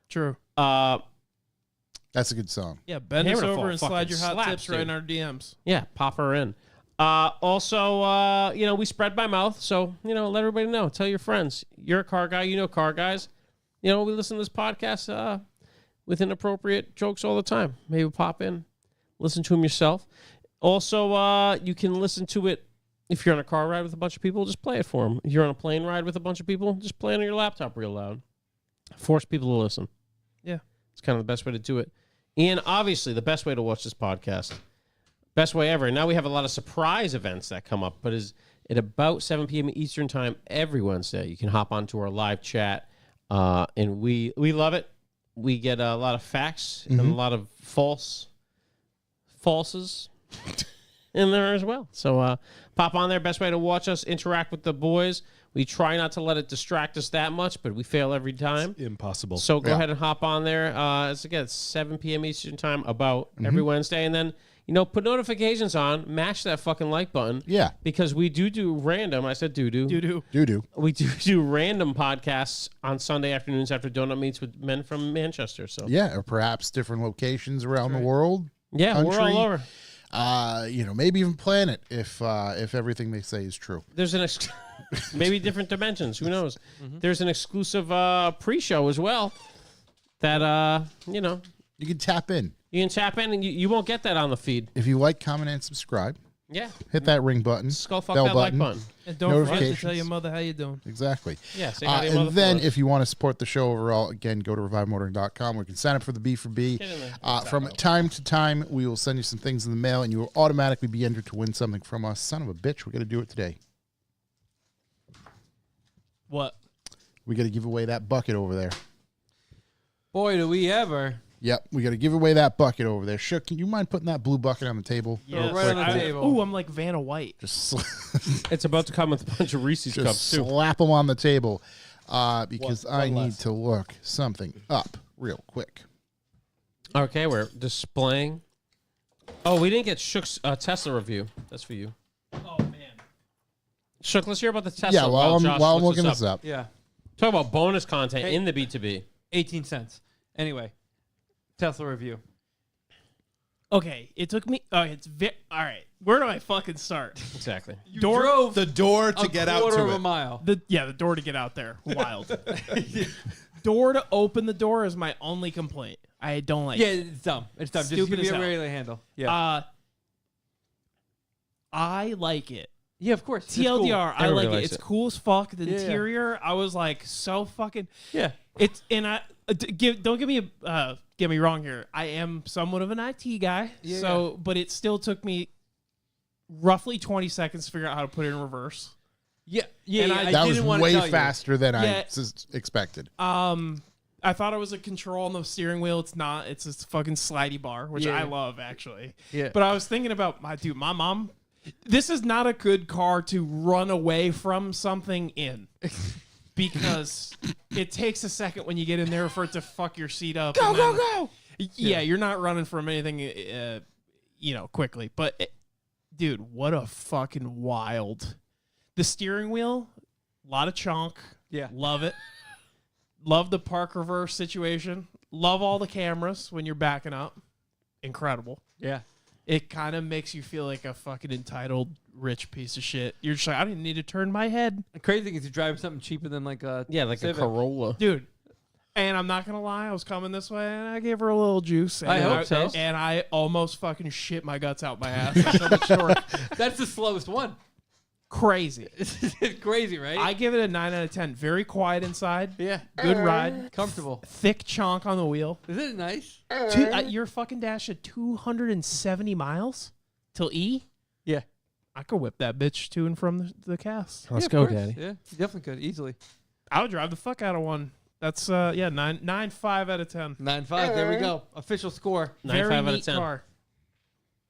True. that's a good song. Yeah, bend Hammer us to over Fall and slide fucking your hot slaps, tips right dude. in our DMs. Yeah, pop her in. Also, we spread by mouth, so let everybody know. Tell your friends. You're a car guy. You know car guys. We listen to this podcast with inappropriate jokes all the time. Maybe pop in, listen to them yourself. Also, you can listen to it if you're on a car ride with a bunch of people. Just play it for them. If you're on a plane ride with a bunch of people, just play it on your laptop real loud. Force people to listen. Yeah. It's kind of the best way to do it. And obviously, the best way to watch this podcast. Best way ever. And now we have a lot of surprise events that come up, but is at about 7 p.m. Eastern time every Wednesday. You can hop onto our live chat, and we love it. We get a lot of facts and a lot of falses in there as well. So pop on there. Best way to watch us, interact with the boys. We try not to let it distract us that much, but we fail every time. Impossible. So go Yeah. ahead and hop on there. It's 7 p.m. Eastern time about every Wednesday. And then, put notifications on, mash that fucking like button. Yeah. Because we do random. I said doo-doo. Doo-doo. Doo-doo. We do random podcasts on Sunday afternoons after Donut Meets with men from Manchester. So, Yeah, or perhaps different locations around the world. yeah, we're Country. all over. Maybe even planet if everything they say is true. There's maybe different dimensions. Who knows? There's an exclusive pre-show as well that, You can tap in. you can tap in and you won't get that on the feed. If you like, comment, and subscribe. Yeah. Hit that ring button. Skull fuck bell that like button. And don't forget to Notifications. tell your mother how you doing. Exactly. Yeah, say hi to your And mother then for us. if you want to support the show overall, again, go to revivemotoring.com where you can sign up for the B for B. Get in there. From time to time, we will send you some things in the mail, and you will automatically be entered to win something from us. Son of a bitch, we're going to do it today. What? We got to give away that bucket over there. Boy, do we ever. Yep, we got to give away that bucket over there. Shook, can you mind putting that blue bucket on the table? Yes. right on the table. Ooh, I'm like Vanna White. Just, It's about to come with a bunch of Reese's just cups too. slap them on the table because One I need less. to look something up real quick. Okay, we're displaying. Oh, we didn't get Shook's Tesla review. That's for you. Oh man. Shook, let's hear about the Tesla. Yeah, while Josh I'm looks looking this up. Yeah. Talk about bonus content Hey. in the B2B. 18 cents. Anyway, Tesla review. Okay, it took me. Oh, all right. Where do I fucking start? Exactly. You Door- drove The door to a get out quarter to of it. a mile. The door to get out there. Wild. door to open the door is my only complaint. I don't like Yeah, it. it's dumb. It's dumb. Just Stupid give me as a hell. regular handle. Yeah. I like it. Yeah, of course. It's TLDR, cool. I Everybody like it. likes It's it. cool as fuck. The Yeah. interior, I was like so fucking. Yeah. It's and I don't get me wrong here. I am somewhat of an IT guy, Yeah, so but it still took me roughly 20 seconds to figure out how to put it in reverse. Yeah. Yeah. And yeah, I- I That was didn't want to way tell you. faster than I Yeah. expected. I thought it was a control on the steering wheel. It's not. It's a fucking slidey bar, which Yeah. I love actually. Yeah. But I was thinking about my mom. This is not a good car to run away from something in. Because it takes a second when you get in there for it to fuck your seat up. Go! Yeah, you're not running from anything, quickly. But, dude, what a fucking wild. The steering wheel, a lot of chonk. Yeah. Love it. Love the park reverse situation. Love all the cameras when you're backing up. Incredible. Yeah. It kind of makes you feel like a fucking entitled rich piece of shit. You're just like, I didn't need to turn my head. The crazy thing is you drive something cheaper than like a Yeah, like Civic. a Corolla. Dude. And I'm not gonna lie, I was coming this way and I gave her a little juice. And I hope so. And I almost fucking shit my guts out my ass. There's so much torque. That's the slowest one. Crazy. It's crazy, right? I give it a 9 out of 10. Very quiet inside. yeah. Good ride. Comfortable. Thick chonk on the wheel. Isn't it nice? Your fucking dash at 270 miles till E. Yeah. I could whip that bitch to and from the cast. Let's Yeah, of go, course. Daddy. Yeah, you definitely could easily. I would drive the fuck out of one. That's 9.5 out of 10. 9.5. There we go. Official score. 9.5 Very out of neat 10. car.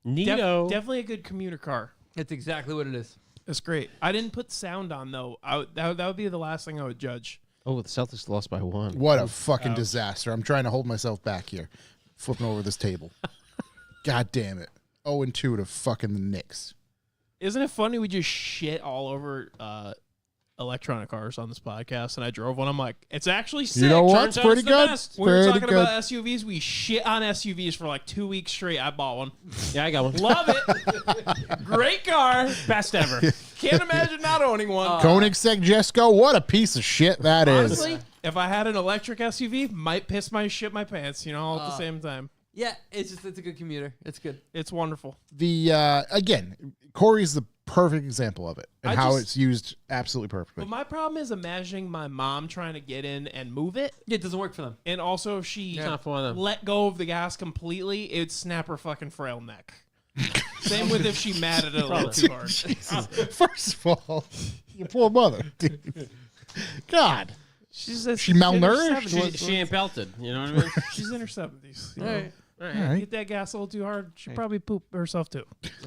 Neato. Definitely a good commuter car. That's exactly what it is. That's great. I didn't put sound on though. That would be the last thing I would judge. Oh, the Celtics lost by 1. What a fucking disaster. I'm trying to hold myself back here. Flipping over this table. God damn it. 0-2 to fucking the Knicks. Isn't it funny we just shit all over electronic cars on this podcast? And I drove one. I'm like, it's actually sick. You know what? Turns It's out pretty it's the good. best. We were Pretty talking good. about SUVs. We shit on SUVs for like 2 weeks straight. I bought one. Yeah, I got one. Love it. Great car. Best ever. Can't imagine not owning one. Koenigsegg Jesko, what a piece of shit that is. Honestly, if I had an electric SUV, might piss my shit my pants, all at the same time. Yeah, it's a good commuter. It's good. It's wonderful. The again, Corey's the perfect example of it and I how just- it's used absolutely perfectly. But my problem is imagining my mom trying to get in and move it. Yeah, it doesn't work for them. And also, if she not for them. let go of the gas completely, it would snap her fucking frail neck. Same with if she matted it a little too hard. First of all, your poor mother. Dude. God. She's She malnourished? She's, She ain't belted. You know what I mean? she's in her 70s. you All know. right. All right. Get that gas a little too hard, she'd probably poop herself too.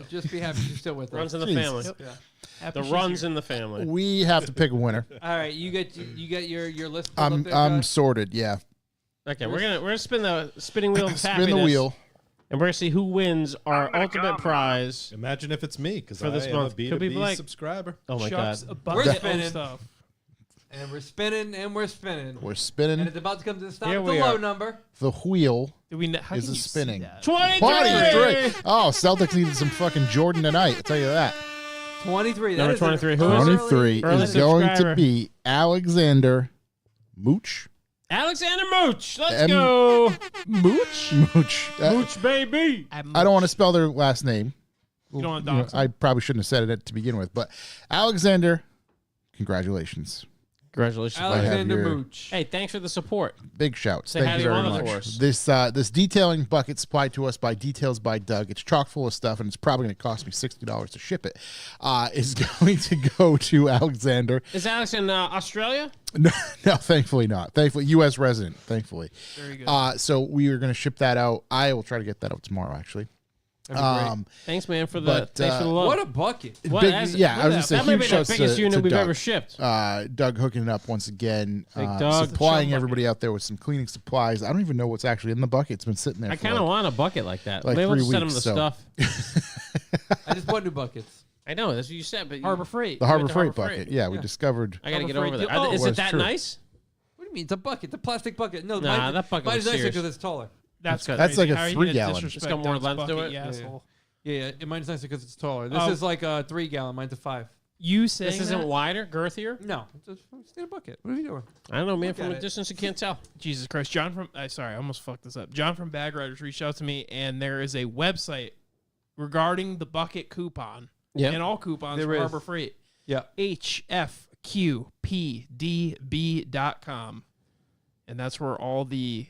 Just be happy you're still with Runs us. in the Jesus. family. Happy The she's runs here. in the family. We have to pick a winner. All right, you get your list. pulled I'm up there, guys? sorted, yeah. Okay, we're gonna spin the spinning wheel of Spin happiness, the wheel. and we're gonna see who wins our gonna ultimate come. prize. Imagine if it's me, because For I this am month. a Could be B2B Blake. subscriber. Oh my Chuck's god! a We're bucket of spinning. stuff. And we're spinning and we're spinning. We're And spinning. it's about to come to the stop. Here It's a we low are. number. The wheel Do we? How is can a you see spinning. that? 23. Oh, Celtics needed some fucking Jordan tonight. I'll tell you that. 23. Number That is an 23. Who is it? 23 Early is going to subscriber. be Alexander Mooch. Alexander Mooch. Let's M- go. Mooch? Mooch. Mooch, baby. I don't want to spell their last name. You don't want to You know, dox I probably shouldn't have said it to begin with, but Alexander, congratulations. Congratulations. have Alexander your- Mooch. Hey, thanks for the support. Big shouts. Say Thank hi you to your very mother much. for us. This detailing bucket supplied to us by Details by Doug. It's chock full of stuff, and it's probably going to cost me $60 to ship it. Is going to go to Alexander. Is Alex in Australia? No, thankfully not. Thankfully, U.S. resident. Thankfully. Very good. So we are going to ship that out. I will try to get that out tomorrow, actually. Thanks, man, for the But, thanks for the love. What a bucket. What, big- that's- yeah, I was gonna say that might huge be the shouts biggest to unit we've Doug. ever shipped. Doug hooking it up once again, Big Doug. supplying Chum everybody out there with some cleaning supplies. I don't even know what's actually in the bucket. It's been sitting there. I for kind of like, want a bucket like that. like Maybe we'll 3 just send him the weeks, so- stuff. I just bought new buckets. I know that's what you said, but you, Harbor Freight. the Harbor the Freight Harbor bucket. Freight. Yeah, we discovered. I gotta get Harbor over Freight there. deal- Is well, it it's that true. nice? What do you mean? It's a bucket. It's a plastic bucket. No, Nah, mine, that bucket mine's was nicer serious. because it's taller. That's good. That's crazy. like a How are you gonna 3-gallon. disrespect It's got more Doug's length to bucket, it. you Yeah. asshole? Yeah, mine's nicer because it's taller. This Oh. is like a 3-gallon. Mine's a 5. You saying This isn't that? wider, girthier. No, it's a standard bucket. What are you doing? I don't know, man. Look From at a it. distance, you can't tell. Jesus Christ, John from sorry, I almost fucked this up. John from Bag Riders reached out to me, and there is a website regarding the bucket coupon Yeah. and all coupons There for is. Harbor Freight. Yeah. HFQPDB.com, and that's where all the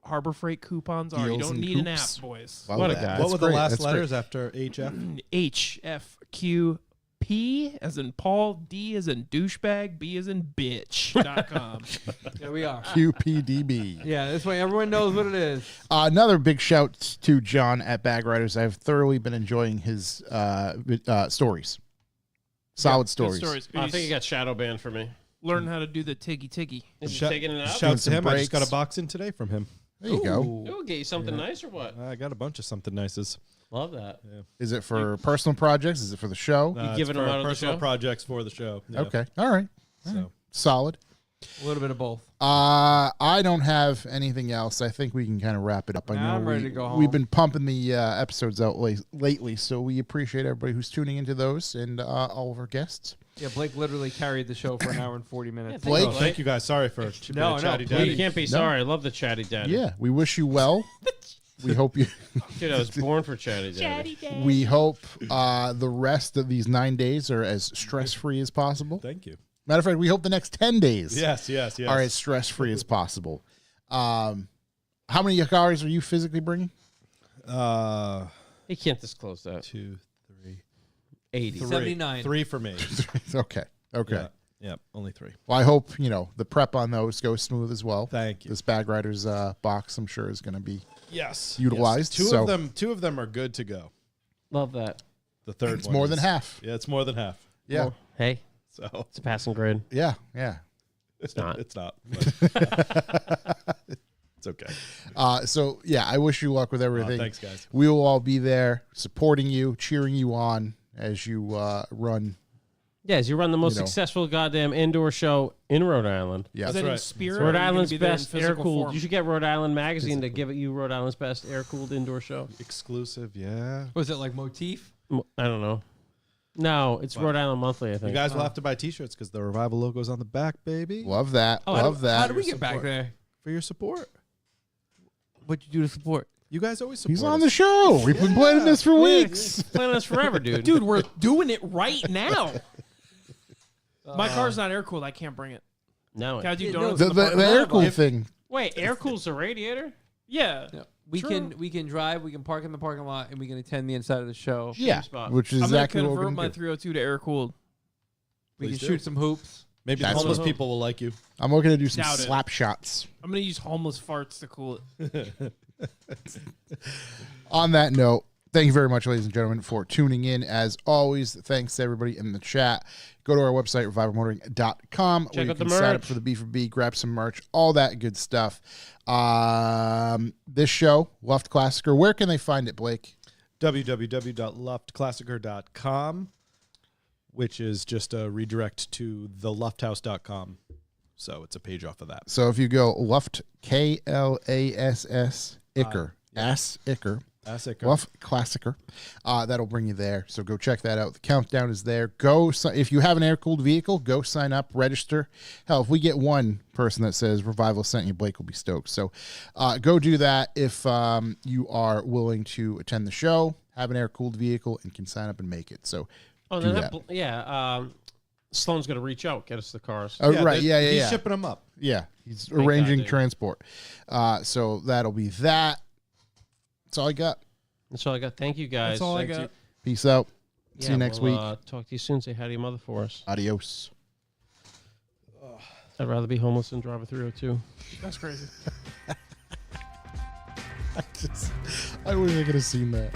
Harbor Freight coupons are. You Deals don't and need an coops. app, boys. Love What a that. guy. What That's were the great. last That's great. letters after HF? HFQP as in Paul, D as in douchebag, B as in bitch.com. There we are. QPDB. Yeah, this way everyone knows what it is. Another big shout to John at Bag Riders. I've thoroughly been enjoying his stories. Solid Good stories. stories. I think he got shadow banned for me. Learn how to do the tiggy tiggy. Is he Shout- taking it out? Shouts to Doing him. some I just got breaks. a box in today from him. There you go. We'll get you something nice or what? I got a bunch of something nices. Love that. Is it for personal projects? Is it for the show? giving it's them for out of the personal show? projects for the show. Yeah. Okay. All right. So Solid. A little bit of both. I don't have anything else. I think we can kind of wrap it up. I know I'm ready to go home. We've been pumping the episodes out lately, so we appreciate everybody who's tuning into those and all of our guests. Yeah, Blake literally carried the show for an hour and 40 minutes. Yeah, Blake? Oh, thank you guys. Sorry for being No, a no, chatty please. You daddy. can't be sorry. I love the chatty daddy. Yeah, we wish you well. We hope you. Dude, I was born for chatty daddy. We hope the rest of these 9 days are as stress free as possible. Thank you. Matter of fact, we hope the next 10 days Yes. are as stress free as possible. How many calories are you physically bringing? He can't disclose that. 2, 3, 80. 79. 3 for me. Okay. Yeah. Yeah. Only 3. Well, I hope the prep on those goes smooth as well. Thank you. This Bag Riders box, I'm sure, is going to be Yes. utilized, Yes. so- Two of them are good to go. Love that. The third it's one more than is- half. Yeah, it's more than half. Yeah, Well, hey, So it's a passing grade. yeah. It's not. it's not. but it's okay. So yeah, I wish you luck with everything. Thanks, guys. We will all be there supporting you, cheering you on as you run. Yeah, as you run the most You know. successful goddamn indoor show in Rhode Island. Yeah, Is That's that in right. spirit? It's or Rhode are you gonna Island's be there in best air physical cooled. form? You should get Rhode Island magazine to give you Rhode Island's best air cooled indoor show. Exclusive, yeah. Was it like motif? I don't know. No, it's Rhode Island Monthly, I You think. guys will have to buy T-shirts because the Revival logo's on the back, baby. love that. Oh, love that. How do we get back support. there? For your support. What'd you do to support? You guys always support He's on us. the show. We've been planning this for weeks. Playing this forever, dude. Dude, we're doing it right now. My car's not air cooled. I can't bring it. No. Can I do Yeah, donuts? no, in The parking air lot? cool thing. Wait, air cools the radiator? Yeah. We True. can drive, we can park in the parking lot, and we can attend the inside of the show. Yeah, spot. which is I'm gonna exactly what we're convert going my to do. 302 to air cooled. We Please can do. shoot some hoops. Maybe That's homeless what- people will like you. I'm looking to do some Doubt it. slap shots. I'm gonna use homeless farts to cool it. On that note, thank you very much, ladies and gentlemen, for tuning in. As always, thanks to everybody in the chat. Go to our website, revivalmotoring.com, where you out the can sign up merch. for the B4B, grab some merch, all that good stuff. This show, Luft Classicer, where can they find it, Blake? www.luftklassiker.com, which is just a redirect to thelufthouse.com. So it's a page off of that. So if you go Luft, Klass, Icker, ass Icker, Classic. Luft Classicer, that'll bring you there. So go check that out. The countdown is there. If you have an air-cooled vehicle, go sign up, register. Hell, if we get one person that says Revival sent you, Blake will be stoked. So go do that if you are willing to attend the show, have an air-cooled vehicle, and can sign up and make it. So Oh, do then that. Sloan's going to reach out, get us the cars. Oh, right, they're- yeah. He's shipping them up. Yeah, he's arranging dude. transport. So that'll be that. That's all I got. That's all I got. Thank you, guys. That's all I Thank got. Peace out. See Yeah, you next we'll, week. Talk to you soon. Say hi to your mother for us. Adios. I'd rather be homeless than drive a 302. That's crazy. I wish I could have seen that.